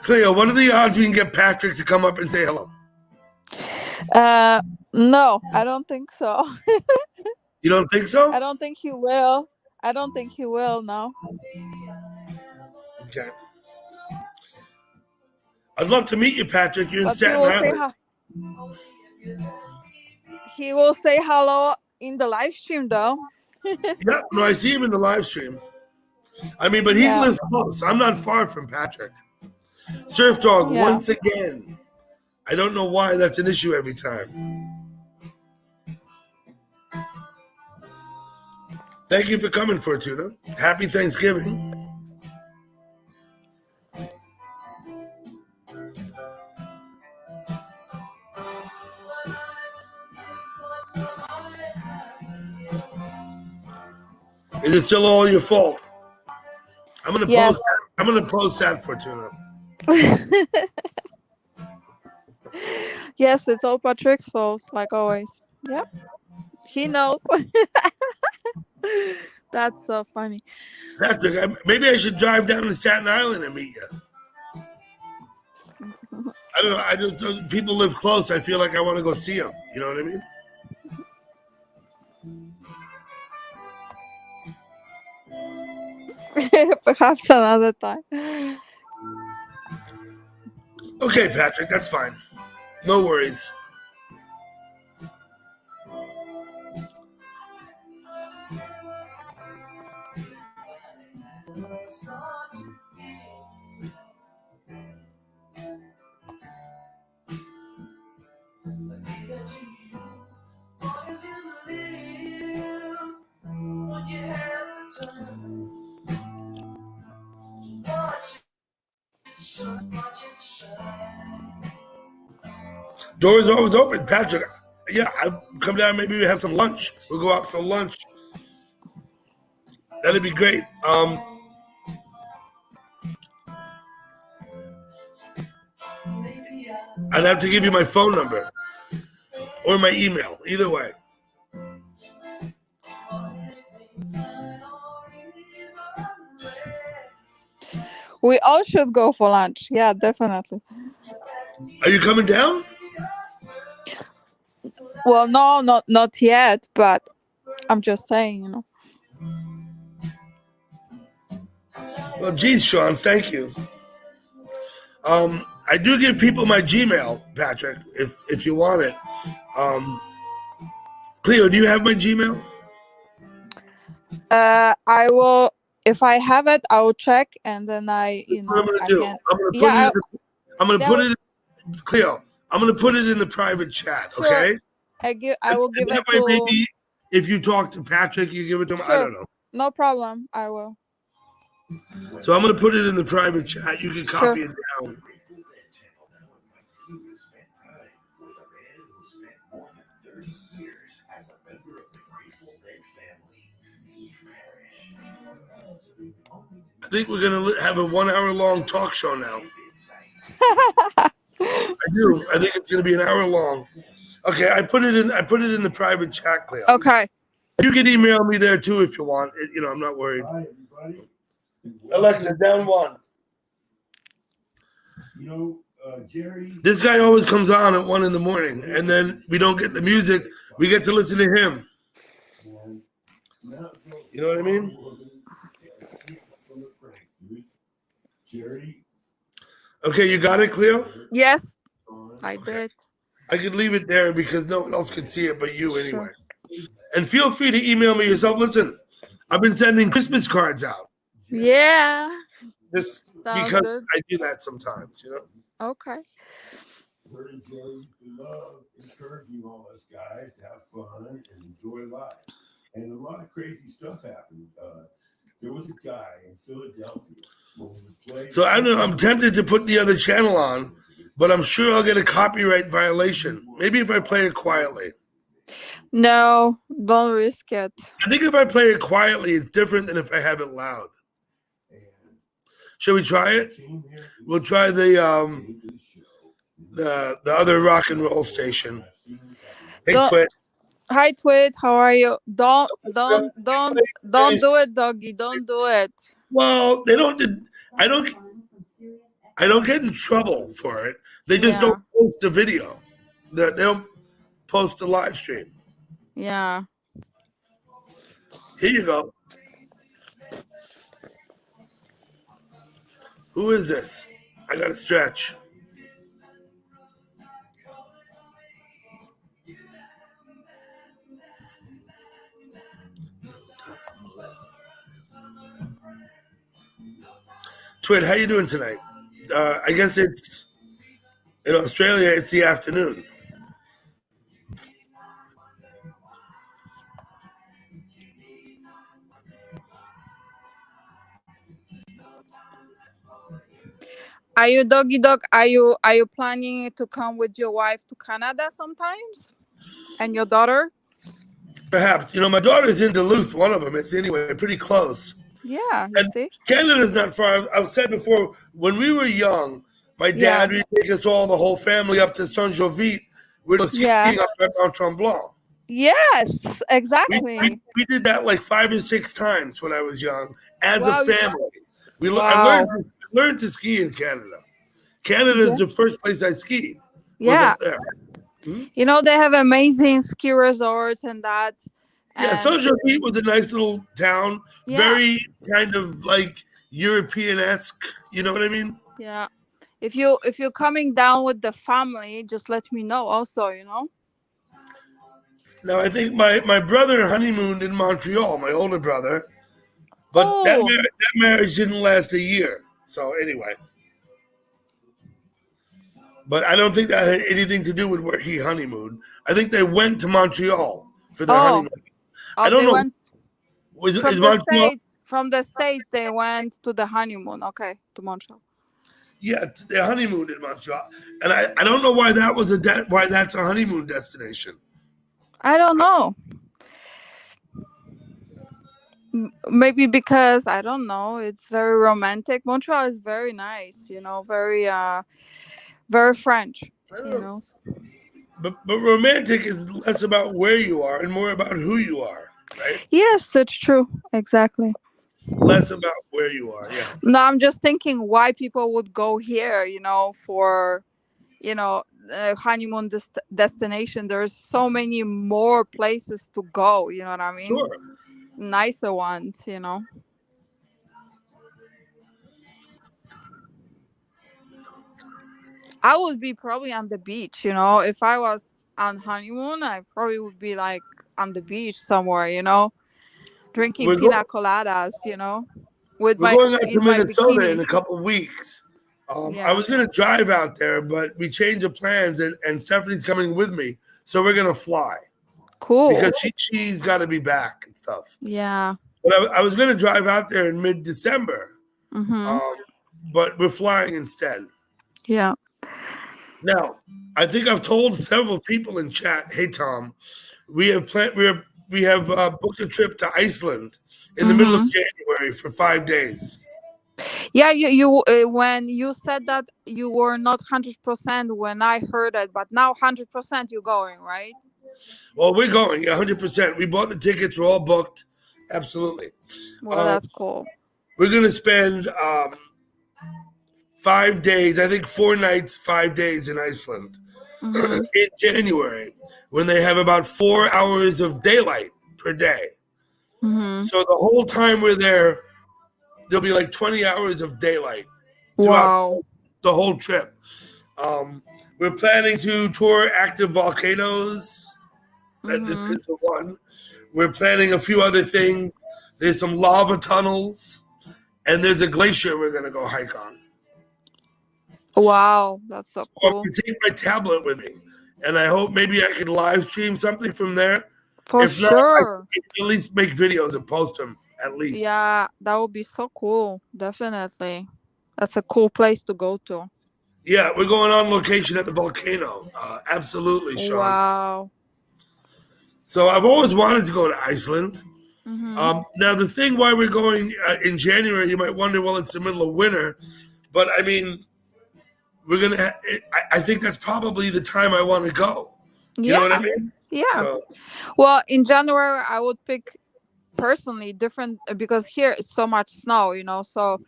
Cleo, what are the odds we can get Patrick to come up and say hello? No, I don't think so. You don't think so? I don't think he will. I don't think he will, no. Okay. I'd love to meet you, Patrick. You're in But Staten Island. He will say hello in the live stream, though. Yeah, no, I see him in the live stream. I mean, but he Yeah. lives close. I'm not far from Patrick. Surf Dog, Yeah. once again. I don't know why that's an issue every time. Thank you for coming, Fortuna. Happy Thanksgiving. Is it still all your fault? I'm gonna Yes. post. I'm gonna post that, Fortuna. Yes, it's all Patrick's fault, like always. Yep. He knows. That's so funny. Patrick, maybe I should drive down to Staten Island and meet you. I don't know. I just people live close. I feel like I want to go see them. You know what I mean? Perhaps another time. Okay, Patrick, that's fine. No worries. Doors always open, Patrick. Yeah, I come down. Maybe we have some lunch. We'll go out for lunch. That'd be great. I'd have to give you my phone number or my email. Either way. We all should go for lunch. Yeah, definitely. Are you coming down? Well, no, not yet, but I'm just saying, you know. Well, geez, Sean, thank you. I do give people my Gmail, Patrick, if you want it. Cleo, do you have my Gmail? I will, if I have it, I will check, and then you know, What I'm gonna I do? can. I'm gonna put Yeah, it. I'm gonna that put will- it. Cleo, I'm gonna put it in the private chat. Sure. Okay. I will give And it that way, to. maybe if you talk to Patrick, you give it to him. I Sure. don't know. No problem. I will. So I'm gonna put it in the private chat. You can copy it down. I think we're gonna have a 1 hour long talk show now. I do. I think it's gonna be an hour long. Okay, I put it in the private chat, Cleo. Okay. You can email me there too if you want. You know, I'm not worried. Alexa, down one. Jerry. This guy always comes on at 1 a.m, and then we don't get the music. We get to listen to him. You know what I mean? Jerry. Okay, you got it, Cleo? Yes, I did. I could leave it there because no one else can see it but you anyway. And feel free to email me yourself. Listen, I've been sending Christmas cards out Yeah. just Sounds because good. I do that sometimes, you know? Okay. Her and Jerry love encouraging all us guys to have fun and enjoy life. And a lot of crazy stuff happened. There was a guy in Philadelphia. When we played, So I don't know. I'm tempted to put the other channel on, but I'm sure I'll get a copyright violation. Maybe if I play it quietly. No, don't risk it. I think if I play it quietly, it's different than if I have it loud. Shall we try it? We'll try the other rock and roll station. Hey, Don't- Quit. Hi, Twit. How are you? Don't do it, doggy. Don't do it. Well, they don't. I don't get in trouble for it. They just Yeah. don't post the video. They don't post the live stream. Yeah. Here you go. Who is this? I got to stretch. Twit, how you doing tonight? I guess it's in Australia. It's the afternoon. Are you doggy dog? Are you planning to come with your wife to Canada sometimes? And your daughter? Perhaps. You know, my daughter's in Duluth. One of them is anyway, pretty close. Yeah, you And see? Canada's not far. I've said before, when we were young, my dad would take us all, the whole family, up to Saint Jovite. We'd go skiing Yeah. up at Mount Tremblant. Yes, exactly. We did that like 5 or 6 times when I was young as Wow. a family. I Wow. learned to ski in Canada. Canada is the first place I skied. Was Yeah. up there. You know, they have amazing ski resorts and that. Yeah, And Saint Jovite was a nice little town, Yeah. very kind of like European-esque. You know what I mean? yeah. If you're coming down with the family, just let me know also, you know? Now, I think my brother honeymooned in Montreal, my older brother, but that Oh. marriage didn't last a year. So anyway, but I don't think that had anything to do with where he honeymooned. I think they went to Montreal for their honeymoon. Oh, I don't they know. went Is from the Montreal? States. From the States, they went to the honeymoon. Okay, to Montreal. Yeah, they honeymooned in Montreal, and I don't know why that was why that's a honeymoon destination. I don't know. Maybe because I don't know. It's very romantic. Montreal is very nice. You know, very French. You know. But romantic is less about where you are and more about who you are, right? Yes, it's true. Exactly. less about where you are. Yeah. No, I'm just thinking why people would go here, for, honeymoon destination. There's so many more places to go, you know what I mean? Sure. Nicer ones, I would be probably on the beach, if I was on honeymoon, I probably would be like on the beach somewhere, drinking We're pina coladas, with We're my going out to in my Minnesota in a bikini. couple of weeks. I Yeah. was going to drive out there, but we changed the plans, and Stephanie's coming with me, so we're going to fly Cool. because she's got to be back and stuff. Yeah. But I was going to drive out there in mid-December, Mm-hmm. but we're flying instead. Yeah. Now, I think I've told several people in chat, hey Tom, we have booked a trip to Iceland in the middle of January for 5 days. Yeah, you when you said that you were not 100% when I heard it, but now 100% you're going, right? Well, we're going 100%. We bought the tickets. We're all booked. Absolutely. Well, that's cool. We're going to spend 5 days, I think 4 nights, 5 days in Iceland Mhm. in January when they have about 4 hours of daylight per day. Mhm. So the whole time we're there, there'll be like 20 hours of daylight throughout Wow. the whole trip. We're planning to tour active volcanoes. This Mhm. is the one. We're planning a few other things. There's some lava tunnels, and there's a glacier we're going to go hike on. Wow, that's so I'm cool. going to take my tablet with me, and I hope maybe I can live stream something from there. For If not, sure. I can at least make videos and post them, at least. Yeah, that would be so cool. Definitely. That's a cool place to go to. Yeah, we're going on location at the volcano. Absolutely, Sean. Wow. So I've always wanted to go to Iceland. Mhm. Now, the thing why we're going in January, you might wonder, well, it's the middle of winter. But, I mean, we're going to I think that's probably the time I want to go. You know what I Yeah. mean? Yeah. So, Well, in January, I would pick personally different because here it's so much snow, So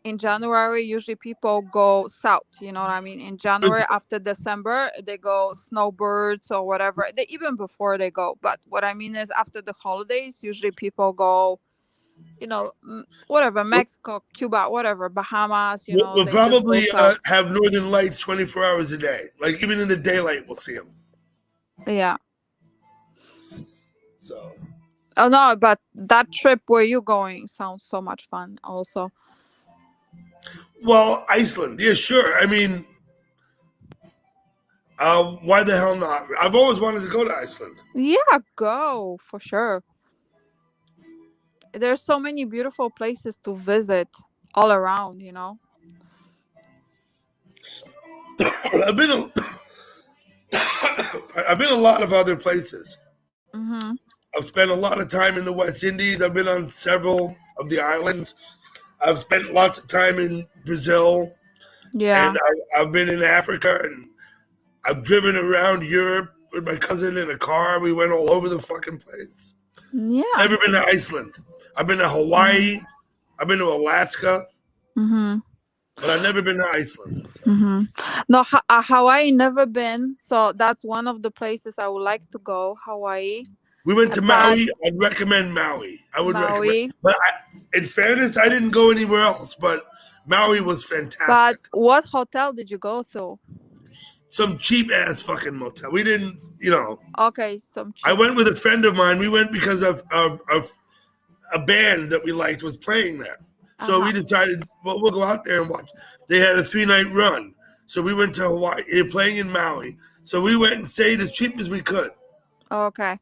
in January, usually people go south, you know what I mean? In January, after December, they go snowbirds or whatever. They even before they go. But what I mean is after the holidays, usually people go, whatever, Mexico, Cuba, whatever, Bahamas, we'll they just go probably south. have northern lights 24 hours a day. Like, even in the daylight, we'll see them. Yeah. So, Oh no, but that trip where you're going sounds so much fun also. well, Iceland. Yeah, sure. I mean, why the hell not? I've always wanted to go to Iceland. Yeah, go for sure. There's so many beautiful places to visit all around, I've been a lot of other places. Mhm. I've spent a lot of time in the West Indies. I've been on several of the islands. I've spent lots of time in Brazil, Yeah. and I've been in Africa, and I've driven around Europe with my cousin in a car. We went all over the fucking place. Yeah. Never been to Iceland. I've been to Hawaii. I've been to Alaska, Mhm. but I've never been to Iceland. Mhm. No, Hawaii never been, so that's one of the places I would like to go. Hawaii. We went to But Maui. I'd recommend Maui. I would recommend. Maui. But in fairness, I didn't go anywhere else. But Maui was fantastic. But what hotel did you go to? Some cheap ass fucking motel. We didn't, Okay, some I cheap. went with a friend of mine. We went because of a band that we liked was playing there. So we decided, well, we'll go out there and watch. They had a 3-night run. So we went to Hawaii. They're playing in Maui. So we went and stayed as cheap as we could. Okay.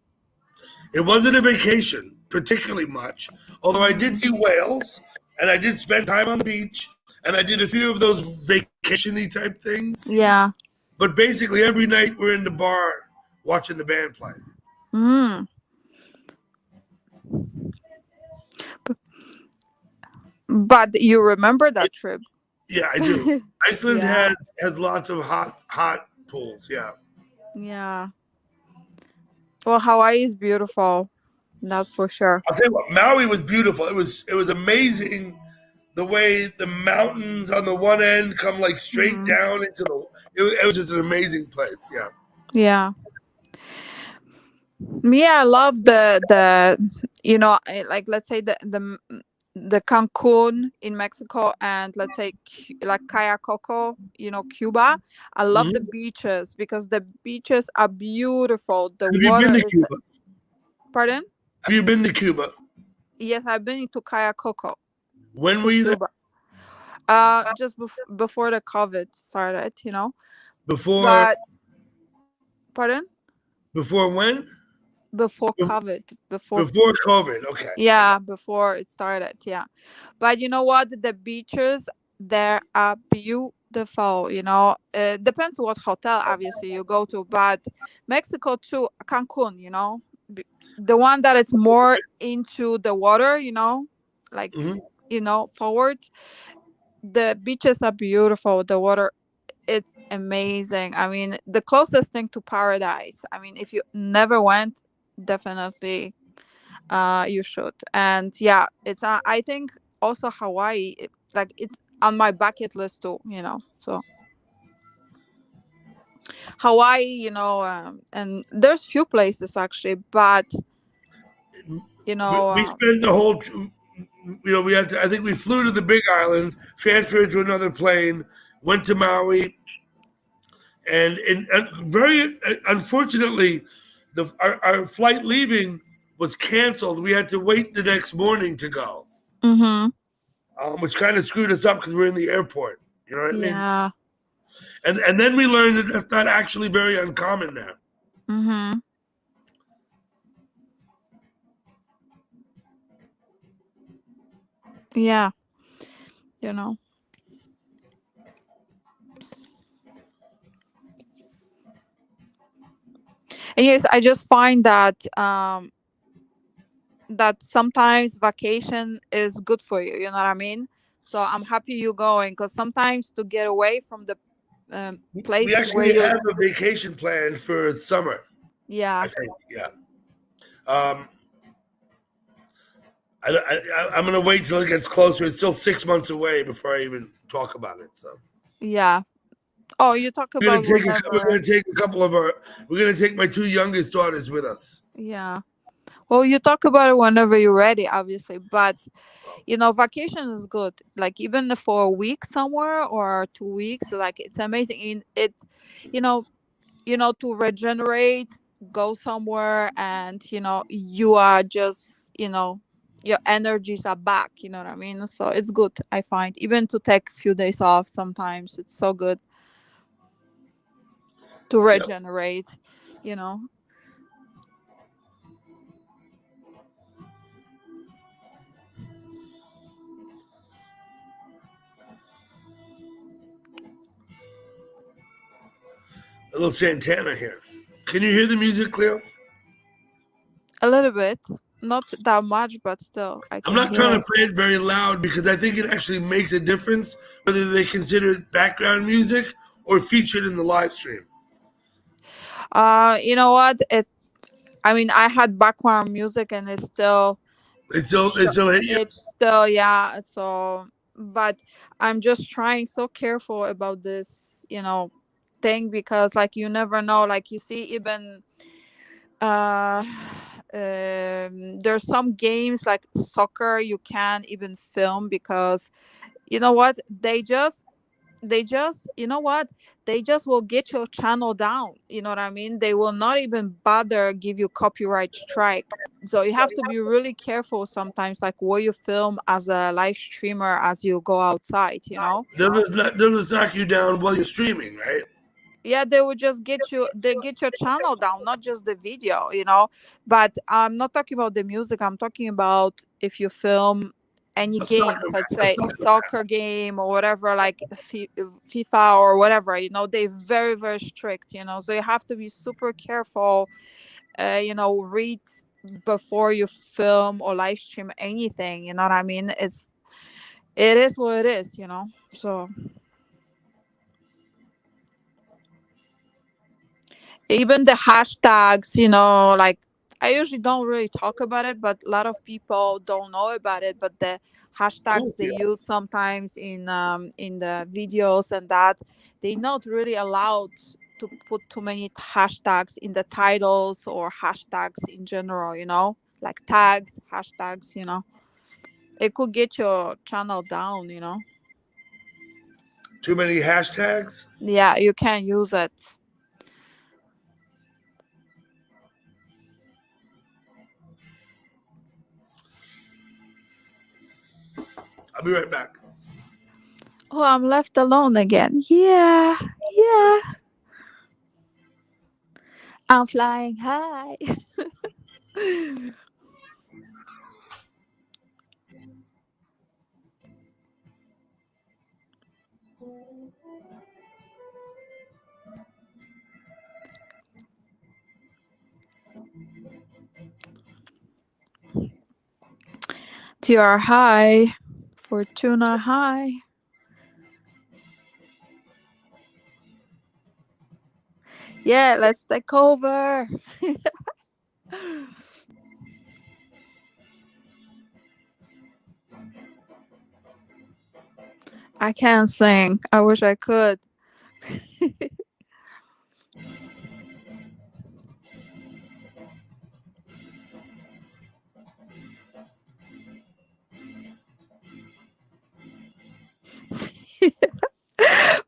It wasn't a vacation, particularly much. Although I did see whales, and I did spend time on the beach, and I did a few of those vacation-y type things. Yeah. But basically, every night we're in the bar watching the band play. Mm. But you remember that trip? Yeah, I do. Iceland Yeah. has lots of hot pools. Yeah. Yeah. Well, Hawaii is beautiful. That's for sure. I'll tell you what, Maui was beautiful. It was amazing the way the mountains on the one end come like straight Mhm. down into the. It was just an amazing place. Yeah. Yeah. Me, I love the like let's say the Cancun in Mexico, and let's say like Cayacoco, Cuba. I love the Mhm. beaches because the beaches are beautiful. The Have you water been to is. Cuba? Pardon? Have you been to Cuba? Yes, I've been to Cayacoco, When to were you there? Cuba. Just before the COVID started, Before But pardon? before when? Before Be- COVID, before Before COVID. Okay. yeah, before it started, yeah. But you know what? The beaches there are beautiful. It depends what hotel obviously you go to, but Mexico too, Cancun. The one that is more into the water. Like Mhm. forward. The beaches are beautiful. The water, it's amazing. I mean, the closest thing to paradise. I mean, if you never went, definitely you should. And yeah, it's I think also Hawaii, like it's on my bucket list too. So Hawaii, and there's few places actually, but We spent the whole. We had. I think we flew to the Big Island, transferred to another plane, went to Maui, and very unfortunately, our flight leaving was canceled. We had to wait the next morning to go, mm-hmm. Which kind of screwed us up because we're in the airport. You know what I mean? Yeah. And then we learned that that's not actually very uncommon there. Mm-hmm. Yeah. And yes, I just find that sometimes vacation is good for you. You know what I mean? So I'm happy you going, because sometimes to get away from the We places where actually you. have a vacation planned for summer. Yeah. I think. Yeah. I'm gonna wait till it gets closer. It's still 6 months away before I even talk about it. So Yeah. Oh, you talk we're gonna about take whenever. we're gonna take my 2 youngest daughters with us. Yeah. Well, you talk about it whenever you're ready, obviously. But vacation is good. Like even for a week somewhere or 2 weeks, like it's amazing. In it, you know, to regenerate, go somewhere, and you are just your energies are back. You know what I mean? So it's good. I find even to take a few days off sometimes it's so good to Yep. regenerate. You know. A little Santana here. Can you hear the music, Cleo? A little bit, not that much, but still I I'm can not hear trying it. to play it very loud because I think it actually makes a difference whether they consider it background music or featured in the live stream. You know what? I mean, I had background music and it's still. It's still hit you. It's still, yeah. So, but I'm just trying so careful about this, thing, because like you never know. Like you see, even uh, there's some games like soccer you can't even film because you know what they just they just will get your channel down. You know what I mean? They will not even bother give you copyright strike. So you have to be really careful sometimes, like what you film as a live streamer as you go outside. They'll just knock you down while you're streaming, right? Yeah, they would just get your channel down, not just the video. But I'm not talking about the music. I'm talking about if you film any games, let's say soccer game or whatever, like FIFA or whatever. They're very, very strict. So you have to be super careful. Read before you film or live stream anything. You know what I mean? It is what it is. So even the hashtags, like I usually don't really talk about it, but a lot of people don't know about it. But the hashtags Cool. they use sometimes in the videos and that, they're not really allowed to put too many hashtags in the titles or hashtags in general, like tags, hashtags, it could get your channel down, Too many hashtags? Yeah, you can't use it. I'll be right back. Oh, I'm left alone again. Yeah. I'm flying high. TR high. Fortuna high. Yeah, let's take over. I can't sing. I wish I could.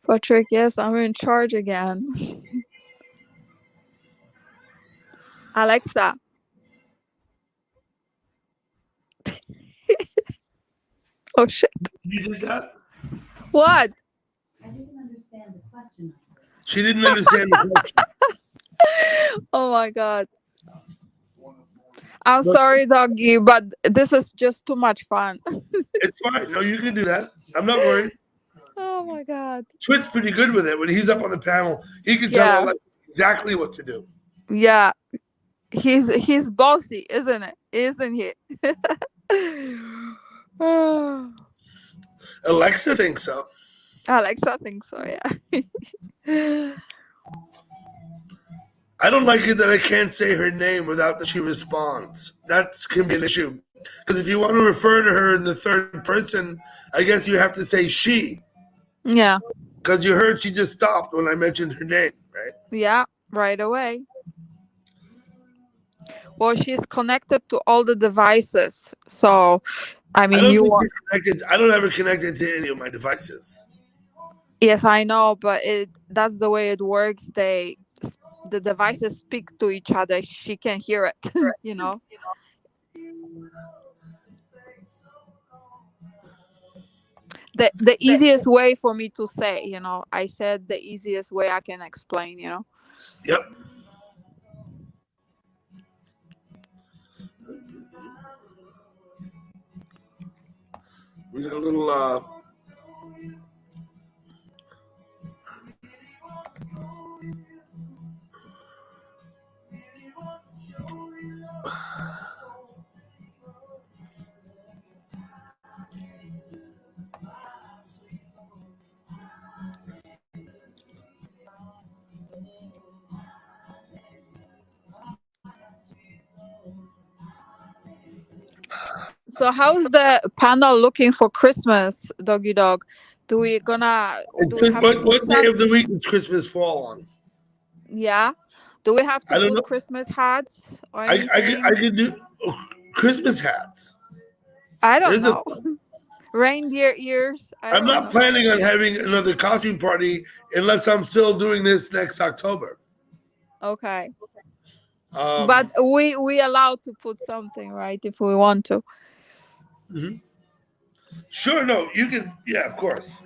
Patrick, yes, I'm in charge again. Alexa. Oh shit. You did that? What? I didn't understand the question. She didn't understand the question. Oh my god. I'm sorry, doggy, but this is just too much fun. It's fine. No, you can do that. I'm not worried. Oh my god. Twit's pretty good with it. When he's up on the panel, he can tell Yeah. Alexa exactly what to do. Yeah. He's bossy, isn't it? Isn't he? Alexa thinks so. Alexa thinks so, yeah. I don't like it that I can't say her name without that she responds. That can be an issue. Because if you want to refer to her in the third person, I guess you have to say she. Yeah. Because you heard she just stopped when I mentioned her name, right? Yeah, right away. Well, she's connected to all the devices. So, I mean, I you don't, want. I don't have it connected to any of my devices. Yes, I know, but that's the way it works. The devices speak to each other. She can hear it, The easiest way for me to say, I said the easiest way I can explain, Yep. We got a little So how's the panel looking for Christmas, Doggy Dog? Do we have what to day put of the week does Christmas fall on? Yeah. Do we have I to don't put know. Christmas hats or I anything? could do Christmas hats. I don't There's a- know. Reindeer ears. I I'm don't not know. planning on having another costume party unless I'm still doing this next October. Okay. Um, But we allowed to put something, right? If we want to. sure, no, you can. Yeah, of course.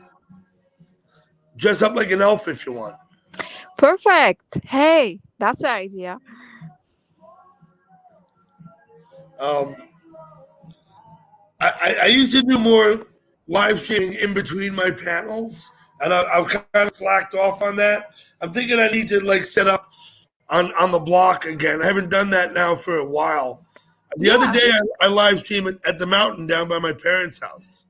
Dress up like an elf if you want. Perfect. Hey, that's the idea. I used to do more live streaming in between my panels, and I've kind of slacked off on that. I'm thinking I need to set up on the block again. I haven't done that now for a while. The other day I live streamed at the mountain down by my parents' house.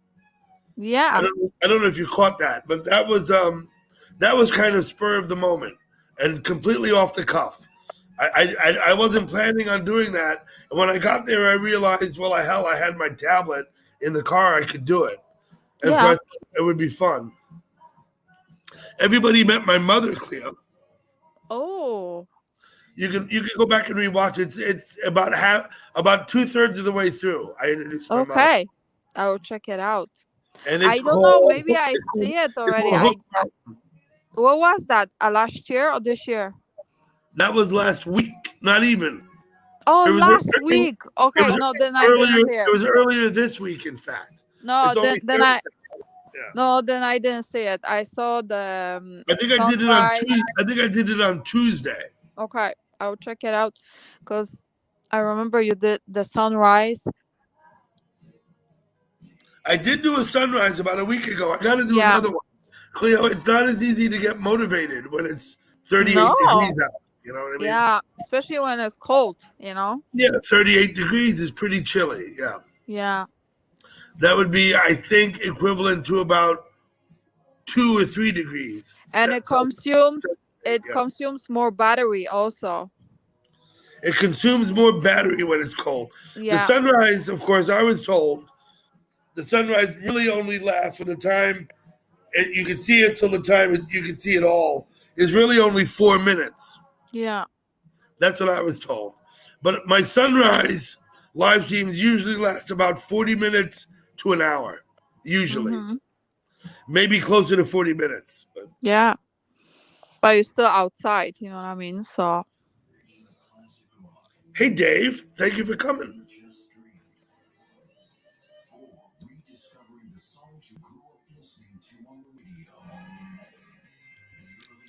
Yeah. I don't know if you caught that, but that was kind of spur of the moment and completely off the cuff. I wasn't planning on doing that. And when I got there, I realized, well, I had my tablet in the car. I could do it. And so I Yeah. thought it would be fun. Everybody met my mother, Cleo. Oh, You can go back and rewatch it. It's about 2/3 of the way through. I introduced my mother. okay. I will check it out. And I it's don't know. called, Maybe I see it already. called What was that? Last year or this year? that was last week, not even. Oh, It was last early- week. Okay, was no, then I didn't Earlier, see it it. was earlier this week, in fact. No, It's only then I Yeah. no, then I didn't see it. I saw the I think I did it on sunrise. Tuesday. I think I did it on Tuesday. Okay, I'll check it out because I remember you did the sunrise. I did do a sunrise about a week ago. I got to do Yeah. another one. Cleo, it's not as easy to get motivated when it's 38 No. degrees out. You know what I mean? Yeah, especially when it's cold, you know? Yeah, 38 degrees is pretty chilly. Yeah. Yeah. That would be, I think, equivalent to about 2 or 3 degrees. And it So- consumes yeah. consumes more battery also. It consumes more battery when it's cold. Yeah. The sunrise, of course, I was told, the sunrise really only lasts from the time you can see it till the time you can see it all is really only 4 minutes. Yeah. That's what I was told. But my sunrise live streams usually last about 40 minutes to an hour, usually. Mhm. Maybe closer to 40 minutes. But Yeah. But you're still outside, you know what I mean? So hey, Dave, thank you for coming.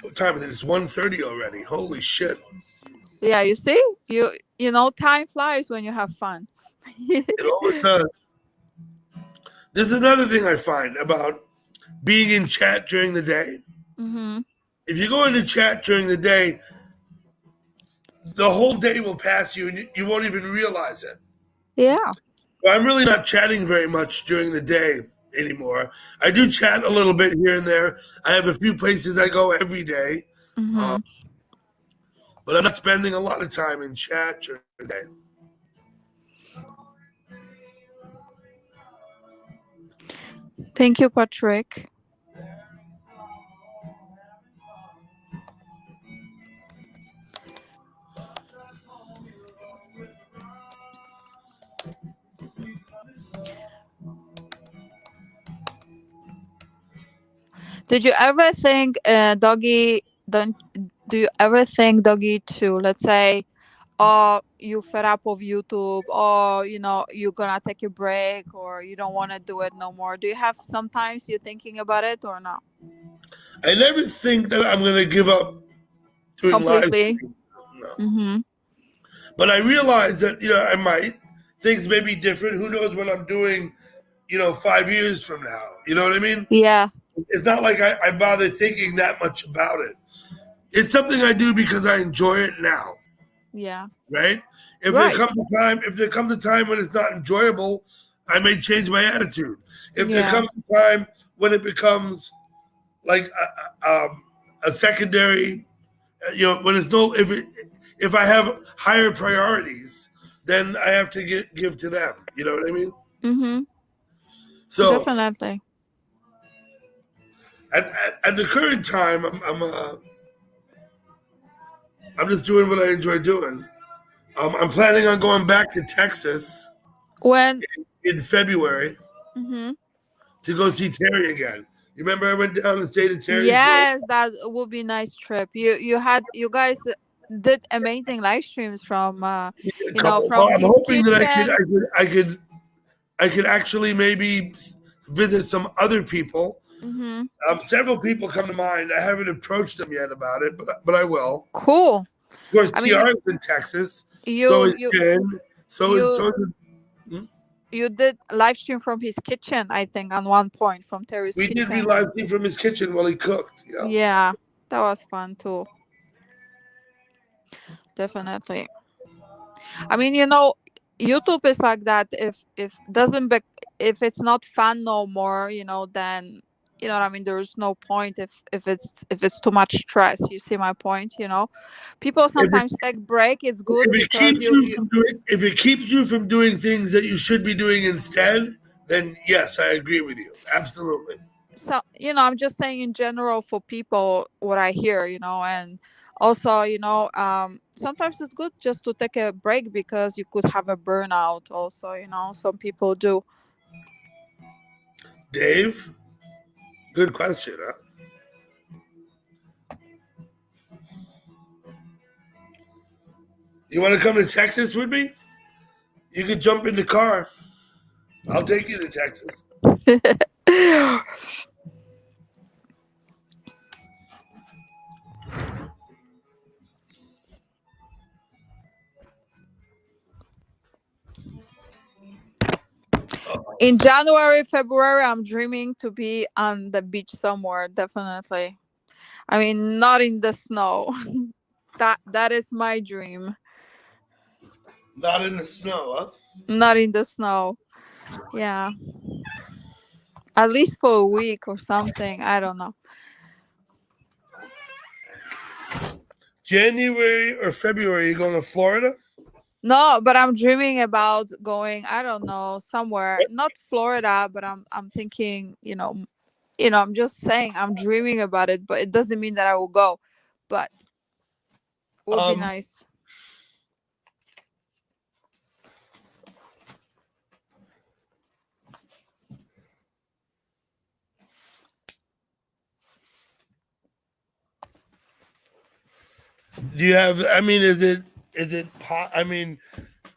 What time is it? It's 1:30 already. Holy shit. yeah, you see? You know, time flies when you have fun. It always does. This is another thing I find about being in chat during the day. Mm-hmm. If you go into chat during the day, the whole day will pass you and you won't even realize it. Yeah. I'm really not chatting very much during the day anymore. I do chat a little bit here and there. I have a few places I go every day, Mm-hmm. but I'm not spending a lot of time in chat during the day. Thank you, Patrick. Did you ever think, Doggy, do you ever think, Doggy, to, let's say, oh, you fed up of YouTube, or, you know, you're gonna take a break, or you don't want to do it no more? Do you have sometimes you thinking about it or not? I never think that I'm going to give up doing live Completely. streams. No. Mm-hmm. But I realize that, I might. Things may be different. Who knows what I'm doing, 5 years from now. You know what I mean? Yeah. It's not like I bother thinking that much about it. It's something I do because I enjoy it now, Yeah. right? If Right. there comes a time when it's not enjoyable, I may change my attitude. If there Yeah. comes a time when it becomes like a secondary, when it's no, if I have higher priorities, then I have to give to them. You know what I mean? Mm-hmm. So Definitely. at the current time, I'm just doing what I enjoy doing. I'm planning on going back to Texas When in February mm-hmm. to go see Terry again. You remember I went down and stayed at Terry's? Yes, that would be a nice trip. You guys did amazing live streams from from Well, I'm his hoping that kitchen. I could actually maybe visit some other people. Mm-hmm. Several people come to mind. I haven't approached them yet about it, but I will. Cool. Of course, I mean, TR is in Texas. You So is you Jen. So is you did live stream from his kitchen, I think, on one point from Terry's we kitchen. did live stream from his kitchen while he cooked. Yeah. Yeah, that was fun too. Definitely. I mean, YouTube is like that. If it's not fun no more, then you know what I mean, there's no point if it's too much stress. You see my point, you know? People sometimes take break. It's good If it because keeps you from doing, if it keeps you from doing things that you should be doing instead, then yes, I agree with you. Absolutely. so, you know, I'm just saying in general for people what I hear, you know, and also, you know, sometimes it's good just to take a break because you could have a burnout also, you know, some people do. Dave, good question, huh? You want to come to Texas with me? You could jump in the car. I'll take you to Texas. In January, February, I'm dreaming to be on the beach somewhere, definitely. I mean, not in the snow. That is my dream. Not in the snow, huh? Not in the snow. Yeah. At least for a week or something. I don't know. January or February, you going to Florida? No, but I'm dreaming about going, I don't know, somewhere. Not Florida, but I'm thinking, I'm just saying I'm dreaming about it, but it doesn't mean that I will go. But it would be nice. Do you have, I mean,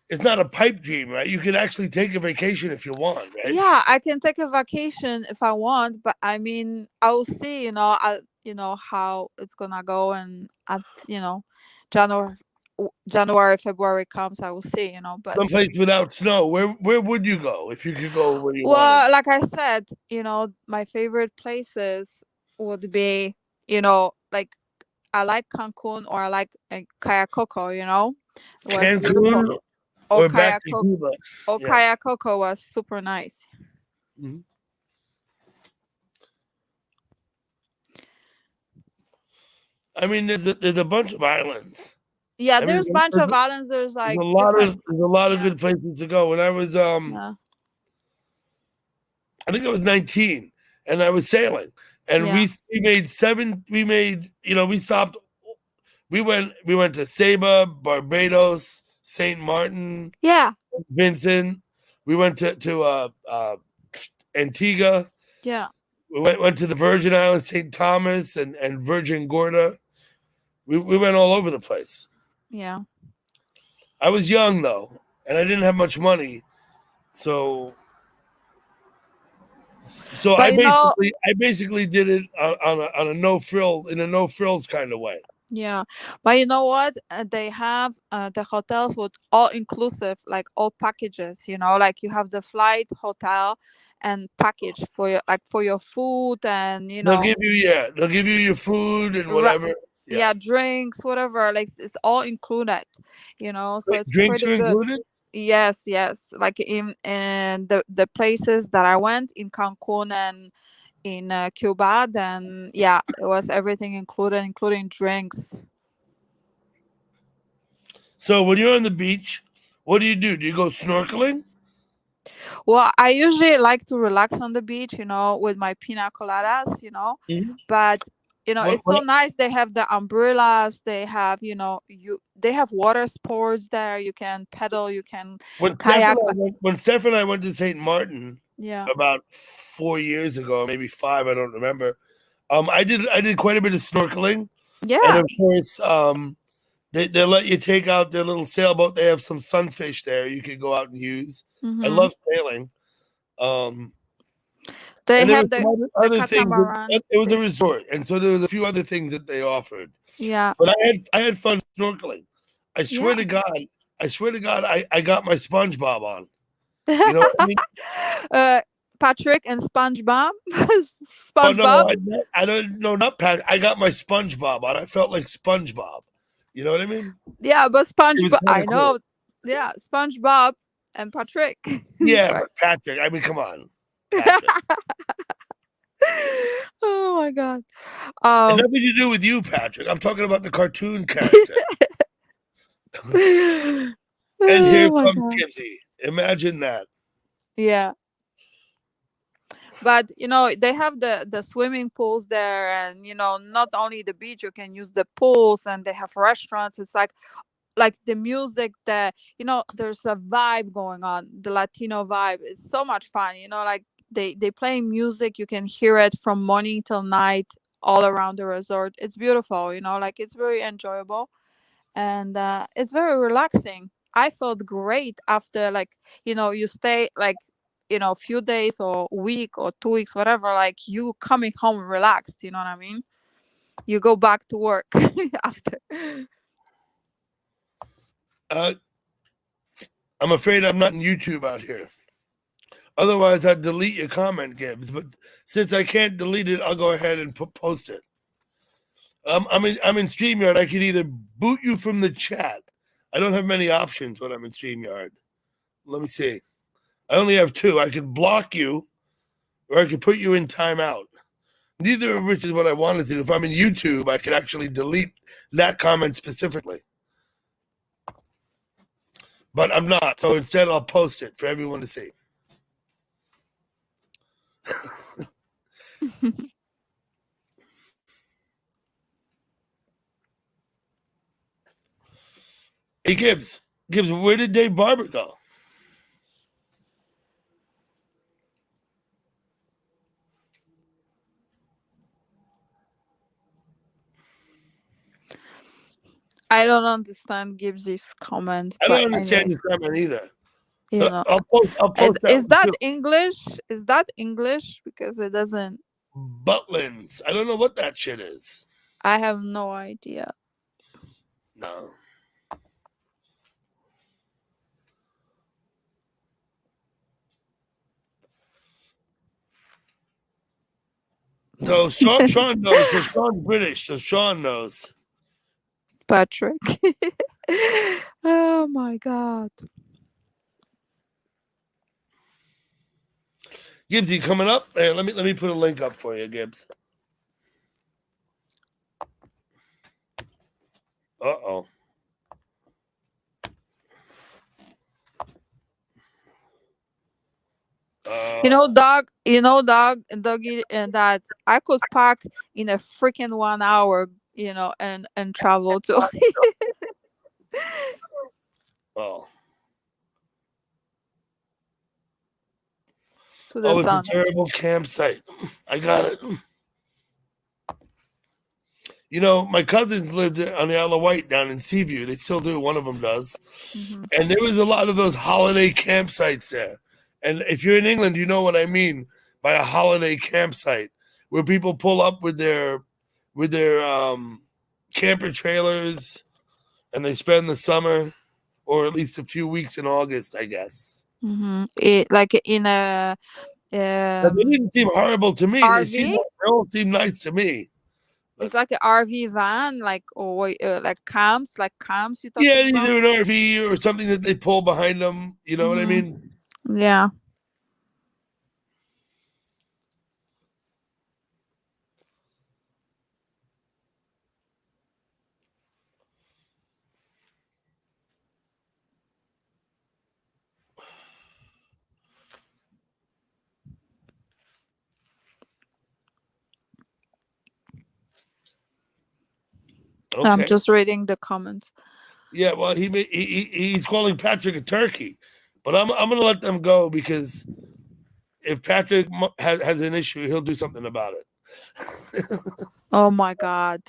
it's not a pipe dream, right? You can actually take a vacation if you want, right? Yeah, I can take a vacation if I want, but I mean, I will see, how it's gonna go, and at January, February comes, I will see, but Someplace without snow. Where would you go if you could go where you wanted? well, like I said, my favorite places would be, like I like Cancun, or I like Cayacoco, it was beautiful. Cancun or back to Cayacoco, Cuba? Yeah. Cayacoco was super nice. Mhm. I mean, there's a bunch of islands. Yeah, I mean, there's a bunch of islands. There's like there's a lot of good places to go. When I was yeah. I think I was 19, and I was sailing, and we stopped. We went to Saba, Barbados, St. Martin, Yeah. Vincent. We went to Antigua. Yeah. We went to the Virgin Islands, St. Thomas, and Virgin Gorda. We went all over the place. Yeah. I was young though, and I didn't have much money, so I basically did it on a no frills kind of way. Yeah, but you know what? They have the hotels with all inclusive, like all packages. Like you have the flight, hotel, and package for your food, and they'll give you your food and whatever. Yeah, drinks, whatever. Like it's all included. So it's drinks pretty are good. included. Yes. Like in the places that I went in Cancun and in Cuba, then yeah, it was everything included, including drinks. So when you're on the beach, what do you do? Do you go snorkeling? Well, I usually like to relax on the beach, with my pina coladas, but it's so nice. They have the umbrellas. They have, they have water sports there. You can pedal. You can kayak. When Steph and I went to St. Martin, about 4 years ago, maybe 5, I don't remember. I did quite a bit of snorkeling. Yeah, and of course, they let you take out their little sailboat. They have some sunfish there you can go out and use. Mm-hmm. I love sailing. They have the other things. It was a resort, and so there was a few other things that they offered. Yeah, but I had fun snorkeling. I swear to God, I got my SpongeBob on. You know what I mean? Patrick and SpongeBob. SpongeBob. No, I don't know, not Patrick. I got my SpongeBob on. I felt like SpongeBob. You know what I mean? Yeah, but SpongeBob. I cool. know. Yeah, SpongeBob and Patrick. Yeah, but Patrick. I mean, come on. Patrick. Oh my god. And nothing to do with you, Patrick. I'm talking about the cartoon character. And here Oh my comes god. Gibbsy. Imagine that. Yeah. But they have the swimming pools there, and not only the beach, you can use the pools, and they have restaurants. It's like the music, there's a vibe going on. The Latino vibe is so much fun. Like they play music, you can hear it from morning till night all around the resort. It's beautiful. Like it's very enjoyable, and it's very relaxing. I felt great after, like, you stay like a few days or week or 2 weeks, whatever, like you coming home relaxed. You know what I mean? You go back to work after. I'm afraid I'm not in YouTube out here. Otherwise, I'd delete your comment, Gibbs. But since I can't delete it, I'll go ahead and post it. I'm in StreamYard. I can either boot you from the chat. I don't have many options when I'm in StreamYard. Let me see. I only have two. I could block you, or I could put you in timeout. Neither of which is what I wanted to do. If I'm in YouTube, I could actually delete that comment specifically. But I'm not. So instead, I'll post it for everyone to see. Hey, Gibbs, where did Dave Barber go? I don't understand Gibbsy's comment. I But don't understand anyways, his comment either. you know. I'll post that. Is that too. English? Is that English? Because it doesn't. Butlins. I don't know what that shit is. I have no idea. No. So Sean knows. So Sean's British. So Sean knows. Patrick. Oh my god. Gibbsy coming up there. Let me put a link up for you, Gibbs. Uh-oh. Doggy, and that I could park in a freaking 1 hour, and travel to. Oh. To the Oh, it's sun. a terrible campsite. I got it. My cousins lived on the Isle of Wight down in Seaview. They still do. One of them does. Mm-hmm. And there was a lot of those holiday campsites there. And if you're in England, you know what I mean by a holiday campsite, where people pull up with their camper trailers, and they spend the summer, or at least a few weeks in August, I guess. Mm-hmm. Like in a. But they didn't seem horrible to me. RV? They all seemed nice to me. It's like an RV van, like, or like camps. You talking Yeah, about? either an RV or something that they pull behind them. You know what I mean? Yeah. Okay. I'm just reading the comments. Yeah, well, he's calling Patrick a turkey, but I'm gonna let them go, because if Patrick has an issue, he'll do something about it. Oh my god.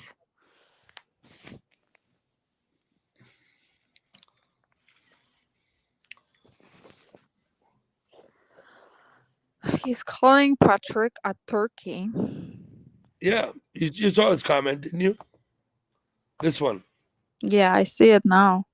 He's calling Patrick a turkey. Yeah, you saw his comment, didn't you? This one. Yeah, I see it now.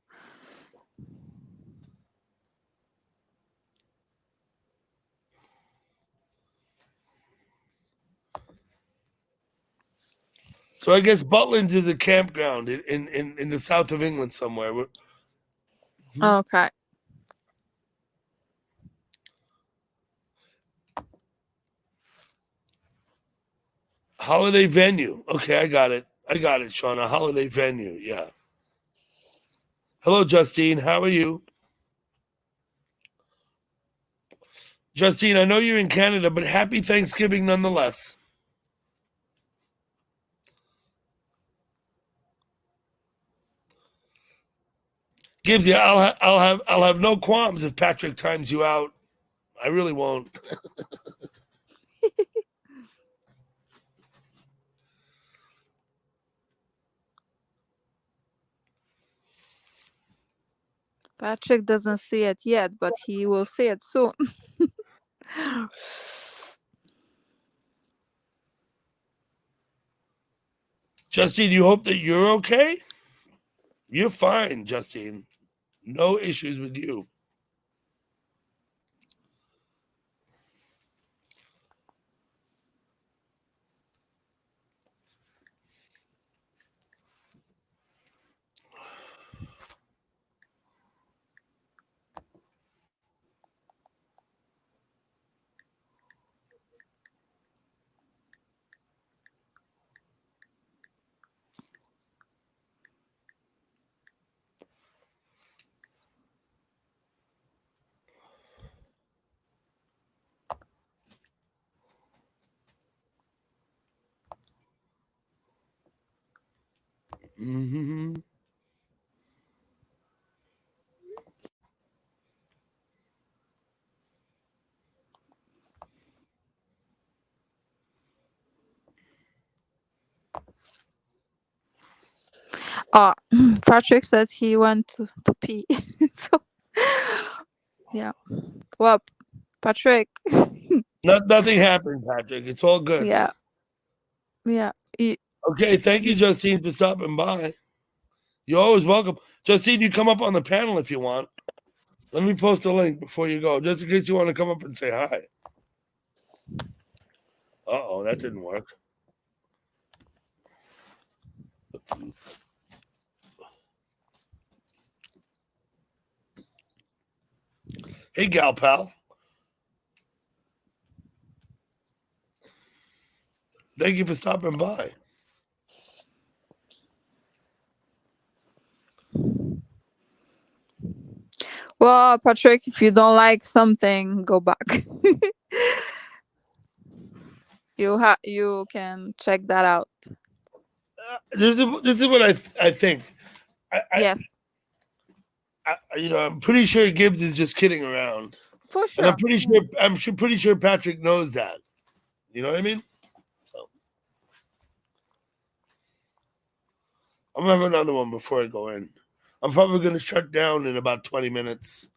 So I guess Butlins is a campground in the south of England somewhere. Okay. Holiday venue. Okay, I got it. Sean. A holiday venue. Yeah. Hello, Justine. How are you? Justine, I know you're in Canada, but happy Thanksgiving nonetheless. Gibbs, yeah, I'll have no qualms if Patrick times you out. I really won't. Patrick doesn't see it yet, but he will see it soon. Justine, you hope that you're okay? You're fine, Justine. No issues with you. Mm-hmm. Patrick said he went to pee. So, yeah. Well, Patrick. Nothing happened, Patrick. It's all good. Yeah. Yeah. Okay, thank you, Justine, for stopping by. You're always welcome. Justine, you come up on the panel if you want. Let me post a link before you go, just in case you want to come up and say hi. Uh-oh, that didn't work. Hey, gal pal. Thank you for stopping by. Well, Patrick, if you don't like something, go back. You can check that out. This is what I think. Yes. I'm pretty sure Gibbs is just kidding around. For sure. And I'm pretty sure Patrick knows that. You know what I mean? So I'm gonna have another one before I go in. I'm probably gonna shut down in about 20 minutes.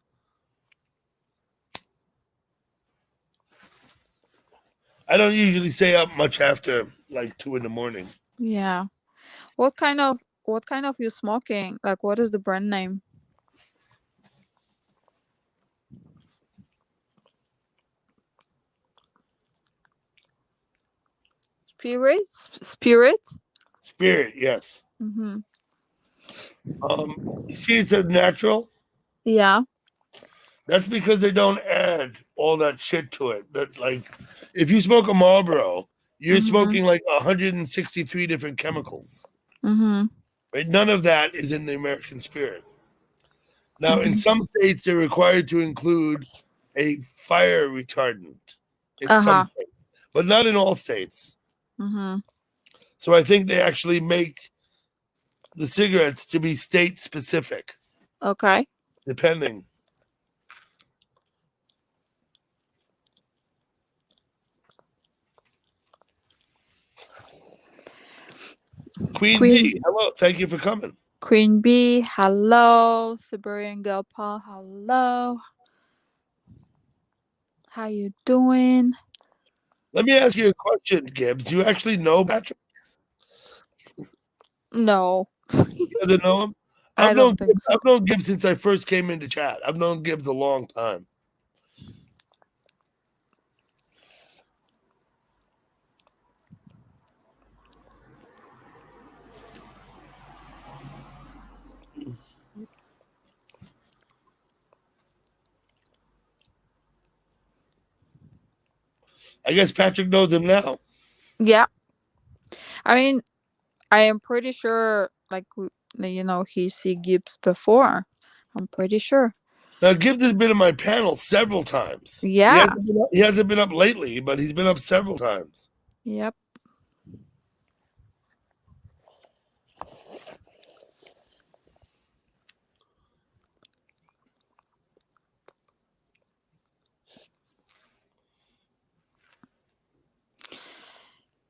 I don't usually stay up much after like 2 a.m. Yeah. What kind of you smoking? Like, what is the brand name? Spirit. Spirit, yes. Mm-hmm. You see, it says natural. Yeah. That's because they don't add all that shit to it. That, like, if you smoke a Marlboro, you're smoking like 163 different chemicals. Mm-hmm. Right? None of that is in the American Spirit. Now, in some states, they're required to include a fire retardant. In some states, but not in all states. Mm-hmm. So I think they actually make the cigarettes to be state specific. Okay. Depending. Queen B, hello. Thank you for coming. Queen B, hello. Siberian Girl Paul, hello. How you doing? Let me ask you a question, Gibbs. Do you actually know Patrick? No. You doesn't know him? I've known Gibbs since I first came into chat. I've known Gibbs a long time. I guess Patrick knows him now. Yeah. I mean, I am pretty sure, like, he's seen Gibbs before. I'm pretty sure. Now, Gibbs has been in my panel several times. Yeah. He hasn't been up lately, but he's been up several times. Yep.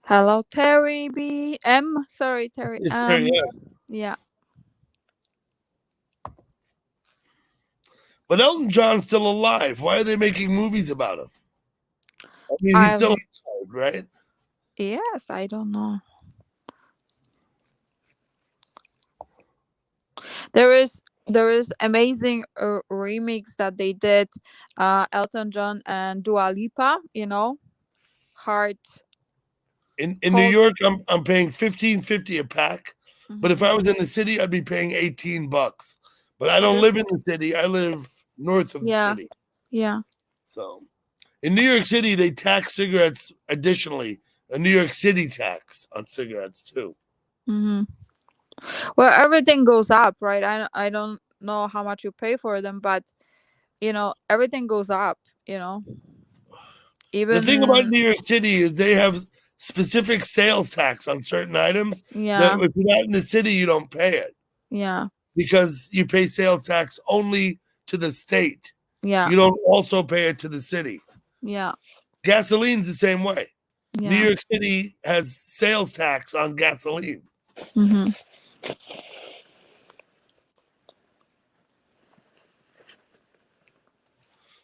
Hello, Terry B. M. Sorry, Terry It's M. yeah. Yeah. But Elton John's still alive. Why are they making movies about him? I mean, he's still alive, right? Yes, I don't know. There is amazing remix that they did, Elton John and Dua Lipa. Heart. In New York, I'm paying $15.50 a pack. Mm-hmm. But if I was in the city, I'd be paying $18. But I don't live in the city. I live north of the city. Yeah. So in New York City, they tax cigarettes additionally. A New York City tax on cigarettes too. Mm-hmm. Well, everything goes up, right? I don't know how much you pay for them, but everything goes up. Even the thing about New York City is they have specific sales tax on certain items. Yeah. That if you're not in the city, you don't pay it. Yeah. Because you pay sales tax only to the state. Yeah. You don't also pay it to the city. Yeah. Gasoline's the same way. Yeah. New York City has sales tax on gasoline. Mm-hmm.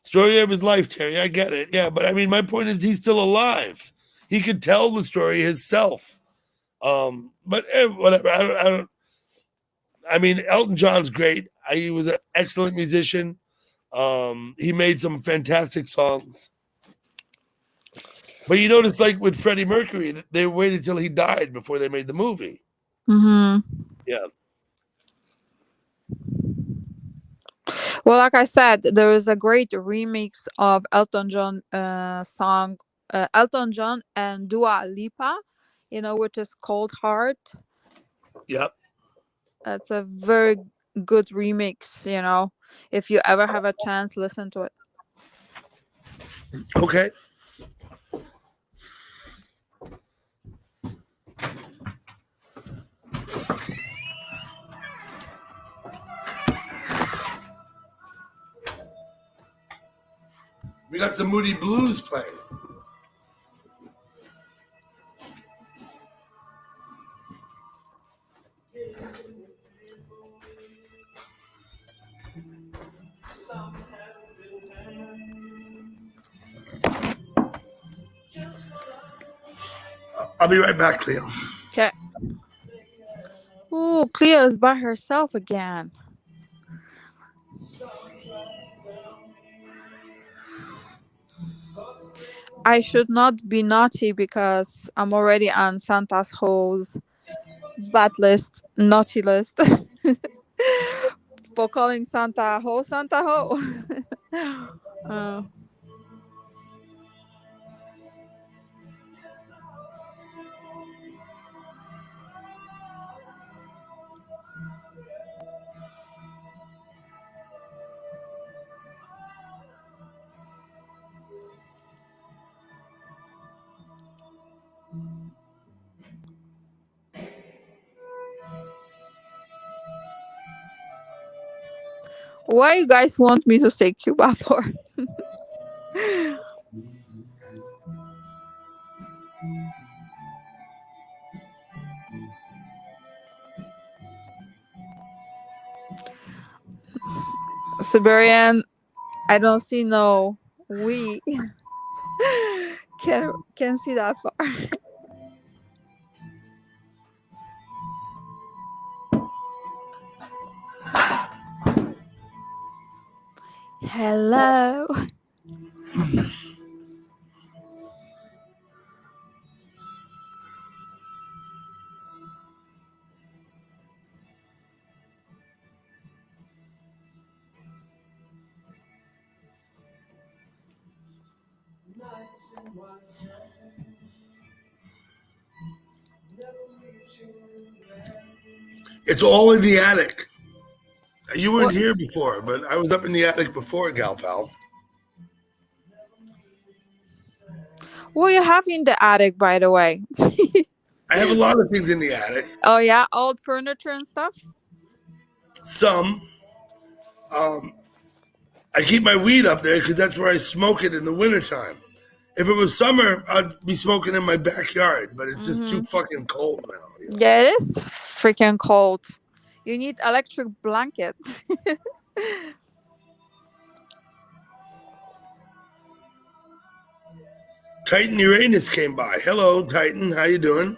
Story of his life, Terry. I get it. Yeah, but I mean, my point is he's still alive. He could tell the story himself. But whatever. I don't. I mean, Elton John's great. He was an excellent musician. He made some fantastic songs. But you notice, like with Freddie Mercury, they waited till he died before they made the movie. Mm-hmm. Yeah. Well, like I said, there is a great remix of Elton John song, Elton John and Dua Lipa, which is called Heart. Yep. That's a very good remix, If you ever have a chance, listen to it. Okay. We got some Moody Blues playing. I'll be right back, Cleo. Okay. Ooh, Cleo is by herself again. I should not be naughty because I'm already on Santa's ho's bad list, naughty list. For calling Santa ho. Why you guys want me to say Cuba for? Siberian, I don't see no we can see that far. Hello. It's all in the attic. You weren't What? here before, but I was up in the attic before, Gal Pal. What you have in the attic, by the way? I have a lot of things in the attic. Oh yeah, old furniture and stuff. Some. I keep my weed up there because that's where I smoke it in the wintertime. If it was summer, I'd be smoking in my backyard, but it's just too fucking cold now. You know? Yeah, it is freaking cold. You need electric blanket. Titan Uranus came by. Hello, Titan. How you doing?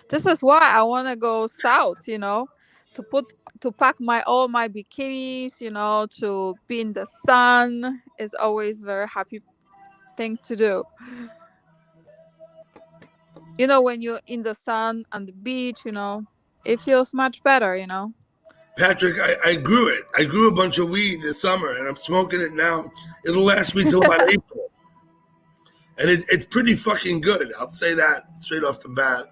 This is why I want to go south, to pack all my bikinis, to be in the sun is always very happy thing to do. When you're in the sun on the beach, it feels much better, Patrick, I grew it. I grew a bunch of weed this summer, and I'm smoking it now. It'll last me till about April. And it's pretty fucking good. I'll say that straight off the bat.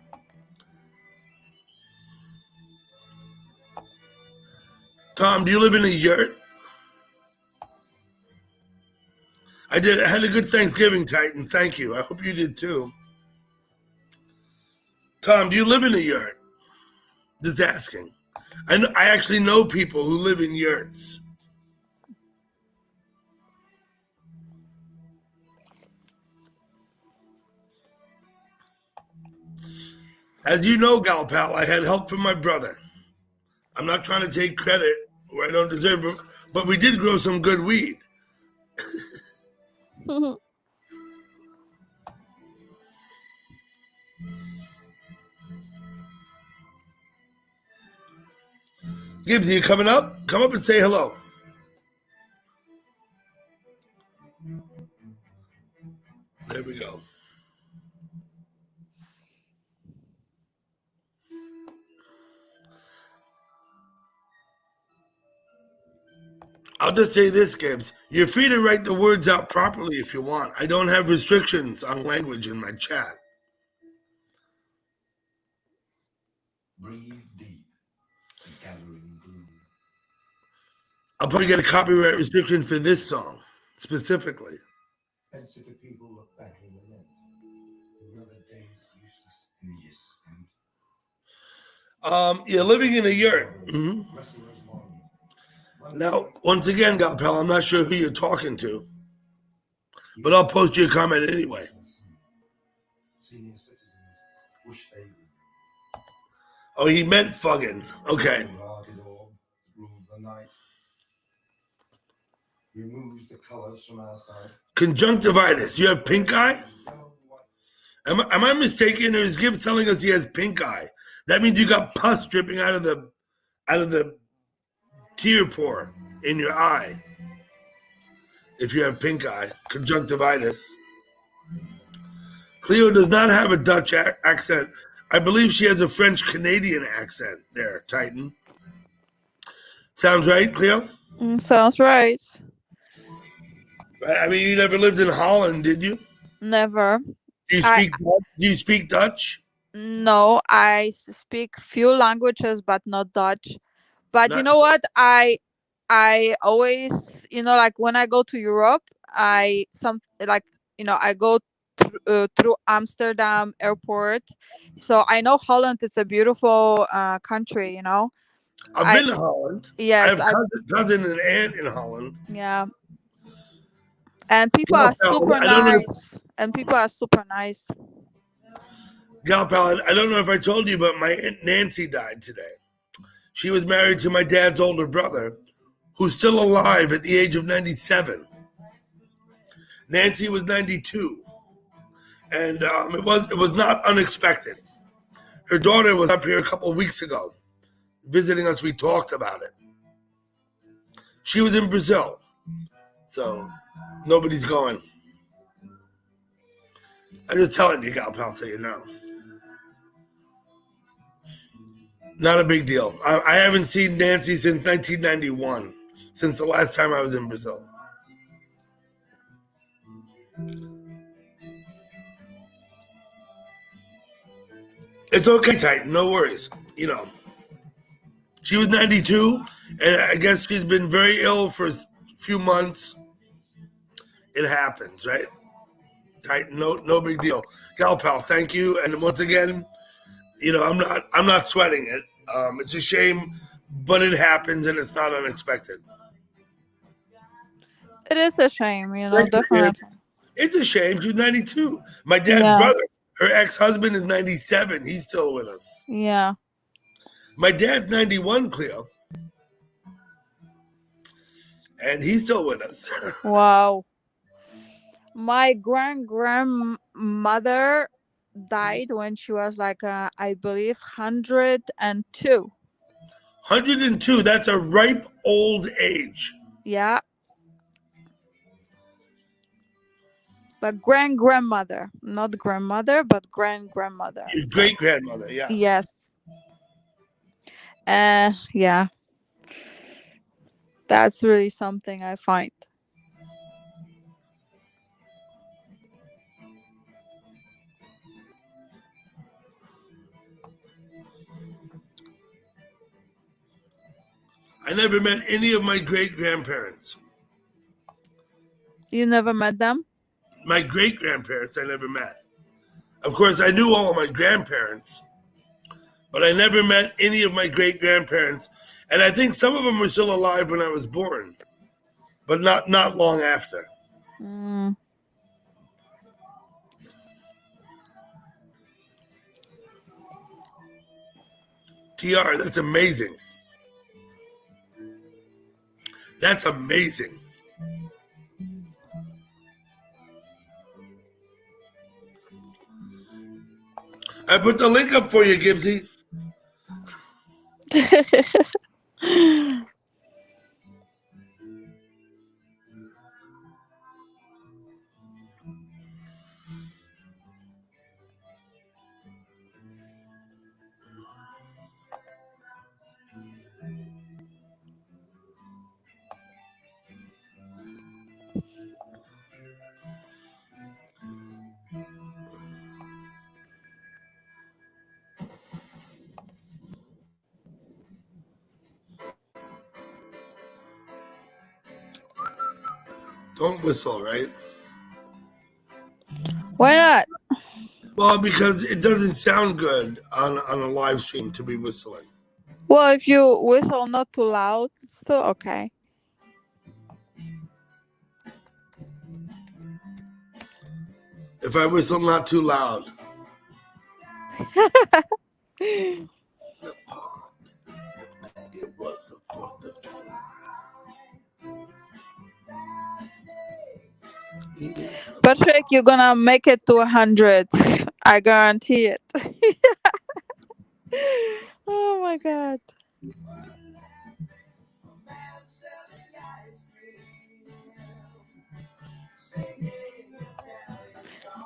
Tom, do you live in a yurt? I did. I had a good Thanksgiving, Titan. Thank you. I hope you did too. Tom, do you live in a yurt? Just asking. I actually know people who live in yurts. As you know, Gal Pal, I had help from my brother. I'm not trying to take credit where I don't deserve it, but we did grow some good weed. Gibbs, you coming up? Come up and say hello. There we go. I'll just say this, Gibbs. You're free to write the words out properly if you want. I don't have restrictions on language in my chat. Breathe deep. Gathering gloom. I'll probably get a copyright restriction for this song, specifically. Pensive people look back and lament. Another day's useless images and You're living in a yurt. Mm-hmm. restless morning. Now, once again, Gal Pal, I'm not sure who you're talking to, but I'll post your comment anyway. Senior citizens wish they Oh, he meant fucking. Okay. guarded orb rules the night. Removes the colors from our sight. Conjunctivitis. You have pink eye? Am I mistaken, or is Gibbs telling us he has pink eye? That means you got pus dripping out of the tear pore in your eye. If you have pink eye, conjunctivitis. Cleo does not have a Dutch accent. I believe she has a French-Canadian accent there, Titan. Sounds right, Cleo? Sounds right. I mean, you never lived in Holland, did you? Never. Do you speak Dutch? No, I speak few languages, but not Dutch. But you know what? I always, like when I go to Europe, I go through Amsterdam airport, so I know Holland is a beautiful country. I've been to Holland. Yes, I have cousin and aunt in Holland. Yeah, and people are super nice. And people are super nice. Gal Pal, I don't know if I told you, but my Aunt Nancy died today. She was married to my dad's older brother, who's still alive at the age of 97. Nancy was 92. And it was not unexpected. Her daughter was up here a couple of weeks ago, visiting us. We talked about it. She was in Brazil, so nobody's going. I'm just telling you, Gal Pal, so you know. Not a big deal. I haven't seen Nancy since 1991, since the last time I was in Brazil. It's okay, Titan. No worries. You know, she was 92, and I guess she's been very ill for a few months. It happens, right? Titan, no big deal. Gal pal, thank you. And once again, you know, I'm not sweating it. It's a shame, but it happens and it's not unexpected. It is a shame, you know, definitely. It's a shame. She's 92. My dad's Yeah. brother, her ex-husband, is 97. He's still with us. Yeah. My dad's 91, Cleo. And he's still with us. Wow. My grandmother died when she was like, I believe, 102. 102. That's a ripe old age. Yeah. But grandmother, not grandmother, but grandmother. Your great-grandmother, yeah. Yes. Yeah. That's really something I find. I never met any of my great-grandparents. You never met them? My great-grandparents I never met. Of course, I knew all of my grandparents, but I never met any of my great-grandparents. And I think some of them were still alive when I was born, but not long after. Mm. TR, that's amazing. That's amazing. I put the link up for you, Gibbsy. Don't whistle, right? Why not? Well, because it doesn't sound good on a live stream to be whistling. Well, if you whistle not too loud, it's still okay. If I whistle not too loud. It was the 4th of July. Patrick, you're gonna make it to 100. I guarantee it. Oh my God.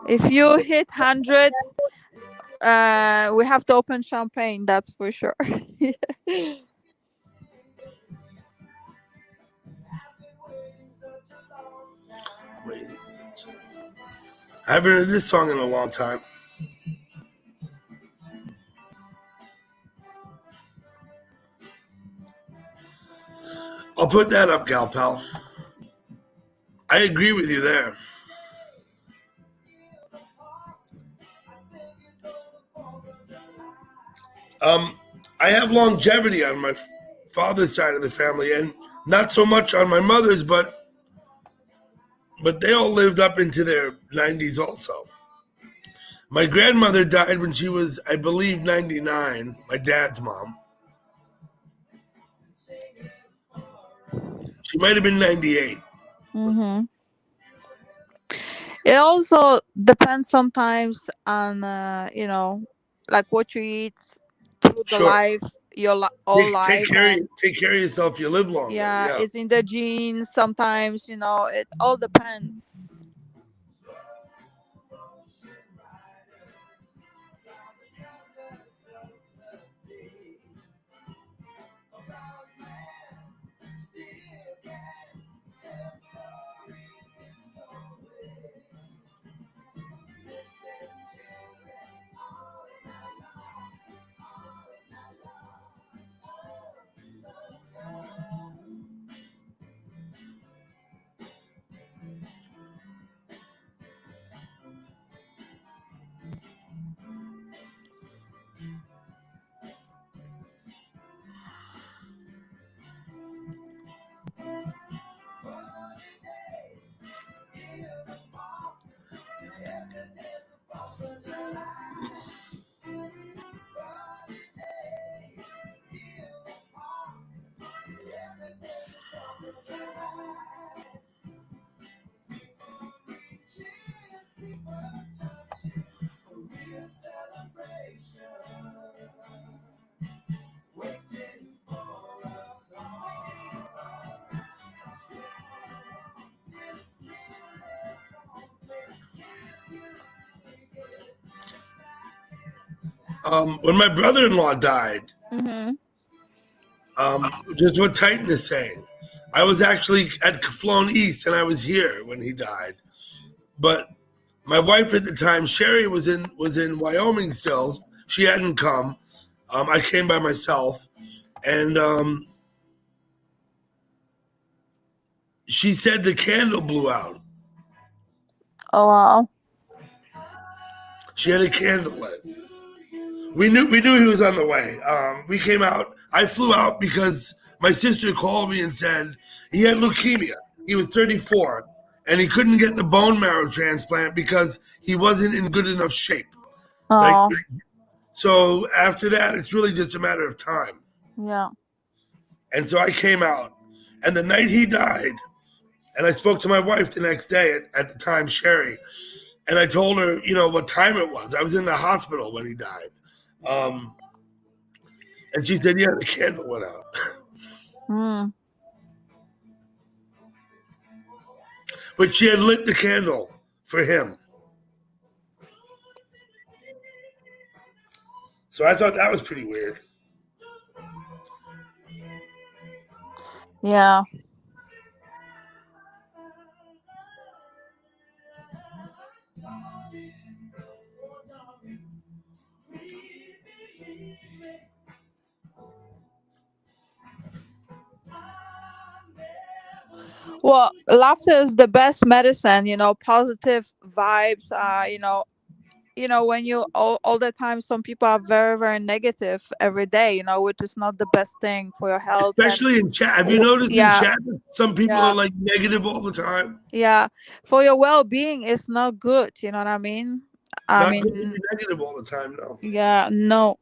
If you hit 100, we have to open champagne, that's for sure. I haven't heard this song in a long time. I'll put that up, Gal Pal. I agree with you there. I have longevity on my father's side of the family, and not so much on my mother's, but they all lived up into their 90s also. My grandmother died when she was, I believe, 99, my dad's mom. She might have been 98. Mm-hmm. It also depends sometimes on, like what you eat through the Sure. life, your whole life. Take care of yourself. You live longer. Yeah, it's in the genes. Sometimes, it all depends. When my brother-in-law died, Mm-hmm. just what Titan is saying, I was actually flown east, and I was here when he died. But my wife at the time, Sherry, was in Wyoming still. She hadn't come. I came by myself, and she said the candle blew out. Oh wow. She had a candle lit. We knew he was on the way. We came out. I flew out because my sister called me and said he had leukemia. He was 34, and he couldn't get the bone marrow transplant because he wasn't in good enough shape. Oh So after that, it's really just a matter of time. yeah. And so I came out, and the night he died, and I spoke to my wife the next day at the time, Sherry, and I told her, what time it was. I was in the hospital when he died. And she said, yeah, the candle went out. Mm. But she had lit the candle for him. So I thought that was pretty weird. Yeah. Well, laughter is the best medicine, positive vibes, when you all the time some people are very, very negative every day, which is not the best thing for your health. Especially in chat. Have you noticed in chat that some people are like negative all the time? Yeah. For your well-being, it's not good. You know what I mean? Not good to be negative all the time, no. Yeah, no.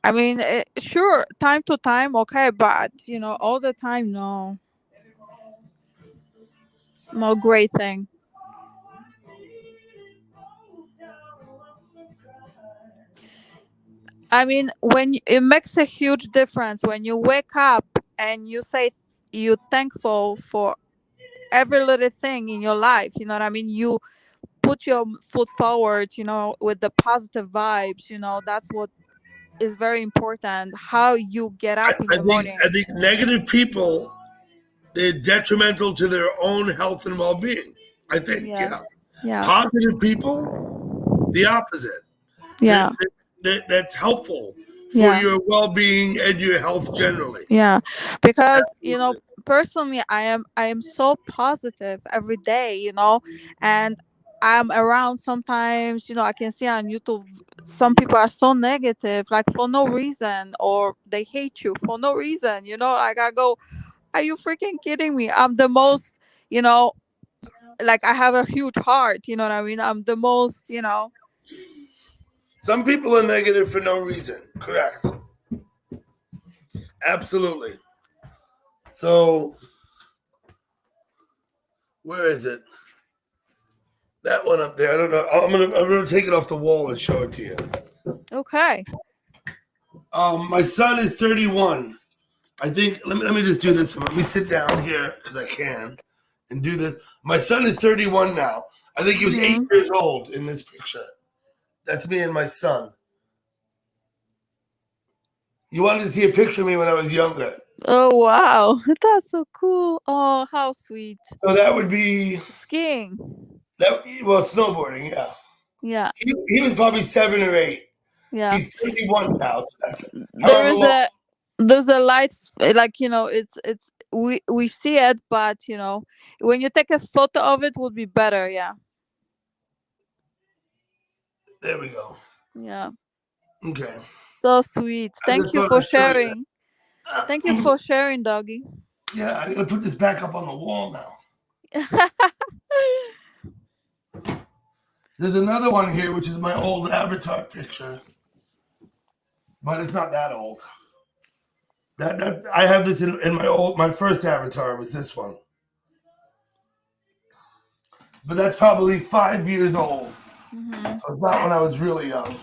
I mean, sure, time to time, okay, but all the time, no. No great thing. I mean, it makes a huge difference when you wake up and you say you're thankful for every little thing in your life. You know what I mean? You put your foot forward, with the positive vibes. That's what is very important. How you get up in the morning. I think negative people, they're detrimental to their own health and well-being. I think, Yeah. Positive people, the opposite. Yeah. That's helpful for your well-being and your health generally. Yeah, because personally, I am so positive every day, and I'm around sometimes. I can see on YouTube some people are so negative, like for no reason, or they hate you for no reason. Like I go, are you freaking kidding me? I'm the most, like I have a huge heart. You know what I mean? I'm the most, Some people are negative for no reason. Correct. Absolutely. So, where is it? That one up there. I don't know. I'm gonna take it off the wall and show it to you. Okay. My son is 31. I think. Let me just do this. Let me sit down here because I can, and do this. My son is 31 now. I think he was 8 years old in this picture. That's me and my son. You wanted to see a picture of me when I was younger. Oh, wow. That's so cool. Oh, how sweet. So that would be skiing. Snowboarding, yeah. Yeah. He was probably 7 or 8. Yeah. He's 31 now. So that's there's a light, like it's we see it, but when you take a photo of it, would be better. Yeah. There we go. Yeah. Okay. So sweet. Thank you for sharing. Thank you for sharing, doggy. Yeah, I'm gonna put this back up on the wall now. There's another one here, which is my old avatar picture, but it's not that old. That I have this in my first avatar was this one, but that's probably 5 years old. Mm-hmm. So it's not when I was really young.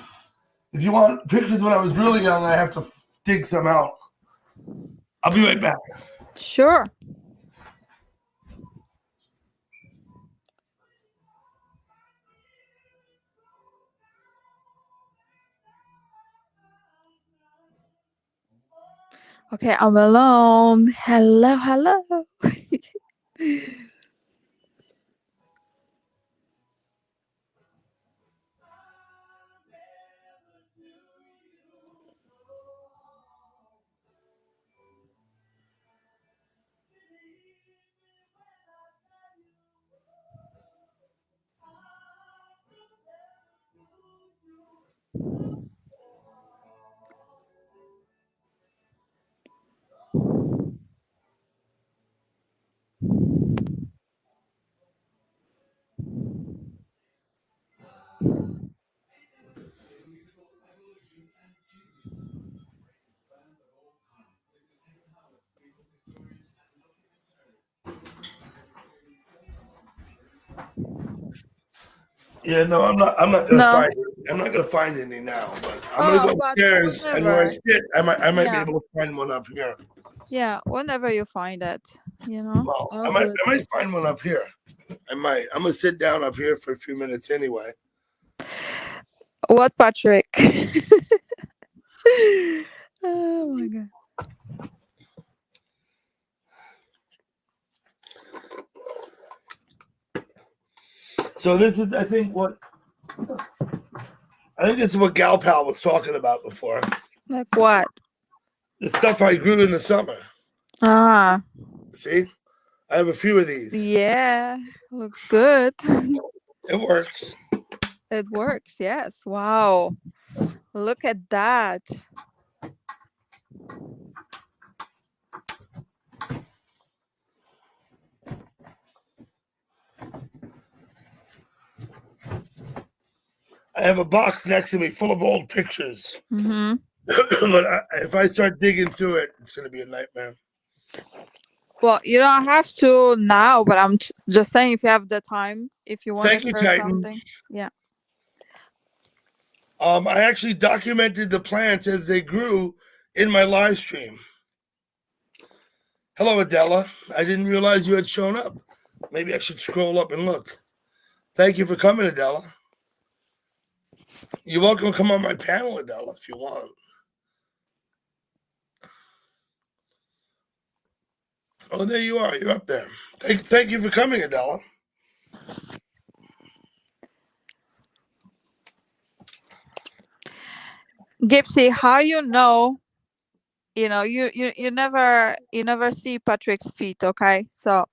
If you want pictures when I was really young, I have to dig some out. I'll be right back. Sure. Okay, I'm alone. Hello, hello. Yeah, no, I'm not gonna No. find it. I'm not gonna find any now, but I'm gonna go but upstairs and where I whenever. sit, I might be Yeah. able to find one up here. Yeah, whenever you find it, you know. Well, All I might good. find one up here. I might. I'm gonna sit down up here for a few minutes anyway. What, Patrick? Oh my god. So this is, I think this is what Gal Pal was talking about before. Like what? The stuff I grew in the summer. Ah, See, I have a few of these. yeah. Looks good. It works. It works, yes. Wow. Look at that. I have a box next to me full of old pictures. Mm-hmm. But if I start digging through it, it's going to be a nightmare. Well, you don't have to now, but I'm just saying if you have the time, if you want Thank to you, share Titan. something. Yeah. I actually documented the plants as they grew in my live stream. Hello, Adela. I didn't realize you had shown up. Maybe I should scroll up and look. Thank you for coming, Adela. You're welcome to come on my panel, Adela, if you want. Oh, there you are. You're up there. Thank you for coming, Adela. Gypsy, how you know you never see Patrick's feet, okay? So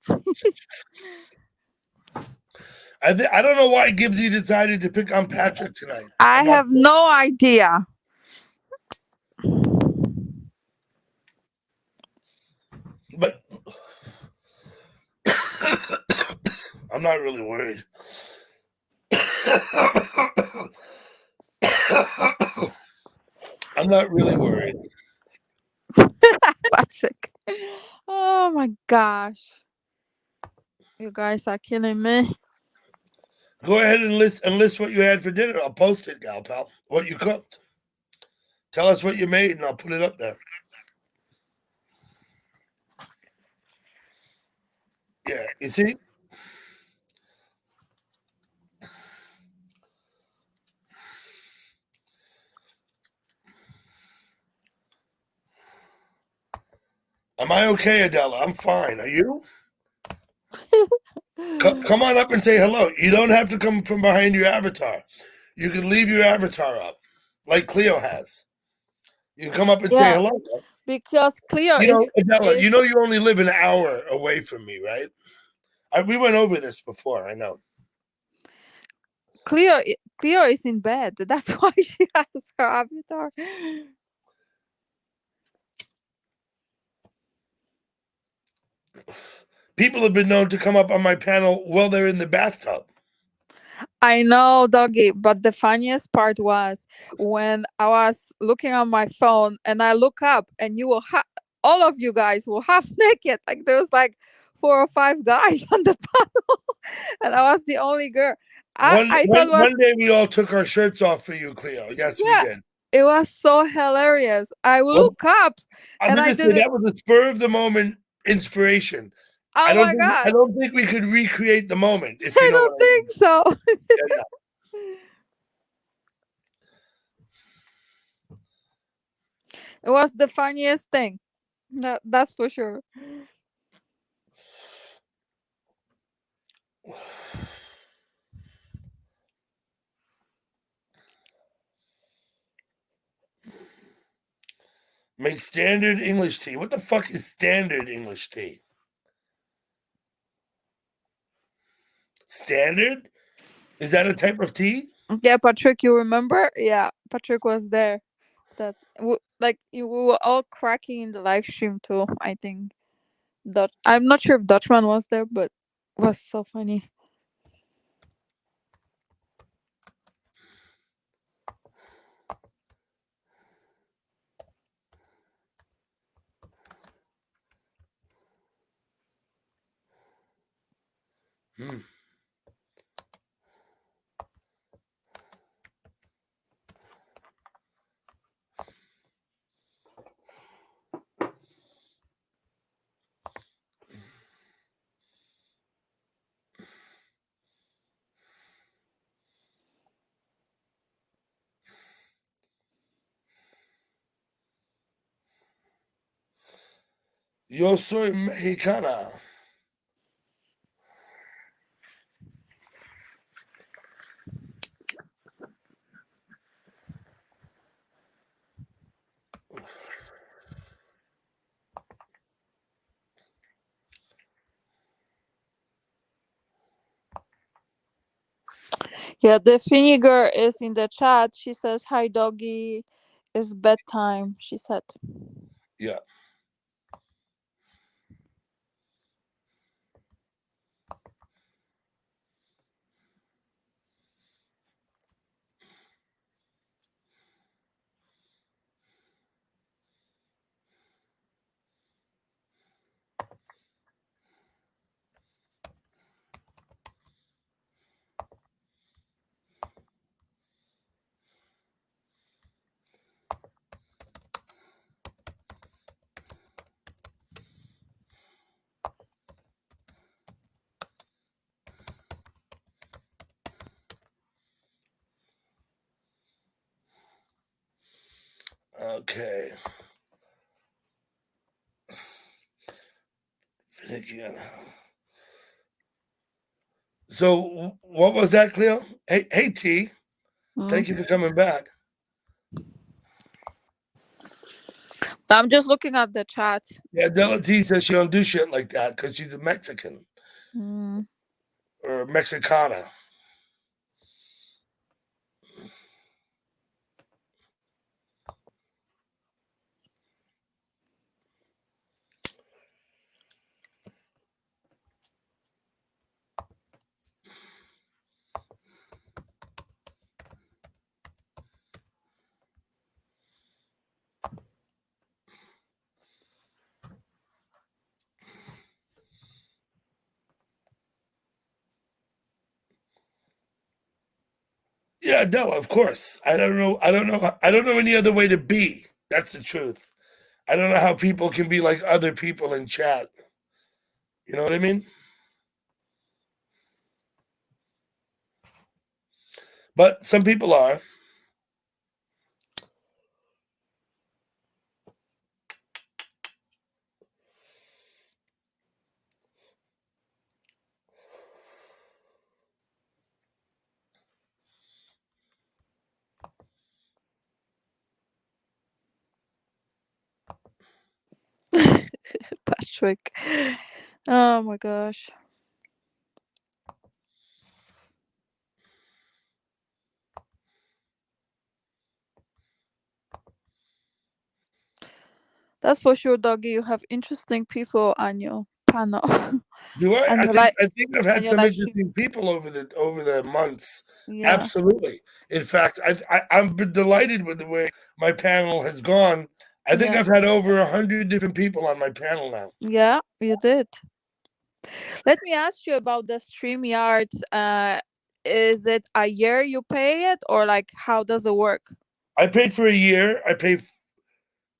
I don't know why Gibbsy decided to pick on Patrick tonight. I have no idea. But I'm not really worried. I'm not really worried. Patrick. Oh my gosh. You guys are killing me. Go ahead and list what you had for dinner. I'll post it, Gal Pal. What you cooked. Tell us what you made, and I'll put it up there. Yeah, you see? Am I okay, Adela? I'm fine. Are you? Come on up and say hello. You don't have to come from behind your avatar. You can leave your avatar up, like Cleo has. You can come up and say hello. Because Cleo Adela, you know you only live an hour away from me, right? We went over this before, I know. Cleo is in bed. That's why she has her avatar. People have been known to come up on my panel while they're in the bathtub. I know, doggy, but the funniest part was when I was looking on my phone and I look up and you will have all of you guys were half naked. Like there was like 4 or 5 guys on the panel, and I was the only girl. I thought it was One day we all took our shirts off for you, Cleo. Yes, we yeah, did. it was so hilarious. I Well, look up I'm and I gonna say did it. that was a spur of the moment inspiration. Oh I my god! don't think we could recreate the moment, if I you know don't what I mean. think so. Yeah, no. It was the funniest thing. That's for sure. Make standard English tea. What the fuck is standard English tea? Standard? Is that a type of tea? Yeah, Patrick, you remember? Yeah, Patrick was there. That like we were all cracking in the live stream too. I think I'm not sure if Dutchman was there, but it was so funny. Hmm. Yo soy mexicana. Yeah, the Finny girl is in the chat. She says, "Hi, doggy. It's bedtime." She said. Yeah. Okay. Finicky. So what was that, Cleo? Hey T. Thank you for coming back. I'm just looking at the chat. Yeah, Della T says she don't do shit like that because she's a Mexican or Mexicana. Yeah, no, of course. I don't know any other way to be. That's the truth. I don't know how people can be like other people in chat. You know what I mean? But some people are. Patrick. Oh my gosh. That's for sure, doggy. You have interesting people on your panel. Do I? And I you think like I've had and you some like stream. interesting people over the months. Yeah. Absolutely. In fact, I'm delighted with the way my panel has gone. I think Yeah. I've had over 100 different people on my panel now. Yeah, you did. Let me ask you about the StreamYard. Is it a year you pay it, or like how does it work? I paid for a year. I pay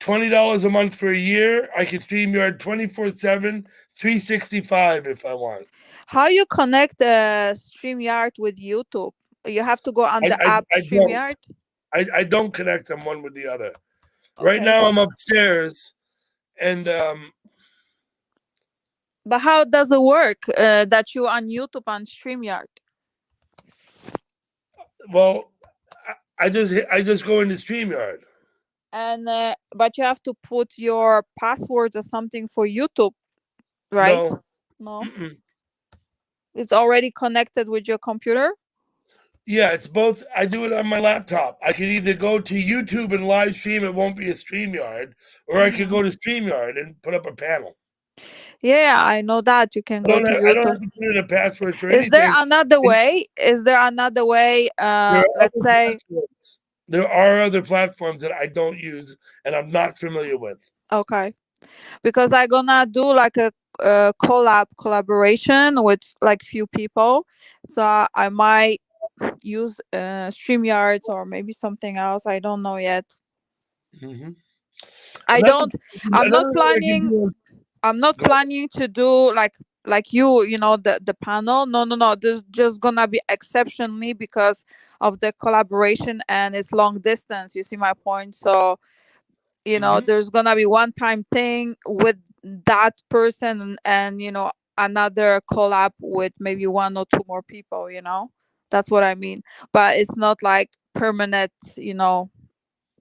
$20 a month for a year. I can StreamYard 24/7, 365 if I want. How you connect StreamYard with YouTube? You have to go on the I app don't. StreamYard. I don't connect them one with the other. Right Okay. now I'm upstairs, and But how does it work that you on YouTube on StreamYard? well, I just go into StreamYard. And but you have to put your password or something for YouTube, right? No, No, mm-mm. it's already connected with your computer. Yeah, it's both. I do it on my laptop. I can either go to YouTube and live stream. It won't be a StreamYard, or I could go to StreamYard and put up a panel. Yeah, I know that you can I go don't to have, I don't YouTube. have to put in a password for Is anything. there another way? Is there another way? There are Let's other say. platforms. There are other platforms that I don't use and I'm not familiar with. Okay, because I'm gonna do like a collaboration with like few people, so I might use StreamYards or maybe something else. I don't know yet. Mm-hmm. I'm not Another thing I can planning. do- I'm not Go ahead. planning to do like you know the panel. No. This just gonna be exceptionally because of the collaboration and it's long distance. You see my point? So you know there's gonna be one time thing with that person and you know another collab with maybe one or two more people. You know that's what I mean. But it's not like permanent. You know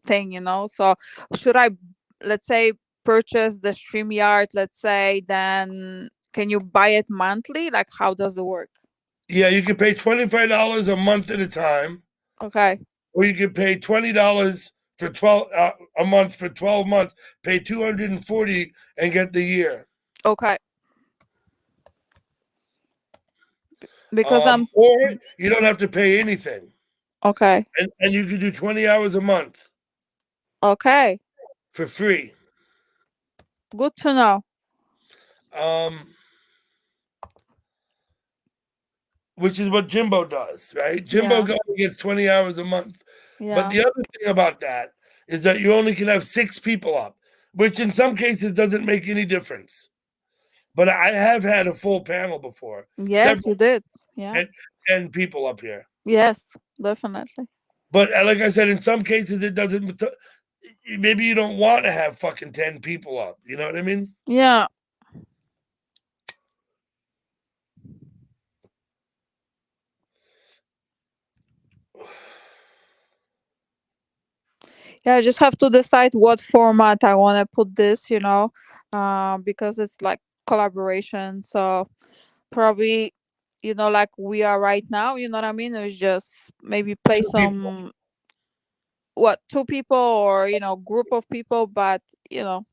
thing. You know. So should I, let's say, purchase the StreamYard, let's say, then can you buy it monthly? Like how does it work? Yeah, you can pay $25 a month at a time, Okay. or you can pay $20 for a month for 12 months. Pay $240 and get the year. Okay. Because or you don't have to pay anything. Okay. And you can do 20 hours a month. Okay. For free. Good to know. Which is what Jimbo does, right? Jimbo only gets 20 hours a month. Yeah. But the other thing about that is that you only can have 6 people up, which in some cases doesn't make any difference. But I have had a full panel before. Yes, you did. Yeah. And people up here. Yes, definitely. But like I said, in some cases it doesn't. Maybe you don't want to have fucking 10 people up. You know what I mean? Yeah. Yeah, I just have to decide what format I want to put this, you know, because it's like collaboration. So probably, you know, like we are right now, you know what I mean? It's just maybe play some, 2 people or, you know, group of people, but, you know,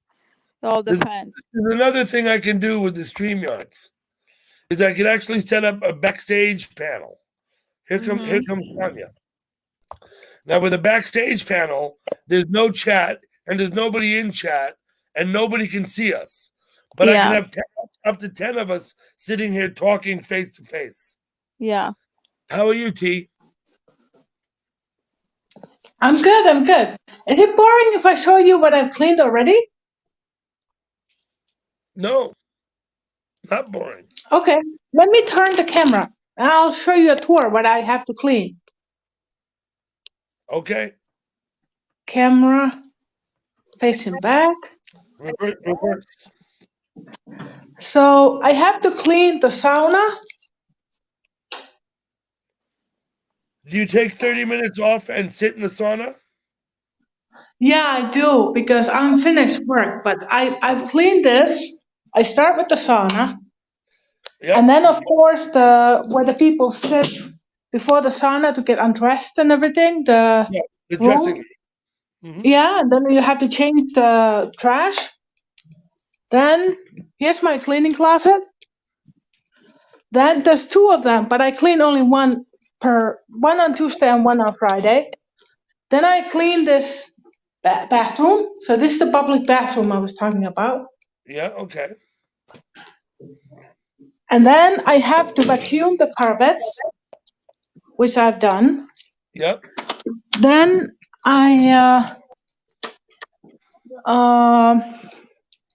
it all depends. There's another thing I can do with the StreamYards is I can actually set up a backstage panel. Here comes Tanya. Now with a backstage panel, there's no chat and there's nobody in chat and nobody can see us. But I can have up to 10 of us sitting here talking face to face. Yeah. How are you, T? I'm good. Is it boring if I show you what I've cleaned already? No, not boring. Okay, let me turn the camera and I'll show you a tour what I have to clean. Okay. Camera facing back. Reverse. So I have to clean the sauna. Do you take 30 minutes off and sit in the sauna? Yeah, I do because I'm finished work, but I've cleaned this. I start with the sauna. Yep. And then of course where the people sit before the sauna to get undressed and everything, the dressing. Yeah, and then you have to change the trash. Then here's my cleaning closet. Then there's two of them, but I clean only one on Tuesday and one on Friday. Then I clean this bathroom. So this is the public bathroom I was talking about. Yeah, okay. And then I have to vacuum the carpets, which I've done. Yep. Then I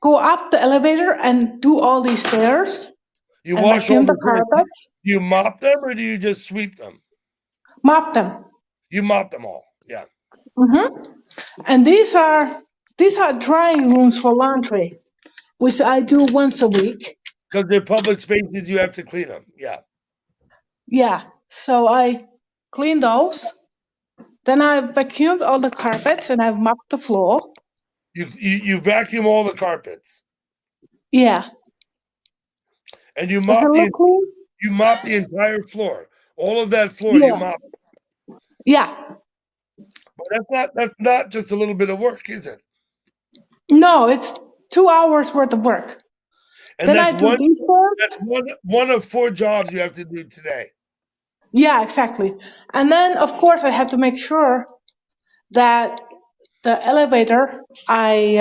go up the elevator and do all these stairs. You and wash all vacuum the the floors. carpets. Do you mop them or do you just sweep them? Mop them. You mop them all. Yeah. Mm-hmm. And these are drying rooms for laundry, which I do once a week. Because they're public spaces, you have to clean them. Yeah. Yeah. So I clean those. Then I vacuumed all the carpets and I've mopped the floor. You vacuum all the carpets. Yeah. And you Does mop it look clean? you mop the entire floor. All of that floor Yeah. you mop. Yeah. But that's not just a little bit of work, is it? No, it's 2 hours worth of work. And Then I that's do one these ones. that's one of 4 jobs you have to do today. Yeah, exactly. And then, of course, I have to make sure that the elevator, I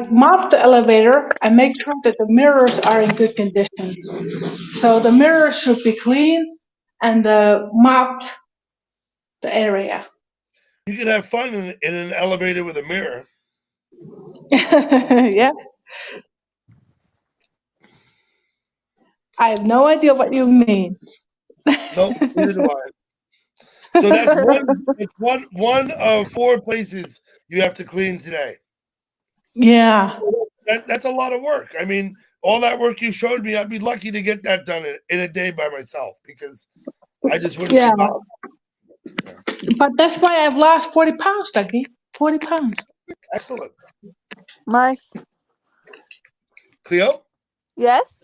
mop the elevator and make sure that the mirrors are in good condition. So the mirrors should be clean and mopped the area. You can have fun in an elevator with a mirror. Yeah. I have no idea what you mean. Nope, neither do I. So that's one of 4 places you have to clean today. Yeah. That's a lot of work. I mean, all that work you showed me, I'd be lucky to get that done in a day by myself because I just wouldn't. Yeah. But that's why I've lost 40 pounds, Dougie. 40 pounds. Excellent. Nice. Cleo, Yes.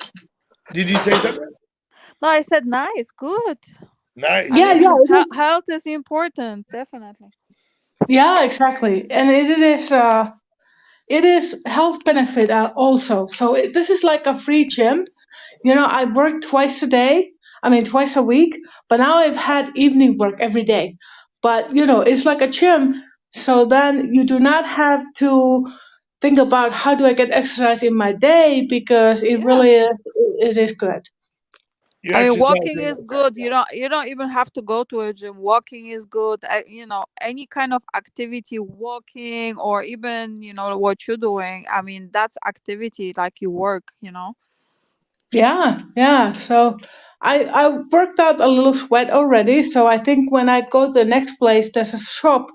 did you say something? No, I said nice. Good. Nice. Yeah, yeah. Health is important, definitely. Yeah, exactly. And it is health benefit also. So this is like a free gym. You know, I work twice a week, but now I've had evening work every day. But, you know, it's like a gym. So then you do not have to think about how do I get exercise in my day because it really is good. I mean, walking is good. You don't even have to go to a gym. Walking is good. You know, any kind of activity, walking or even, you know, what you're doing. I mean, that's activity like you work, you know. Yeah. So I worked out a little sweat already. So I think when I go to the next place, there's a shop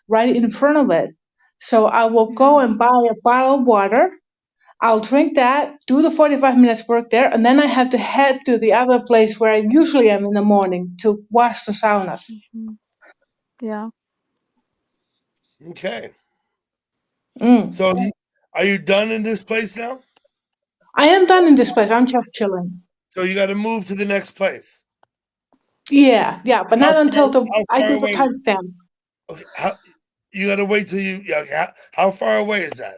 right in front of it. So I will go and buy a bottle of water. I'll drink that, do the 45 minutes work there, and then I have to head to the other place where I usually am in the morning to wash the saunas. Mm-hmm. Yeah. Okay. Mm. So are you done in this place now? I am done in this place. I'm just chilling. So you got to move to the next place. Yeah, but not until I do the away? timestamp. Okay. You got to wait till you. Yeah. How far away is that?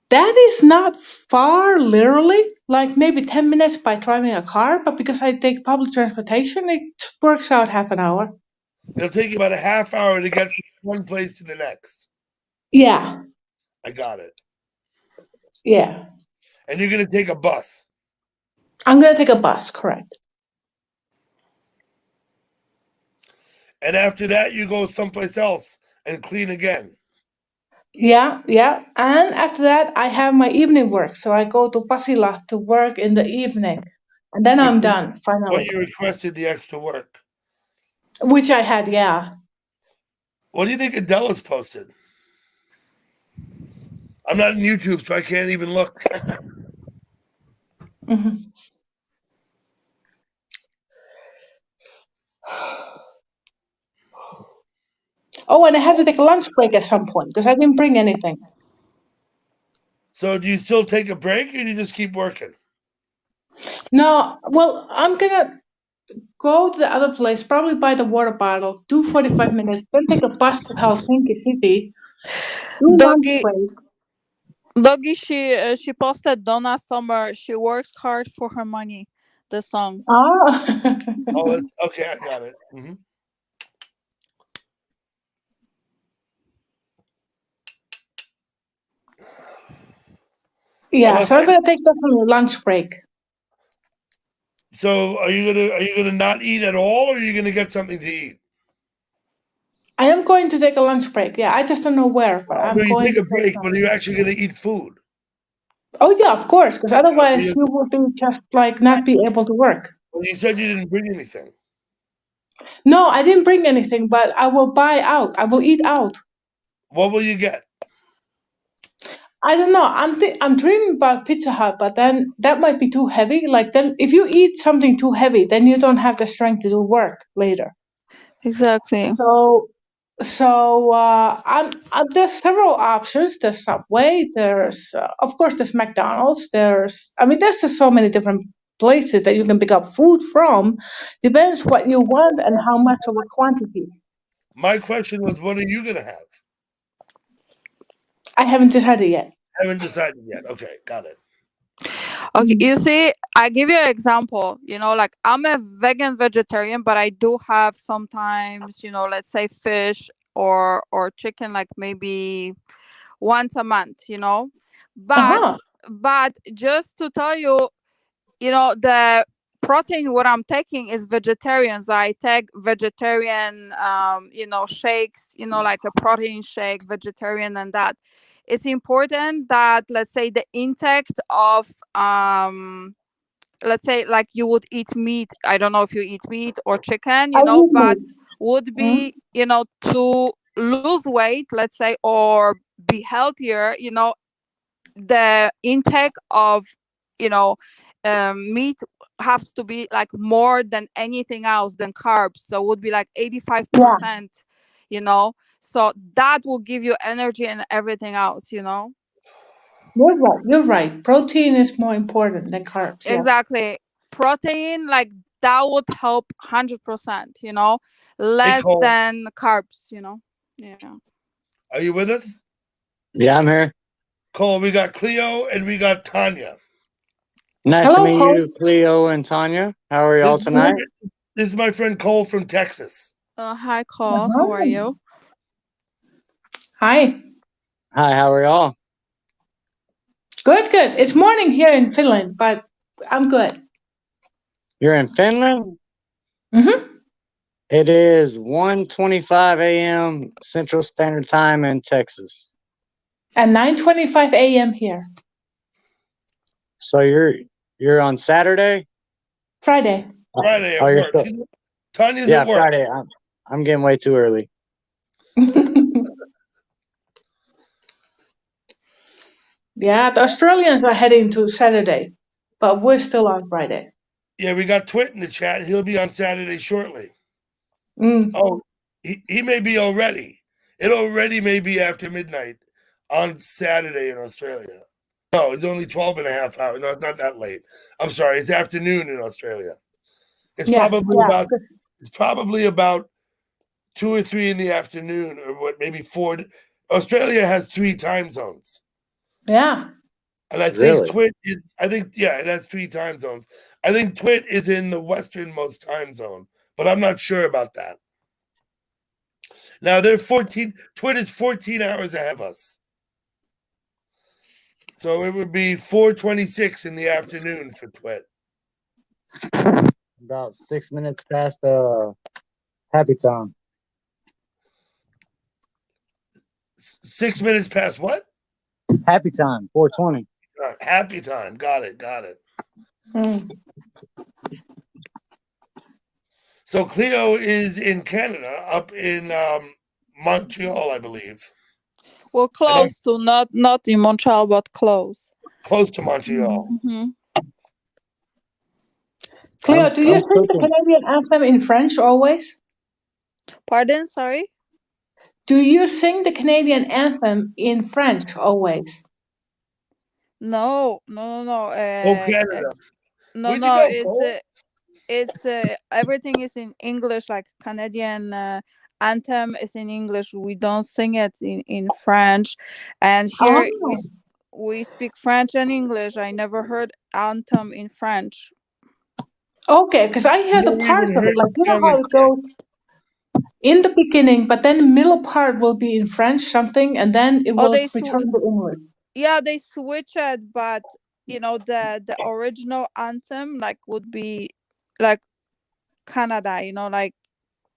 That is not far, literally, like maybe 10 minutes by driving a car, but because I take public transportation, it works out half an hour. It'll take you about a half hour to get from one place to the next. Yeah. I got it. Yeah. And you're going to take a bus. I'm going to take a bus, correct. And after that, you go someplace else and clean again. Yeah. And after that, I have my evening work. So I go to Pasila to work in the evening. And then I'm done, finally. When you requested the extra work. Which I had, yeah. What do you think Adela's posted? I'm not in YouTube, so I can't even look. Mm-hmm. Oh, and I have to take a lunch break at some point because I didn't bring anything. So do you still take a break or do you just keep working? No, well, I'm going to go to the other place, probably buy the water bottle, do 45 minutes, then take a bus to Helsinki City, do lunch break. Doggy, she posted Donna Summer. She works hard for her money. The song. Oh. Oh, it's, okay, I got it. Mhm. Yeah, so I'm gonna take definitely a lunch break. So are you gonna not eat at all, or are you gonna get something to eat? I am going to take a lunch break. Yeah, I just don't know where, but I'm No, you going take to a break, but are you actually gonna eat food? Oh yeah, of course, because otherwise you- you would be just like not be able to work. Well, you said you didn't bring anything. No, I didn't bring anything, but I will buy out. I will eat out. What will you get? I don't know. I'm dreaming about Pizza Hut, but then that might be too heavy. Like then, if you eat something too heavy, then you don't have the strength to do work later. Exactly. So there's several options. There's Subway. There's of course there's McDonald's. There's just so many different places that you can pick up food from. Depends what you want and how much of a quantity. My question was, what are you gonna have? I haven't decided yet. Haven't decided yet. Okay, got it. Okay, you see, I give you an example. Like I'm a vegetarian, but I do have sometimes, let's say fish or chicken, like maybe once a month. Uh-huh. But just to tell you, the protein what I'm taking is vegetarian. So I take vegetarian, shakes, like a protein shake, vegetarian, and that. It's important that, let's say, the intake of let's say like you would eat meat. I don't know if you eat meat or chicken, I eat but meat. would be, to lose weight, let's say, or be healthier, the intake of, meat has to be like more than anything else than carbs. So it would be like 85%, so that will give you energy and everything else. You're right. Protein is more important than carbs. Yeah. Exactly. Protein, like that would help 100%, less Cole. than carbs, yeah. Are you with us? Yeah, I'm here. Cole, we got Cleo and we got Tanya. Nice Hello, to meet Cole. you, Cleo and Tanya. How are y'all tonight? This is my friend Cole from Texas. Hi, Cole. How are you? Hi. Hi, how are y'all? Good. It's morning here in Finland, but I'm good. You're in Finland? Mm-hmm. It is 1:25 a.m. Central Standard Time in Texas. At 9:25 a.m. here. So you're on Saturday? Friday. Friday at you're work. Tanya's yeah, at work. Friday. I'm getting way too early. Yeah, the Australians are heading to Saturday, but we're still on Friday. Yeah, we got Twit in the chat. He'll be on Saturday shortly. Mm. Oh, he may be already. It already may be after midnight on Saturday in Australia. No, it's only 12 and a half hours. No, it's not that late. I'm sorry. It's afternoon in Australia. It's probably about 2 or 3 in the afternoon, or what, maybe 4. Australia has 3 time zones. Yeah. And I think Twit is, it has 3 time zones. I think Twit is in the westernmost time zone, but I'm not sure about that. Now Twit is 14 hours ahead of us. So it would be 4:26 in the afternoon for Twit. About 6 minutes past happy time. 6 minutes past what? Happy time, 4:20. Happy time. Got it. Mm. So Cleo is in Canada, up in Montreal, I believe. Well, close to, not in Montreal, but close. Close to Montreal. Mm-hmm. Cleo, do you sing the Canadian anthem in French always? Pardon? Sorry? Do you sing the Canadian anthem in French always? No. Canada. No. It's everything is in English. Like Canadian anthem is in English. We don't sing it in French. And here we speak French and English. I never heard anthem in French. Okay, because I hear the Never parts even of it, heard like the you know song how in it goes in the beginning, but then the middle part will be in French something, and then it Oh, will return to English. yeah, they switch it, but the original anthem like would be like Canada, like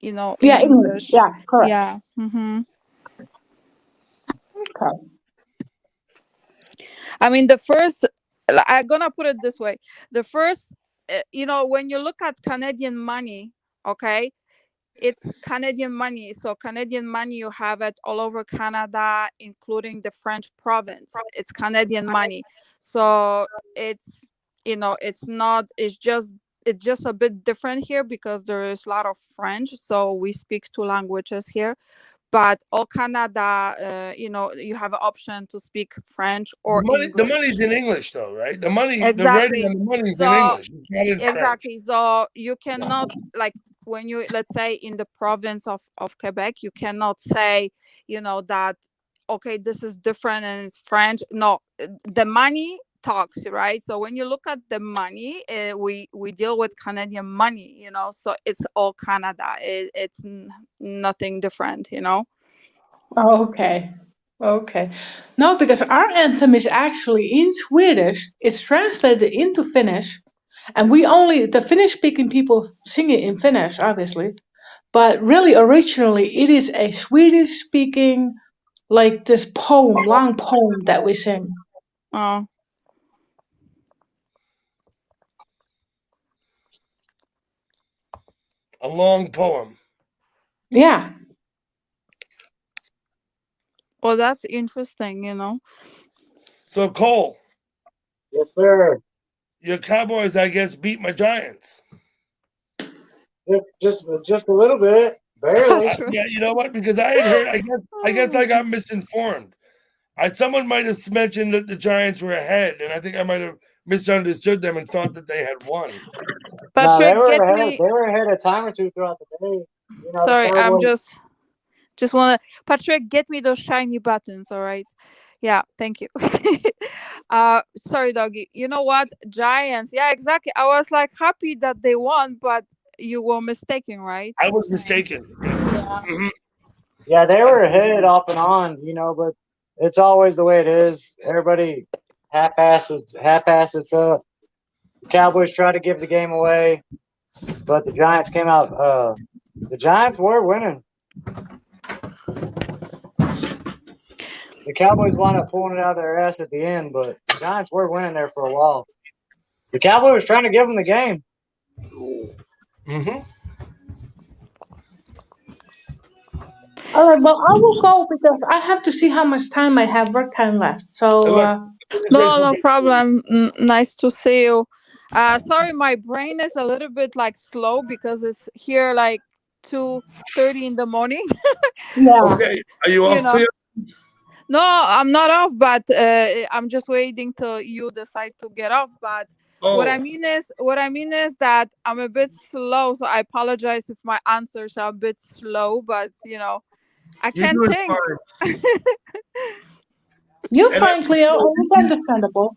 in Yeah, English. English. Yeah, correct. Yeah. Mm-hmm. Okay. I mean, the first, I'm gonna put it this way: the first, when you look at Canadian money, okay, it's Canadian money. So Canadian money, you have it all over Canada, including the French province. It's Canadian money. So it's, it's not, it's just a bit different here because there is a lot of French. So we speak two languages here. But all Canada, you have an option to speak French or English. The money's in English, though, right? The money, Exactly. the writing on the money's in English, it's not in exactly. So you cannot, like, when you, let's say, in the province of Quebec, you cannot say, that, okay, this is different and it's French. No, the money talks, right? So when you look at the money, we deal with Canadian money, so it's all Canada. It's nothing different, Okay. Okay. No, because our anthem is actually in Swedish. It's translated into Finnish. And the Finnish speaking people sing it in Finnish, obviously. But really, originally, it is a Swedish speaking, like this long poem that we sing. Oh. A long poem. Yeah. Well, that's interesting, So, Cole. Yes, sir. Your Cowboys, I guess, beat my Giants. Just a little bit, barely. Yeah, you know what? Because I had heard, I guess I got misinformed. Someone might have mentioned that the Giants were ahead, and I think I might have misunderstood them and thought that they had won. No, they were ahead. They were ahead a time or two throughout the day. Sorry, I'm just want to, Patrick, get me those shiny buttons, all right? Yeah, thank you. Sorry, doggy. You know what? Giants. Yeah, exactly. I was like happy that they won, but you were mistaken, right? I was mistaken. Yeah. Mm-hmm. Yeah, they were ahead off and on, but it's always the way it is. Everybody half-asses up. Cowboys tried to give the game away, but the Giants came out. The Giants were winning. The Cowboys wound up pulling it out of their ass at the end, but the Giants were winning there for a while. The Cowboys was trying to give them the game. Mm-hmm. All right, well, I will go because I have to see how much time I have work time left. So, no problem. Nice to see you. Sorry, my brain is a little bit like slow because it's here like 2:30 in the morning. Yeah. Okay, are you off clear? No, I'm not off, but I'm just waiting till you decide to get off. But what I mean is that I'm a bit slow, so I apologize if my answers are a bit slow. But I can't think. You're fine, Cleo. It's understandable.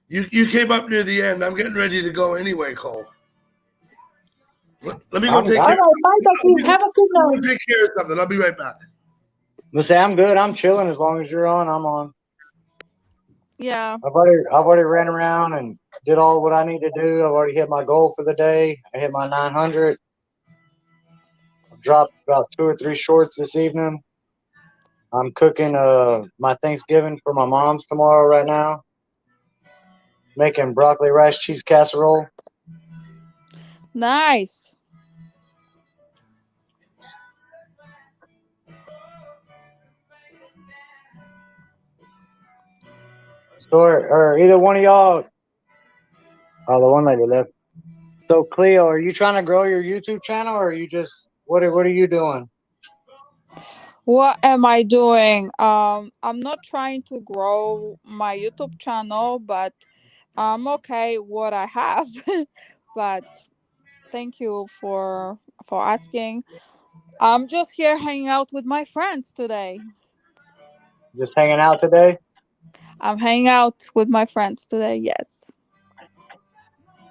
You came up near the end. I'm getting ready to go anyway, Cole. Let me go take care. Have a good night. Take care of something. I'll be right back. Let's say I'm good. I'm chilling as long as you're on. I'm on. Yeah. I've already ran around and did all what I need to do. I've already hit my goal for the day. I hit my 900. I've dropped about 2 or 3 shorts this evening. I'm cooking my Thanksgiving for my mom's tomorrow right now. Making broccoli rice cheese casserole. Nice. Or either one of y'all. Oh, the one lady left. So, Cleo, are you trying to grow your YouTube channel, or are you just what are you doing? What am I doing? I'm not trying to grow my YouTube channel, but I'm okay what I have. But thank you for asking. I'm just here hanging out with my friends today. Just hanging out today? I'm hanging out with my friends today. Yes.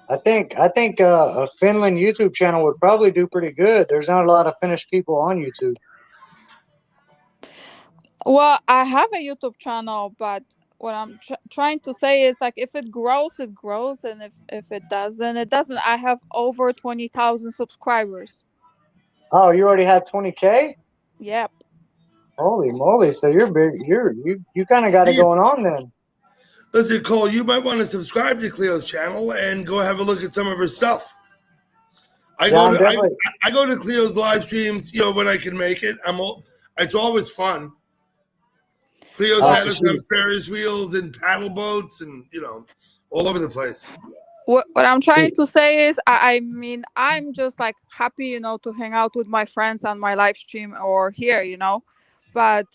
I think a Finland YouTube channel would probably do pretty good. There's not a lot of Finnish people on YouTube. Well, I have a YouTube channel, but what I'm trying to say is like if it grows, it grows, and if it doesn't, it doesn't. I have over 20,000 subscribers. Oh, you already have 20K? Yep. Holy moly! So you're big. You kind of got it going on then. Listen, Cole, you might want to subscribe to Cleo's channel and go have a look at some of her stuff. I go to Cleo's live streams, when I can make it. It's always fun. Cleo's had us on Ferris wheels and paddle boats and all over the place. What I'm trying to say is, I mean, I'm just like happy, to hang out with my friends on my live stream or here, but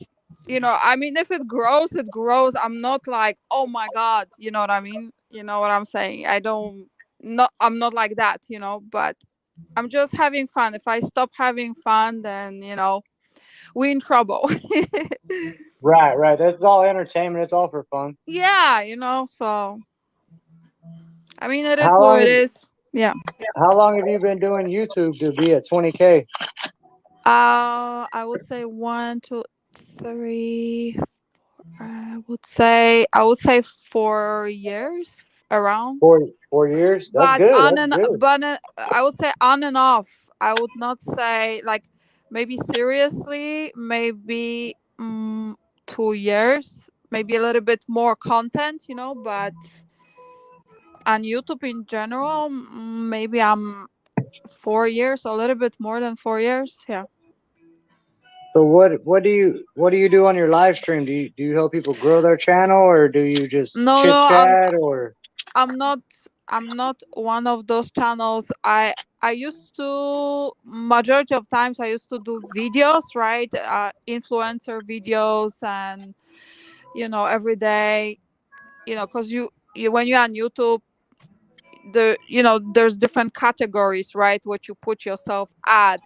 I mean, if it grows, it grows. I'm not like, oh my God, you know what I mean? You know what I'm saying? I'm not like that, but I'm just having fun. If I stop having fun, then, we're in trouble. Right. That's all entertainment. It's all for fun. Yeah, so I mean, it is what it is. Yeah. How long have you been doing YouTube to be at 20K? I would say 1, 2, 3. I would say 4 years around. 4 years. That's good. But I would say on and off. I would not say like maybe seriously, maybe 2 years, maybe a little bit more content, but on YouTube in general, maybe I'm 4 years, a little bit more than 4 years. Yeah. So what do you do on your live stream? Do you help people grow their channel, or do you just chit chat? Or I'm not one of those channels. I used to, majority of times I used to do videos, right? Influencer videos, and every day, because you when you're on YouTube, there's different categories, right? What you put yourself at,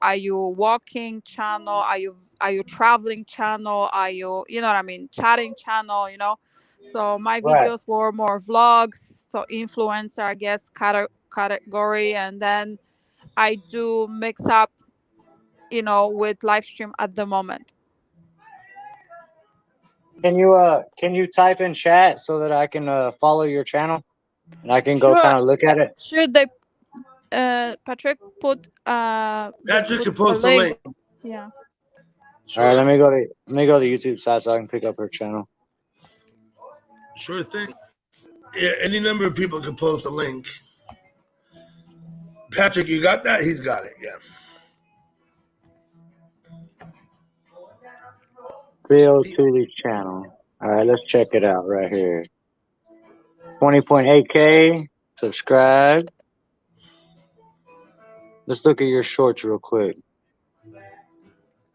are you walking channel, are you traveling channel, are you what I mean, chatting channel, so my videos were more vlogs, so influencer, I guess, category, and then I do mix up with live stream at the moment. Can you type in chat so that I can follow your channel? And I can go kind of look at it. Should they, Patrick put Patrick can post a link. Yeah. Sure. All right, let me go to the YouTube site so I can pick up her channel. Sure thing. Yeah, any number of people can post a link. Patrick, you got that? He's got it. Yeah. Cleo Tooley channel. All right, let's check it out right here. 20.8K. Subscribe. Let's look at your shorts real quick.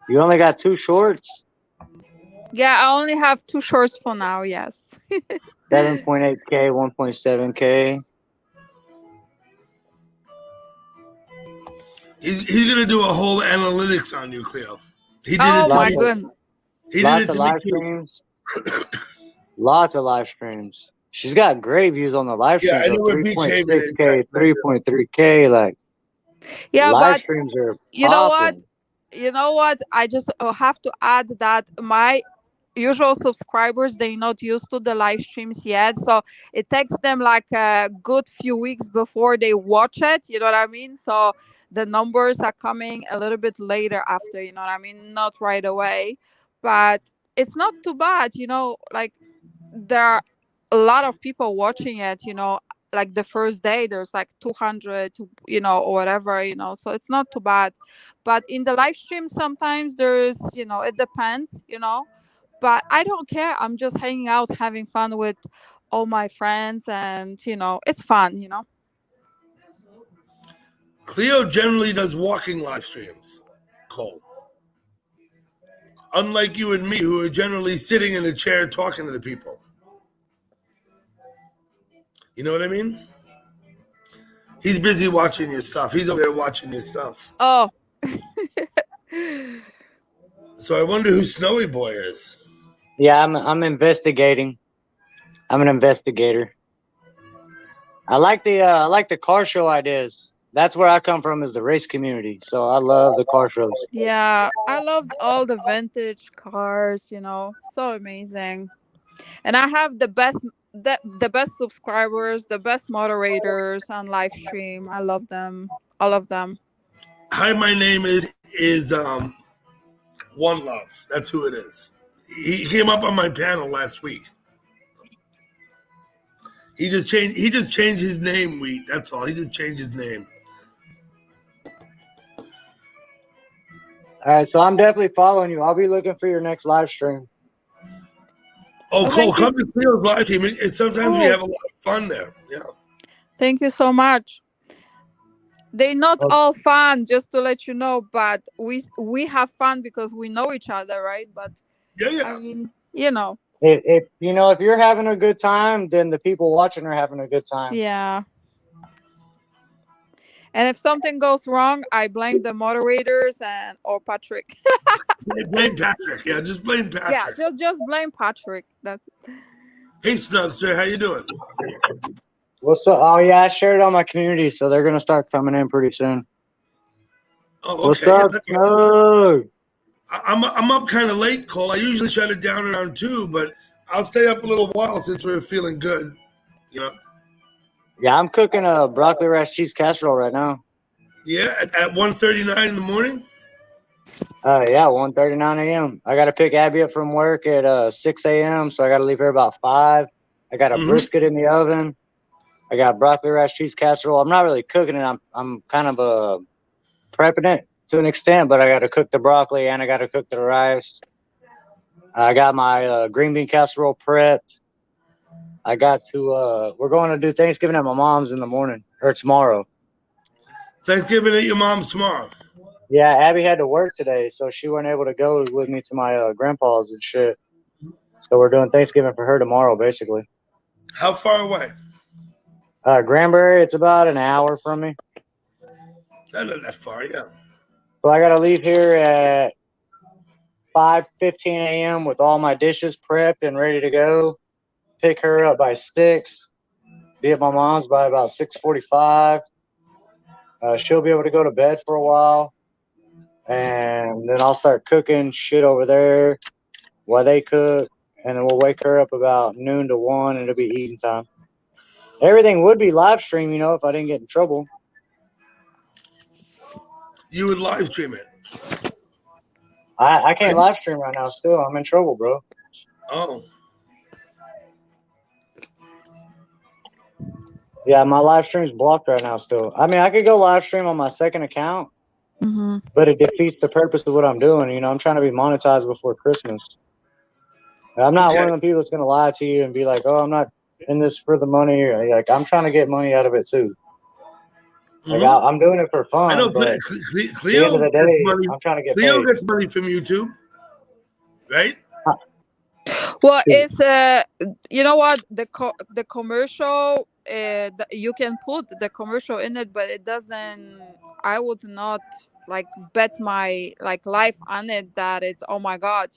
You only got 2 shorts? Yeah, I only have 2 shorts for now. Yes. 7.8K, 1.7K. He's gonna do a whole analytics on you, Cleo. He did it. My goodness. He did it to live streams. Lots of live streams. She's got great views on the live streams. Yeah, I know where Beach Haven is. 3.3K, like. Yeah, live streams are popping. You know what? I just have to add that my usual subscribers, they're not used to the live streams yet, so it takes them like a good few weeks before they watch it. You know what I mean? So the numbers are coming a little bit later after. You know what I mean? Not right away, but it's not too bad. Like there are a lot of people watching it. Like the first day there's like 200 or whatever, so it's not too bad. But in the live stream sometimes there's it depends, but I don't care. I'm just hanging out, having fun with all my friends, and it's fun. Cleo generally does walking live streams, Cole, unlike you and me, who are generally sitting in a chair talking to the people. You know what I mean? He's busy watching your stuff. He's over there watching your stuff. Oh. So I wonder who Snowy Boy is. Yeah, I'm investigating. I'm an investigator. I like the car show ideas. That's where I come from, is the race community. So I love the car shows. Yeah, I loved all the vintage cars, so amazing. And I have the best subscribers, the best moderators on live stream. I love them, all of them. Hi, my name is One Love. That's who it is. He came up on my panel last week. He just changed his name, Wheat. That's all. He just changed his name. All right, so I'm definitely following you. I'll be looking for your next live stream. Oh, Well, cool. thank you. Come to Cleo's live team. Sometimes we Oh. have a lot of fun there. Yeah. Thank you so much. They're not Oh. all fun, just to let you know, but we have fun because we know each other, right? But Yeah. I mean, If you're having a good time, then the people watching are having a good time. yeah. And if something goes wrong, I blame the moderators or Patrick. Blame Patrick. Yeah, just blame Patrick. Yeah, just blame Patrick. That's Hey, Snugster, how you doing? What's up? Oh yeah, I shared it on my community, so they're gonna start coming in pretty soon. Oh, okay. What's up, Yeah, Snug? I'm up kind of late, Cole. I usually shut it down around 2, but I'll stay up a little while since we're feeling good. Yeah, I'm cooking a broccoli rice cheese casserole right now. Yeah, at 1:39 in the morning. Yeah, 1:39 a.m. I got to pick Abby up from work at 6 a.m., so I got to leave her about 5. I got a brisket in the oven. I got broccoli rice cheese casserole. I'm not really cooking it. I'm kind of prepping it to an extent, but I got to cook the broccoli and I got to cook the rice. I got my green bean casserole prepped. I got to. We're going to do Thanksgiving at my mom's in the morning or tomorrow. Thanksgiving at your mom's tomorrow. Yeah, Abby had to work today, so she wasn't able to go with me to my grandpa's and shit. So we're doing Thanksgiving for her tomorrow, basically. How far away? Granbury, it's about an hour from me. Not that far, yeah. So I got to leave here at 5:15 a.m. with all my dishes prepped and ready to go. Pick her up by 6. Be at my mom's by about 6:45. She'll be able to go to bed for a while. And then I'll start cooking shit over there while they cook. And then we'll wake her up about noon to 1 and it'll be eating time. Everything would be live stream, if I didn't get in trouble. You would live stream it. I can't live stream right now still. I'm in trouble, bro. Oh. Yeah, my live stream's blocked right now still. I mean, I could go live stream on my second account, but it defeats the purpose of what I'm doing. I'm trying to be monetized before Christmas. I'm not one of the people that's going to lie to you and be like, oh, I'm not in this for the money. Like, I'm trying to get money out of it too. Like, I'm doing it for fun. I know but Cleo at the end of the day, money. I'm trying to get Cleo paid. gets money from YouTube, right? well, it's you know what, the commercial, you can put the commercial in it, but it doesn't. I would not bet my life on it that it's, oh my god,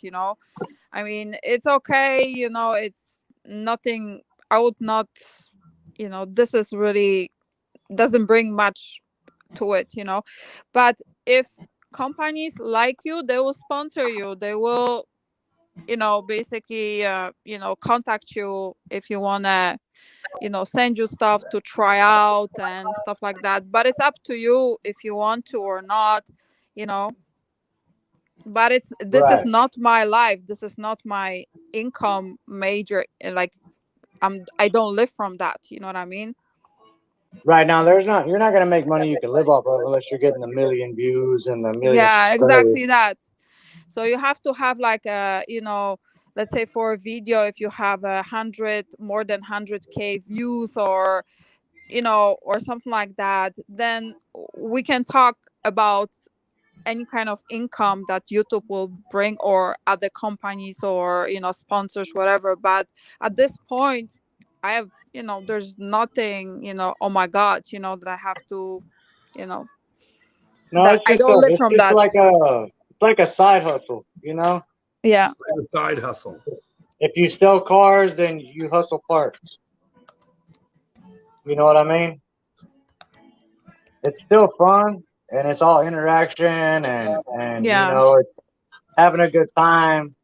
I mean, it's okay, it's nothing. I would not, this is really doesn't bring much to it, but if companies like you, they will sponsor you, they will basically contact you if you want to send you stuff to try out and stuff like that, but it's up to you if you want to or not, but this is not my life, this is not my income major, I don't live from that, you know what I mean? Right now, you're not going to make money you can live off of unless you're getting 1 million views and 1 million subscribers. Exactly that. So you have to have let's say for a video, if you have more than 100K views or or something like that, then we can talk about any kind of income that YouTube will bring or other companies or sponsors, whatever. But at this point, I have there's nothing oh my god that I have to No, that I don't live from that. It's like a side hustle, Yeah. Like a side hustle. if you sell cars, then you hustle parts. You know what I mean? It's still fun, and it's all interaction, and Yeah. you know, it's having a good time.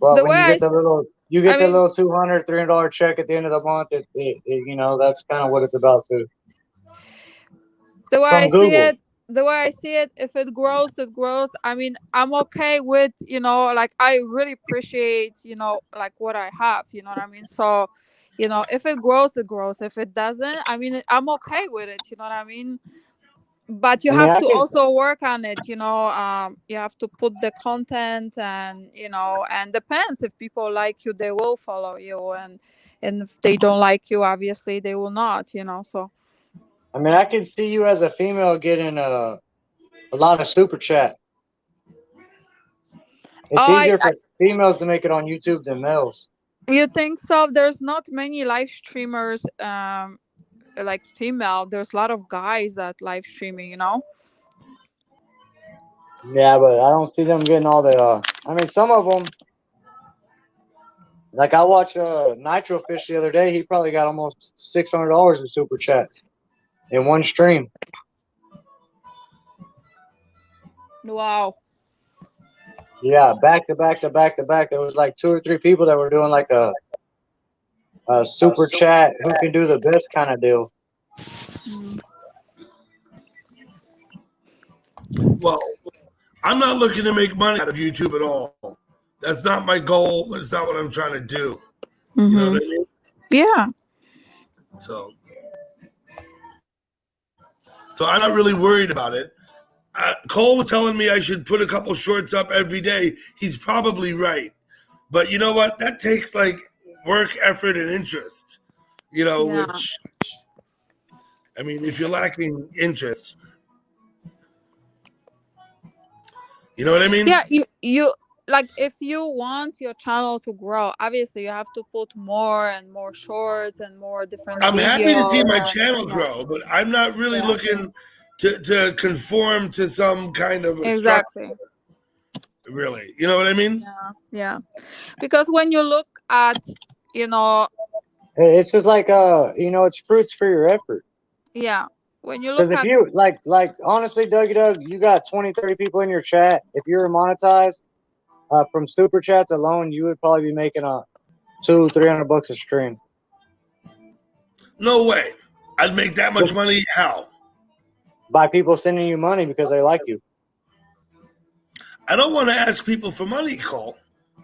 But The when way you I get the s- little, you I get the mean, little $200, $300 check at the end of the month. You know, that's kind of what it's about too. the way I From see Google. it, if it grows, it grows. I mean, I'm okay with, like, I really appreciate, like what I have, you know what I mean? So, if it grows, it grows. If it doesn't, I mean, I'm okay with it, you know what I mean? But you I mean, have I to could. also work on it, you have to put the content, and and depends. If people like you, they will follow you, and if they don't like you, obviously they will not, so. I mean, I could see you as a female getting a lot of super chat. It's Oh, easier for females to make it on YouTube than males. you think so? There's not many live streamers, like female. There's a lot of guys that live streaming, Yeah, but I don't see them getting all the. I mean, some of them. Like I watched Nitro Fish the other day. He probably got almost $600 in super chats in one stream. Wow. Yeah, back to back to back to back. There was like 2 or 3 people that were doing like a super chat, who can do the best kind of deal. Well, I'm not looking to make money out of YouTube at all. That's not my goal. That's not what I'm trying to do. You know what I mean? Yeah. So I'm not really worried about it. Cole was telling me I should put a couple shorts up every day. He's probably right. But you know what? That takes like work, effort, and interest. Yeah. Which, I mean, if you're lacking interest, you know what I mean? Yeah, you like, if you want your channel to grow, obviously you have to put more and more shorts and more different I'm happy to see videos, my and- channel yeah. grow, but I'm not really Yeah. looking to conform to some kind of a Exactly. structure. Really, you know what I mean? Yeah, because when you look at, It's just like you know, it's fruits for your effort. yeah, when you Because look if at you like honestly, Doug, you got 20, 30 people in your chat. If you were monetized from super chats alone, you would probably be making $200-$300 a stream. No way. I'd make that much money. How? By people sending you money because they like you. I don't want to ask people for money, Cole.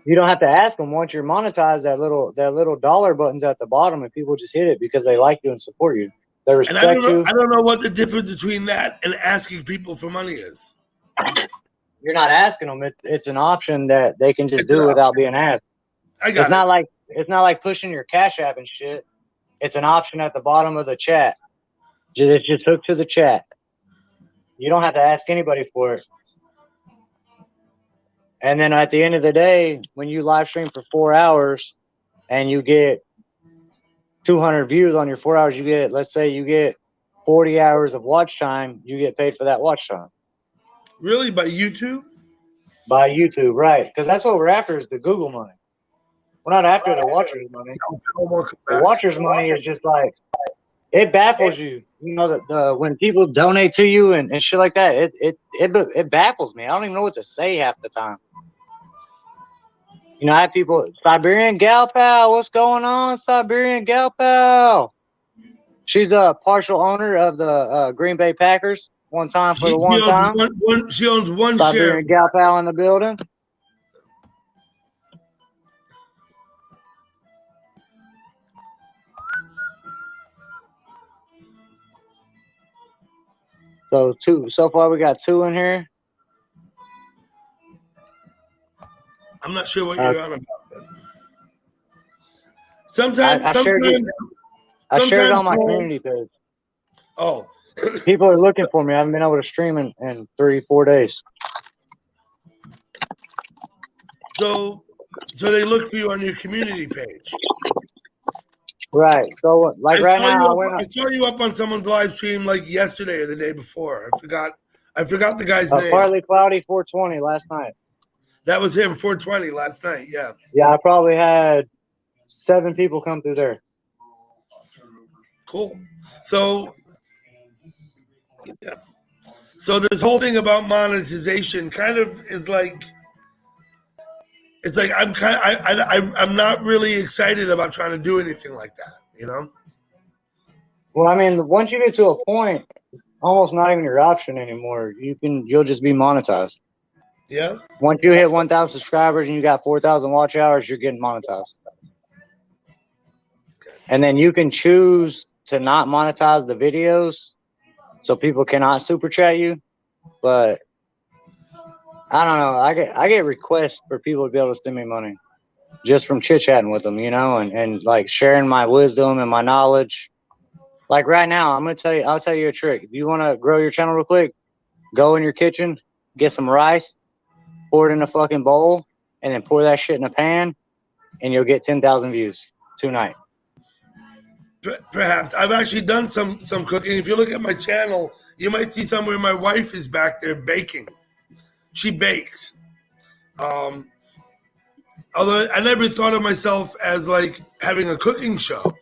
You don't have to ask them. Once you're monetized, that little dollar button's at the bottom, and people just hit it because they like you and support you. They And respect I you. don't know what the difference between that and asking people for money is. You're not asking them. It's an option that they can just It's an do without option. being asked. I got It's not like pushing your Cash App and shit. It's an option at the bottom of the chat. It's just hooked to the chat. You don't have to ask anybody for it. And then at the end of the day, when you live stream for 4 hours and you get 200 views on your 4 hours, let's say you get 40 hours of watch time, you get paid for that watch time. Really? By YouTube? By YouTube, right. Because that's what we're after, is the Google money. We're not after the watchers' money. The watchers' money is just like, it baffles you. You know, the when people donate to you and shit like that, it baffles me. I don't even know what to say half the time. You know, I have people, Siberian Gal Pal, what's going on, Siberian Gal Pal? She's the partial owner of the Green Bay Packers. One time for the one time. She owns one share. Siberian Gal Pal in the building. So far we got 2 in here. I'm not sure what you're on about. But sometimes I shared it on my community page. Oh. People are looking for me. I haven't been able to stream in 3-4 days. So they look for you on your community page. Right. So like right now, I saw you up on someone's live stream like yesterday or the day before. I forgot the guy's name. Partly Cloudy 420 last night. That was him, 420 last night. Yeah. Yeah, I probably had 7 people come through there. Cool. So, yeah. So this whole thing about monetization kind of is like, it's like I'm not really excited about trying to do anything like that, you know? Well, I mean, once you get to a point, almost not even your option anymore. You'll just be monetized. Yeah. Once you hit 1,000 subscribers and you got 4,000 watch hours, you're getting monetized. And then you can choose to not monetize the videos, so people cannot super chat you. But I don't know. I get requests for people to be able to send me money just from chit chatting with them, you know, and like sharing my wisdom and my knowledge. Like right now, I'll tell you a trick. If you want to grow your channel real quick, go in your kitchen, get some rice, pour it in a fucking bowl, and then pour that shit in a pan, and you'll get 10,000 views tonight. Perhaps. I've actually done some cooking. If you look at my channel, you might see somewhere my wife is back there baking. She bakes. Although I never thought of myself as like having a cooking show.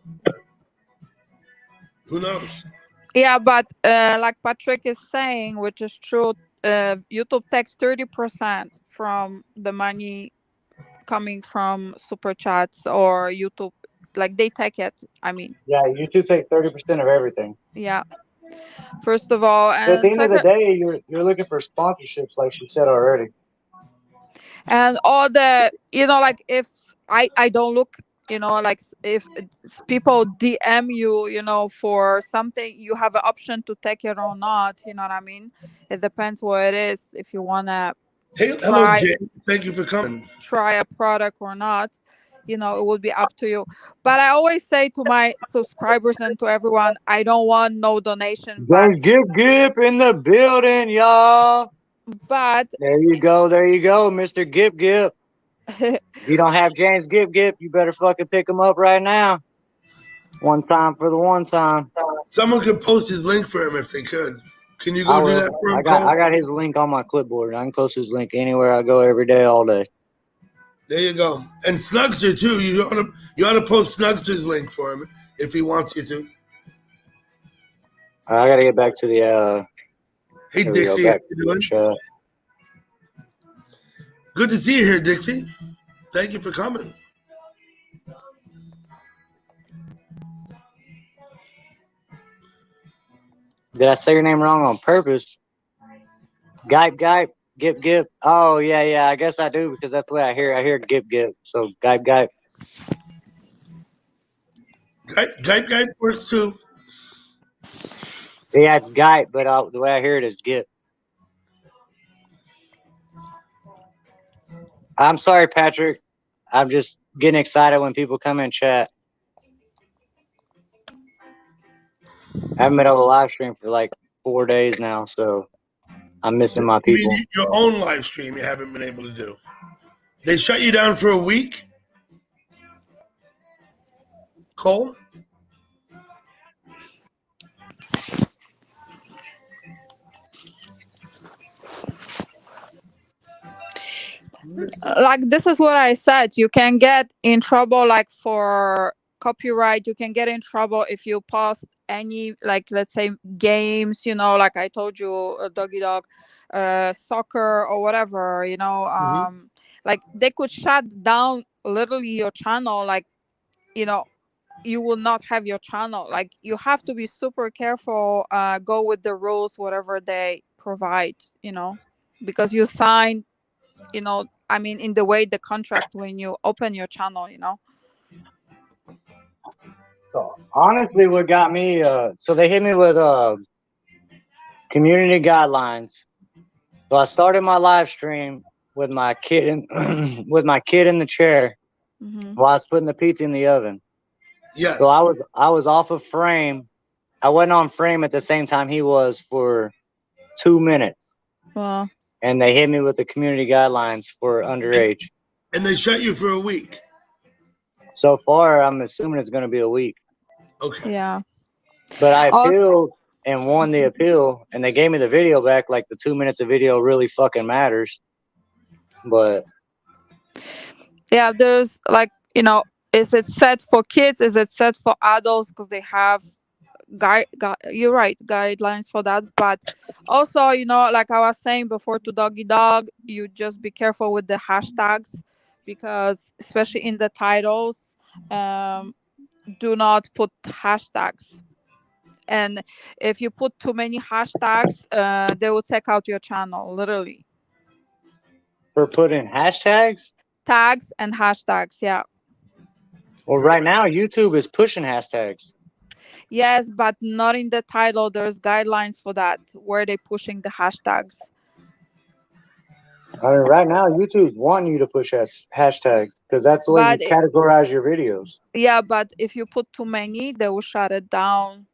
Who knows? Yeah, but like Patrick is saying, which is true, YouTube takes 30% from the money coming from super chats or YouTube. Like they take it. I mean, yeah, YouTube take 30% of everything. Yeah. First of all, and but at the end of the day, you're looking for sponsorships, like she said already. And all the, like if I don't look, like if people DM you, for something, you have an option to take it or not. You know what I mean? It depends what it is. If you wanna hello, Jay. Thank you for coming. Try a product or not, it would be up to you. But I always say to my subscribers and to everyone, I don't want no donation. There's Gip in the building, y'all. But there you go, Mr. Gip. If you don't have James Gip, you better fucking pick him up right now. One time for the one time. Someone could post his link for him if they could. Can you go do that for him? I got his link on my clipboard. I can post his link anywhere I go every day, all day. There you go. And Snugster too. You ought to post Snugster's link for him if he wants you to. I gotta get back to the hey Dixie, how you doing? Good to see you here, Dixie. Thank you for coming. Did I say your name wrong on purpose? Gype, Gip. Oh yeah. I guess I do because that's the way I hear. I hear Gip. So Gype. Gype works too. Yeah, it's Gype, but the way I hear it is Gip. I'm sorry, Patrick. I'm just getting excited when people come in chat. I haven't been able to live stream for like 4 days now, so I'm missing my people. You mean your own live stream you haven't been able to do. They shut you down for a week? Cole? Like this is what I said. You can get in trouble like for copyright. You can get in trouble if you post any, like, let's say games, like I told you, Doggy Dog, soccer or whatever, like they could shut down literally your channel. Like, you will not have your channel. Like you have to be super careful, go with the rules, whatever they provide, because you sign, I mean, in the way the contract when you open your channel, So honestly, what got me, so they hit me with community guidelines. So I started my live stream with my kid in the chair while I was putting the pizza in the oven. Yes. So I was off of frame. I wasn't on frame at the same time he was for 2 minutes. Wow. And they hit me with the community guidelines for underage. And they shut you for a week. So far, I'm assuming it's going to be a week. Okay. Yeah. But I appealed and won the appeal, and they gave me the video back. Like the 2 minutes of video really fucking matters. But Yeah, there's like, is it set for kids? Is it set for adults? Because they have you're right, guidelines for that. But also, like I was saying before to Doggy Dog, you just be careful with the hashtags, because especially in the titles, um, do not put hashtags. And if you put too many hashtags, they will take out your channel, literally. for putting hashtags? Tags and hashtags, yeah. Well, right now YouTube is pushing hashtags. Yes, but not in the title. There's guidelines for that, where they pushing the hashtags. I mean, right now YouTube's wanting you to push hashtags because that's the way you But categorize your videos. yeah, but if you put too many, they will shut it down.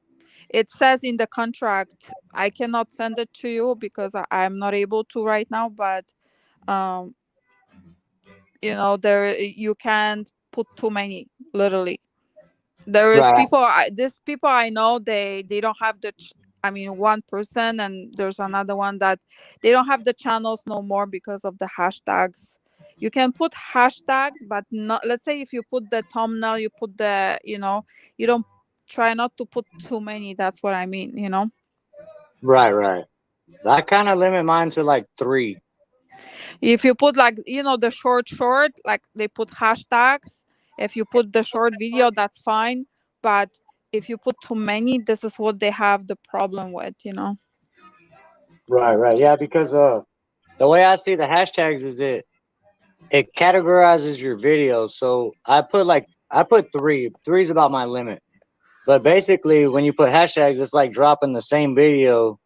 It says in the contract. I cannot send it to you because I'm not able to right now. But um, there you can't put too many. Literally, there is Right. people. These people I know, they don't have the. I mean, one person, and there's another one that they don't have the channels no more because of the hashtags. You can put hashtags, but not. Let's say if you put the thumbnail, you put the. You don't try not to put too many. That's what I mean. Right. I kind of limit mine to like 3. If you put like the short, like they put hashtags. If you put the short video, that's fine. But if you put too many, this is what they have the problem with. Right. Yeah, because the way I see the hashtags is it categorizes your videos. So I put 3. 3 is about my limit. But basically, when you put hashtags, it's like dropping the same video,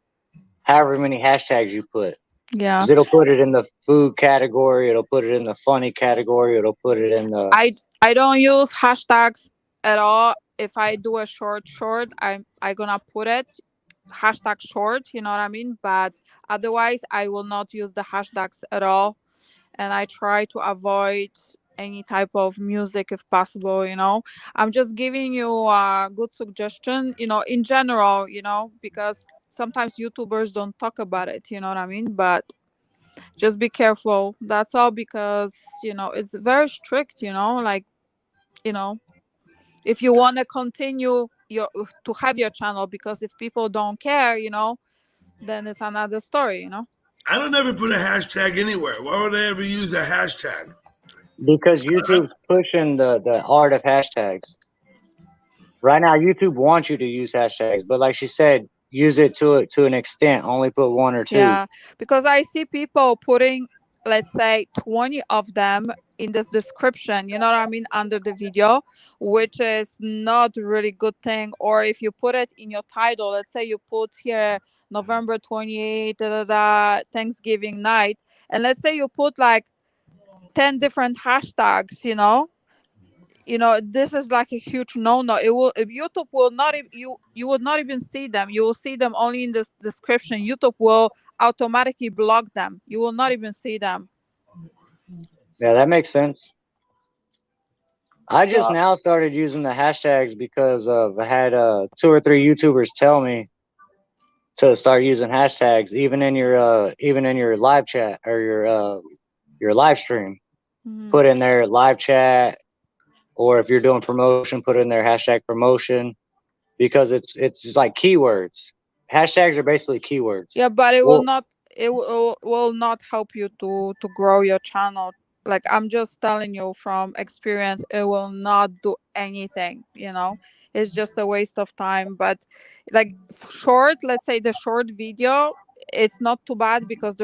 however many hashtags you put. Yeah. 'Cause it'll put it in the food category. It'll put it in the funny category. It'll put it in the. I don't use hashtags at all. If I do a short, I gonna put it hashtag short. You know what I mean? But otherwise, I will not use the hashtags at all, and I try to avoid any type of music if possible. I'm just giving you a good suggestion. In general. Because sometimes YouTubers don't talk about it. You know what I mean? But just be careful. That's all, because it's very strict. Like if you want to continue to have your channel, because if people don't care, then it's another story. I don't ever put a hashtag anywhere. Why would I ever use a hashtag? Because YouTube's pushing the art of hashtags. Right now, YouTube wants you to use hashtags, but like she said, use it to an extent. Only put 1 or 2. Yeah, because I see people putting, let's say, 20 of them in the description, you know what I mean, under the video, which is not really good thing. Or if you put it in your title, let's say you put here November 28th, Thanksgiving night, and let's say you put like 10 different hashtags, this is like a huge no. If YouTube will not you will not even see them. You will see them only in the description. YouTube will automatically block them. You will not even see them. Yeah, that makes sense. I just now started using the hashtags because I had 2 or 3 YouTubers tell me to start using hashtags, even in your live chat or your live stream. Mhm. Put in their live chat, or if you're doing promotion, put in their hashtag promotion, because it's like keywords. Hashtags are basically keywords. Yeah, but it will not help you to grow your channel. Like, I'm just telling you from experience, it will not do anything. It's just a waste of time. But like short, let's say the short video, it's not too bad because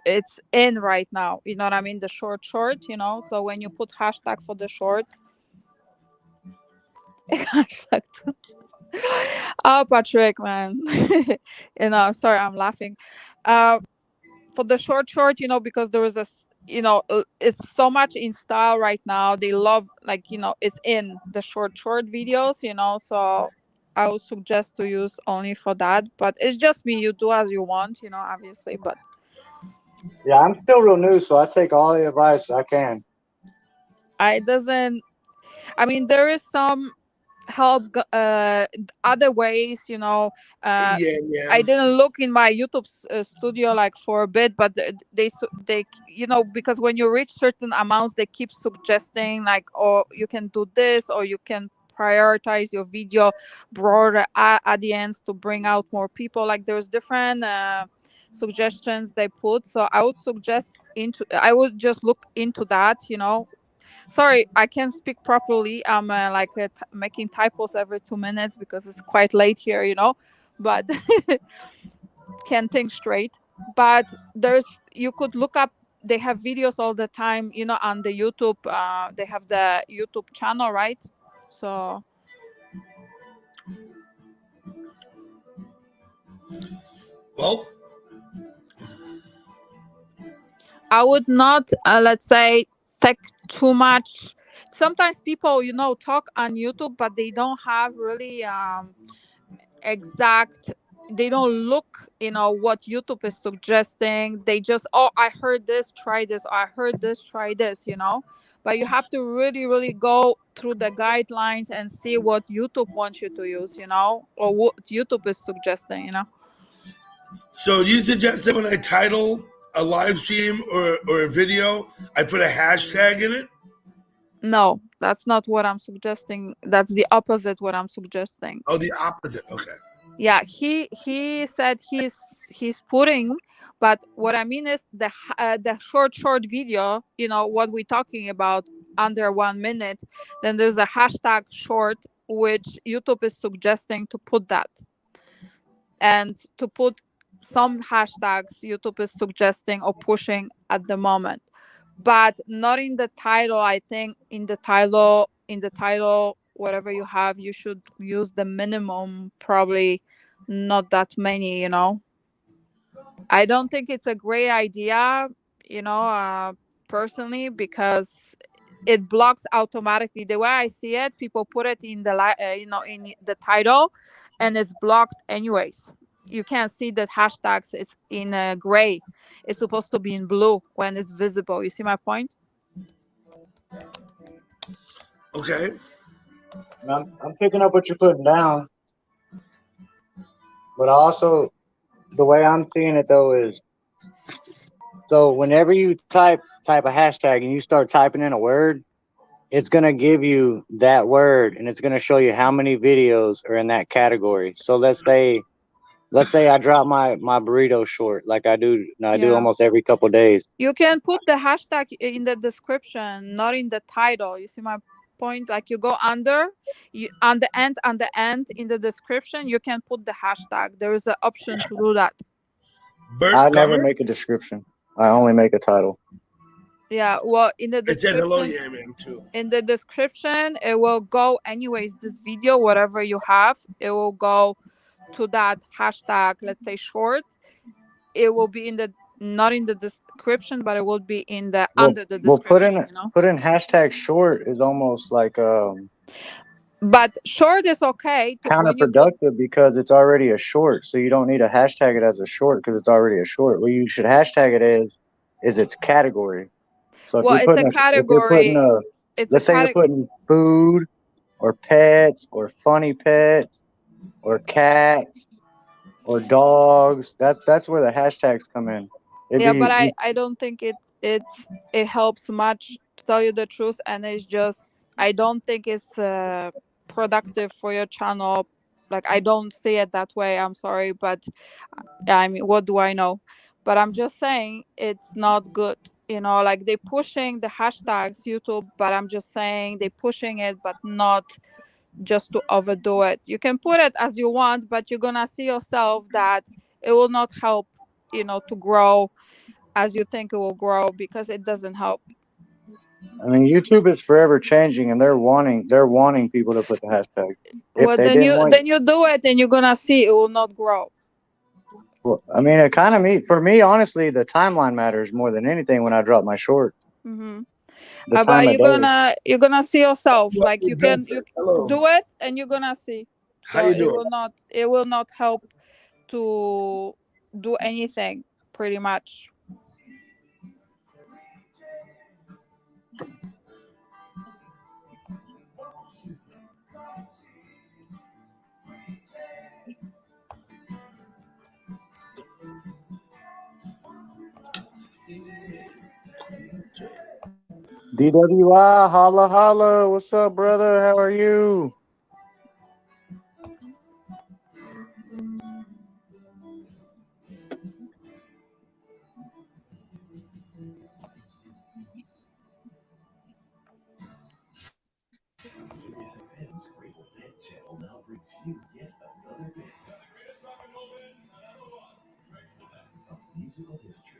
it's in right now. You know what I mean? The short. So when you put hashtag for the short, hashtag. Oh, Patrick, man. Sorry, I'm laughing. For the short, because there was it's so much in style right now. They love, like, it's in the short videos, so I would suggest to use only for that. But it's just me. You do as you want, obviously. But yeah, I'm still real new, so I take all the advice I can. there is some help other ways, uh Yeah. I didn't look in my YouTube studio like for a bit, but they because when you reach certain amounts they keep suggesting like, oh, you can do this, or you can prioritize your video broader audience to bring out more people. Like there's different suggestions they put. So I would just look into that. Sorry, I can't speak properly. I'm making typos every 2 minutes because it's quite late here, but can't think straight. But you could look up. They have videos all the time, on the YouTube. They have the YouTube channel, right? So Well, I would not, let's say, take too much. Sometimes people, talk on YouTube, but they don't have really exact. They don't look, what YouTube is suggesting. They just, oh, I heard this, try this. Or I heard this, try this. But you have to really, really go through the guidelines and see what YouTube wants you to use, or what YouTube is suggesting. so you suggest that when I title a live stream or a video, I put a hashtag in it? No, that's not what I'm suggesting. That's the opposite what I'm suggesting. Oh, the opposite. Okay. Yeah, he said he's putting, but what I mean is the short video, what we're talking about, under 1 minute. Then there's a hashtag short, which YouTube is suggesting to put that, and to put some hashtags YouTube is suggesting or pushing at the moment, but not in the title. I think in the title, whatever you have, you should use the minimum, probably not that many. I don't think it's a great idea, personally, because it blocks automatically. The way I see it, people put it in in the title, and it's blocked anyways. You can't see that hashtags. It's in gray. It's supposed to be in blue when it's visible. You see my point? Okay. I'm picking up what you're putting down, but also the way I'm seeing it though is, so whenever you type a hashtag and you start typing in a word, it's gonna give you that word and it's gonna show you how many videos are in that category. So let's say I drop my burrito short like I do Yeah. almost every couple days. You can put the hashtag in the description, not in the title. You see my point? Like you go on the end in the description, you can put the hashtag. There is an option to do that. I never make a description. I only make a title. Yeah, well, in the It said hello, description, yeah, man, too. in the description, it will go anyways. This video, whatever you have, it will go to that hashtag. Let's say short. It will be not in the description, but it will be in the under the description. Put in hashtag short is almost like But short is okay when you put. counterproductive because it's already a short, so you don't need to hashtag it as a short because it's already a short. What you should hashtag it is its category. So if Well, you're it's a category. let's say you're putting food or pets or funny pets or cats or dogs, that's where the hashtags come in. But I don't think it helps much, to tell you the truth, and it's just, I don't think it's productive for your channel. Like, I don't see it that way. I'm sorry, but I mean, what do I know? But I'm just saying it's not good. Like they pushing the hashtags YouTube, but I'm just saying they pushing it, but not just to overdo it. You can put it as you want, but you're gonna see yourself that it will not help, to grow as you think it will grow, because it doesn't help. I mean, YouTube is forever changing, and they're wanting people to put the hashtag. Well, then you do it, and you're gonna see it will not grow. Well, I mean, for me, honestly, the timeline matters more than anything when I drop my short. Mm-hmm. But you're gonna see yourself. Like you can do it, and you're gonna see. How you doing? It will not help to do anything, pretty much. DWI, holla holla. What's up, brother? How are you? SiriusXM's Grateful Dead channel now brings you yet another bit of musical history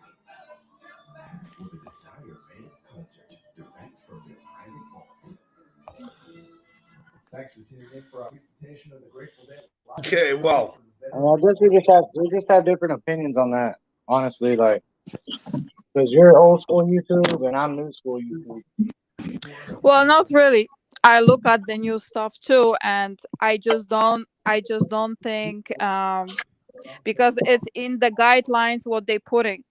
with an entire band concert direct from their private vaults. Thanks for tuning in for our presentation of the Grateful Dead. Okay, well, I guess we just have different opinions on that, honestly. Like, because you're old school YouTube and I'm new school YouTube. Well, not really. I look at the new stuff too, and I just don't think because it's in the guidelines what they pushing.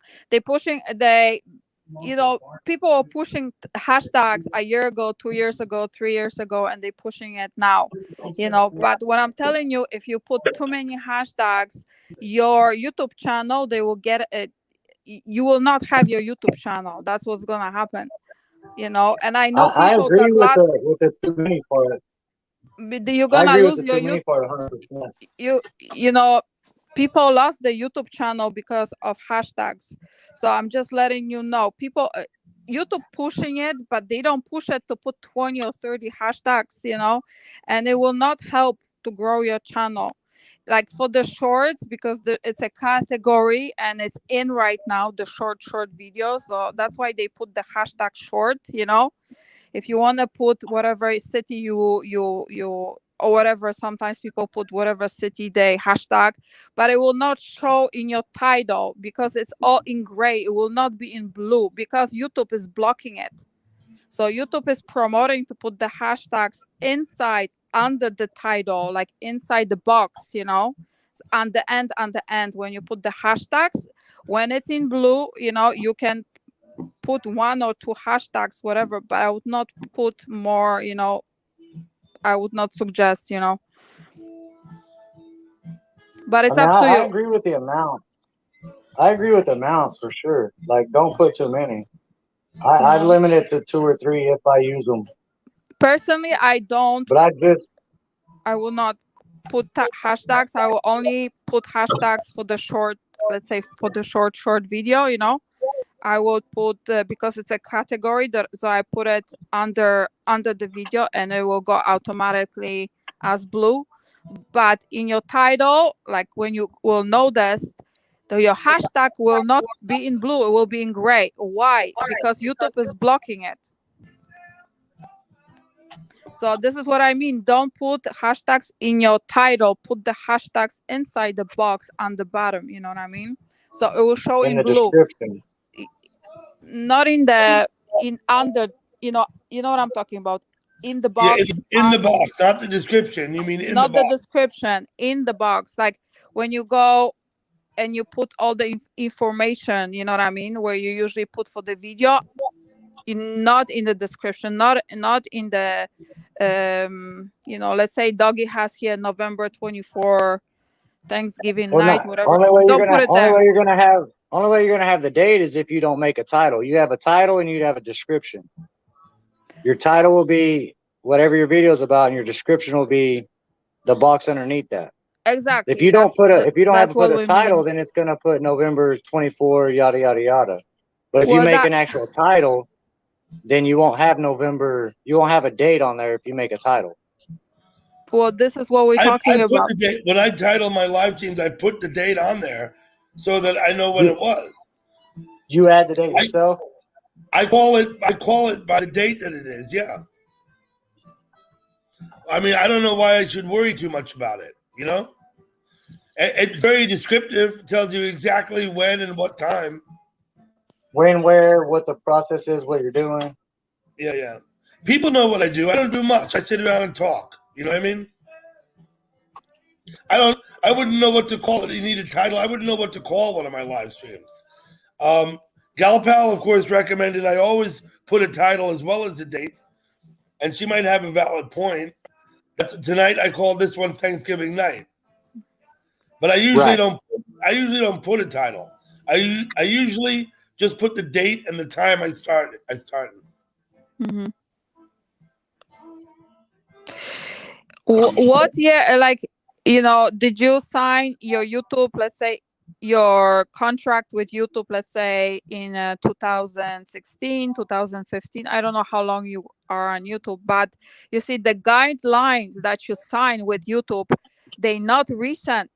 People are pushing hashtags a year ago, 2 years ago, 3 years ago, and they're pushing it now. But what I'm telling you, if you put too many hashtags, your YouTube channel, they will get it. You will not have your YouTube channel. That's what's gonna happen. And I know I people agree that with the too many part. you're I gonna agree with lose the your too many YouTube. part 100%. People lost the YouTube channel because of hashtags. So I'm just letting you know, people, YouTube pushing it, but they don't push it to put 20 or 30 hashtags, and it will not help to grow your channel. Like for the shorts, because it's a category and it's in right now, the short videos. So that's why they put the hashtag short, if you want to put whatever city you or whatever, sometimes people put whatever city they hashtag, but it will not show in your title because it's all in gray. It will not be in blue because YouTube is blocking it. So YouTube is promoting to put the hashtags inside under the title, like inside the box, on the end when you put the hashtags. When it's in blue, you can put 1 or 2 hashtags, whatever, but I would not put more, I would not suggest, but it's up to you. I agree with the amount. I agree with the amount for sure. Like, don't put too many. I limit it to 2 or 3 if I use them. Personally, I don't. But I will not put hashtags. I will only put hashtags for the short, let's say for the short video, I will put because it's a category so I put it under the video and it will go automatically as blue. But in your title, like when you will notice that your hashtag will not be in blue, it will be in gray. Why? Because YouTube is blocking it. So this is what I mean. Don't put hashtags in your title. Put the hashtags inside the box on the bottom. You know what I mean? So it will show in blue. Description. Not under. You know what I'm talking about. In the box. Yeah, in the box, not the description. You mean not the box? The description, in the box. Like when you go and you put all the information, you know what I mean, where you usually put for the video, not in the description, not in the let's say Doggy has here November 24 Thanksgiving night, whatever. Only way Don't put it there. Only way you're gonna have the date is if you don't make a title. You have a title and you have a description. Your title will be whatever your video is about, and your description will be the box underneath that. Exactly. If you don't have to put a title, then it's gonna put November 24, yada yada yada. But if you make an actual title, then you won't have November. You won't have a date on there if you make a title. Well, this is what we're talking about. Put the date, when I title my live streams, I put the date on there so that I know when it was. You add the date yourself? I call it by the date that it is. Yeah. I mean, I don't know why I should worry too much about it. It's very descriptive. It tells you exactly when and what time. When, where, what the process is, what you're doing. Yeah. People know what I do. I don't do much. I sit around and talk. You know what I mean? I wouldn't know what to call it. You need a title. I wouldn't know what to call one of my live streams. Galpal, of course, recommended I always put a title as well as the date. And she might have a valid point. Tonight I called this one Thanksgiving night. But I usually don't put a title. I usually Just put the date and the time I started. Mhm. What year, like, did you sign your YouTube, let's say, your contract with YouTube, let's say in 2016, 2015? I don't know how long you are on YouTube, but you see the guidelines that you sign with YouTube, they not recent.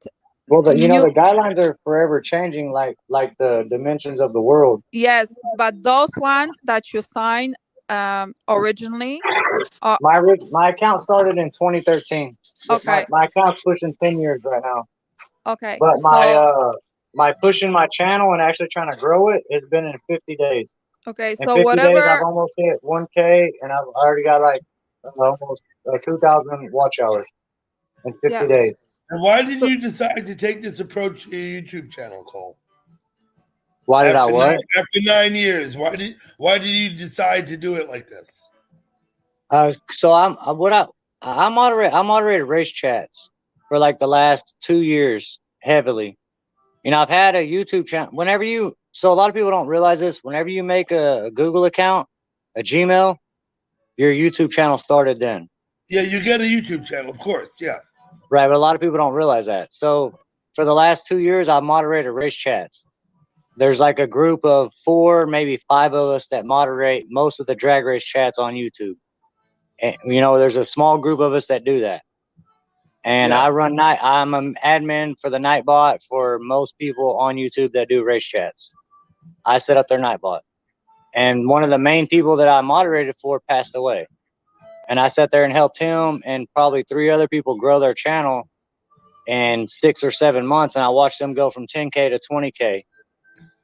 Well, the guidelines are forever changing, like the dimensions of the world. Yes, but those ones that you signed originally. My account started in 2013. Okay. My account's pushing 10 years right now. Okay. But my pushing my channel and actually trying to grow it has been in 50 days. Okay, In so 50 whatever. days, I've almost hit 1K, and I've already got like almost 2,000 watch hours in 50 days. And why did you decide to take this approach to your YouTube channel, Cole? Why did I what? After 9 years, why did you decide to do it like this? So I moderated race chats for like the last 2 years heavily. I've had a YouTube channel. So a lot of people don't realize this. Whenever you make a Google account, a Gmail, your YouTube channel started then. Yeah, you get a YouTube channel, of course. Yeah. Right, but a lot of people don't realize that. So for the last 2 years, I've moderated race chats. There's like a group of 4, maybe 5 of us that moderate most of the drag race chats on YouTube. And, there's a small group of us that do that. And Yes. I'm an admin for the Nightbot for most people on YouTube that do race chats. I set up their Nightbot. And one of the main people that I moderated for passed away. And I sat there and helped him and probably 3 other people grow their channel in 6 or 7 months. And I watched them go from 10K to 20K.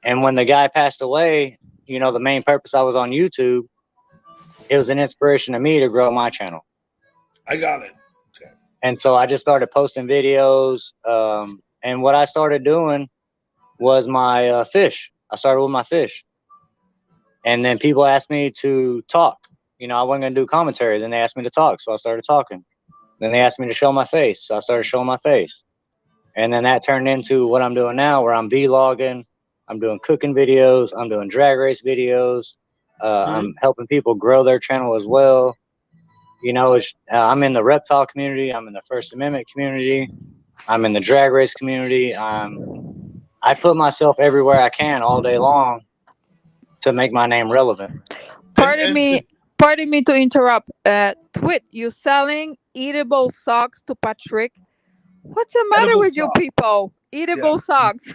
And when the guy passed away, the main purpose I was on YouTube, it was an inspiration to me to grow my channel. I got it. Okay. And so I just started posting videos. And what I started doing was my fish. I started with my fish. And then people asked me to talk. I wasn't going to do commentary. Then they asked me to talk. So I started talking. Then they asked me to show my face. So I started showing my face. And then that turned into what I'm doing now, where I'm vlogging. I'm doing cooking videos. I'm doing drag race videos. I'm helping people grow their channel as well. I'm in the reptile community. I'm in the First Amendment community. I'm in the drag race community. I put myself everywhere I can all day long to make my name relevant. Pardon me to interrupt. Twit, you selling eatable socks to Patrick? What's the matter Edible with you socks. people? Eatable socks.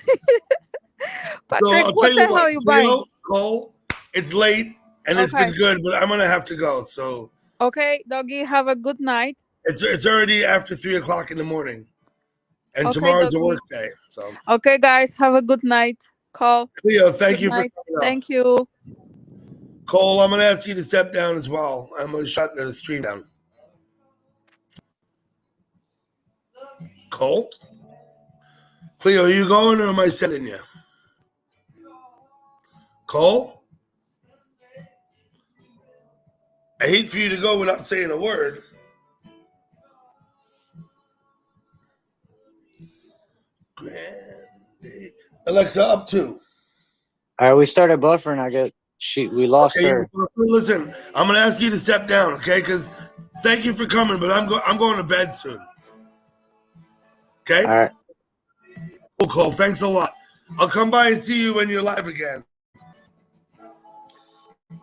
Patrick, So I'll what tell the you hell what, are you buying? Cole, it's late and it's Okay. been good, but I'm gonna have to go. So Okay, doggy, have a good night. it's already after 3 o'clock in the morning, and Okay, tomorrow's a doggy. work day. So Okay, guys, have a good night. Call. Cleo, thank Good you for night. coming up. Thank you. Cole, I'm gonna ask you to step down as well. I'm gonna shut the stream down. Cole, Cleo, are you going or am I sending you? Cole, I hate for you to go without saying a word. Alexa, up to. All right, we started buffering. We lost Okay, her. listen, I'm gonna ask you to step down, okay? Because thank you for coming, but I'm going to bed soon. Okay. All right. Cool, Cole. Thanks a lot. I'll come by and see you when you're live again.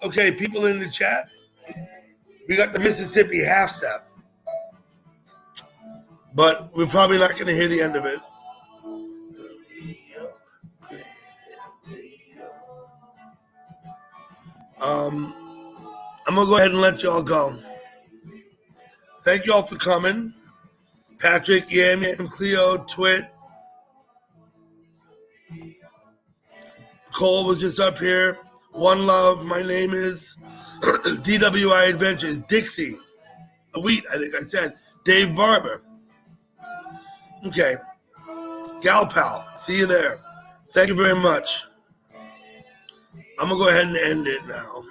Okay, people in the chat. We got the Mississippi half step, but we're probably not going to hear the end of it. I'm gonna go ahead and let y'all go. Thank you all for coming. Patrick, Yam, Cleo, Twit. Cole was just up here. One Love. My name is DWI Adventures. Dixie. Wheat, I think I said. Dave Barber. Okay. Gal Pal. See you there. Thank you very much. I'm going to go ahead and end it now.